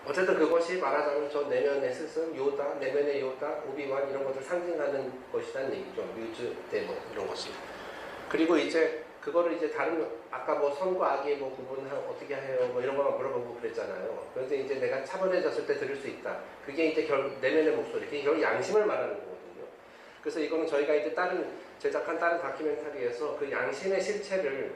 어쨌든 그것이 말하자면 저 내면의 스승, 요다, 내면의 요다, 오비완 이런 것을 상징하는 것이라는 얘기죠. 뮤즈, 데몬 이런 것이. 그리고 이제 그거를 이제 다른 아까 뭐 선과 악의 뭐 구분을 어떻게 해요 뭐 이런 거만 물어보고 그랬잖아요. 그래서 이제 내가 차분해졌을 때 들을 수 있다. 그게 이제 결국 내면의 목소리, 그게 결국 양심을 말하는 거거든요. 그래서 이거는 저희가 이제 제작한 다른 다큐멘터리에서 그 양심의 실체를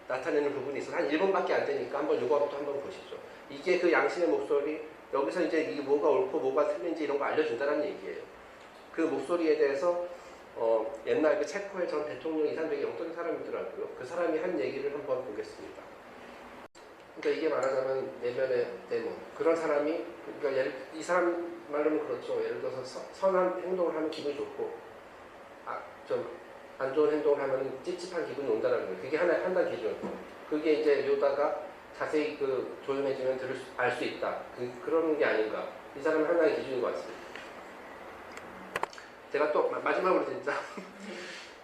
나타내는 부분이 있어서 한 1분밖에 안 되니까 한번 이거부터 한번 보시죠. 이게 그 양심의 목소리, 여기서 이제 이게 뭐가 옳고 뭐가 틀린지 이런 거 알려준다는 얘기예요. 그 목소리에 대해서 옛날 그 체코의 전 대통령 이산백이 영적인 사람이더라고요. 그 사람이 한 얘기를 한번 보겠습니다. 그러니까 이게 말하자면 내면의 데몬 그런 사람이 그러니까 이 사람 말로는 그렇죠. 예를 들어서 선한 행동을 하면 기분이 좋고 좀 안 좋은 행동을 하면 찝찝한 기분이 온다는 거예요. 그게 하나의 판단 기준. 그게 이제 요다가 자세히 조용해지면 알 수 있다. 그런 게 아닌가. 이 사람은 하나의 기준인 것 같습니다. 제가 또 마지막으로 진짜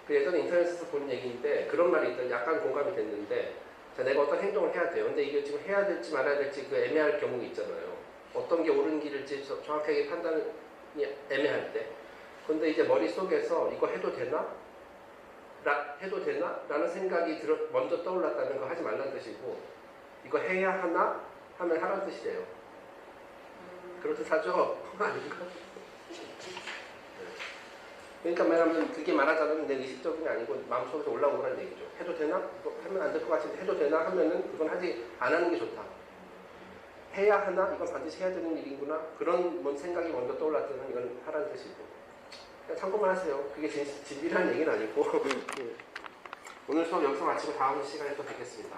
그 예전에 인터넷에서 본 얘기인데 그런 말이 있다. 약간 공감이 됐는데 자, 내가 어떤 행동을 해야 돼요. 근데 이게 지금 해야 될지 말아야 될지 애매할 경우가 있잖아요. 어떤 게 옳은 길일지 정확하게 판단이 애매할 때. 근데 이제 머릿속에서 이거 해도 되나? 라는 생각이 먼저 떠올랐다면 그거 하지 말라는 뜻이고 이거 해야 하나? 하면 하라는 뜻이래요. 그렇듯하죠? 아닌가? 그러니까 말하면 그게 말하자면 내 의식적인 게 아니고 마음속에서 올라오라는 얘기죠. 해도 되나? 이거 하면 안 될 것 같은데 해도 되나? 하면은 그건 안 하는 게 좋다. 해야 하나? 이건 반드시 해야 되는 일이구나. 그런 생각이 먼저 떠올랐다면 이건 하라는 뜻이고. 그냥 참고만 하세요. 그게 진실한 얘기는 아니고. 오늘 수업 여기서 마치고 다음 시간에 또 뵙겠습니다.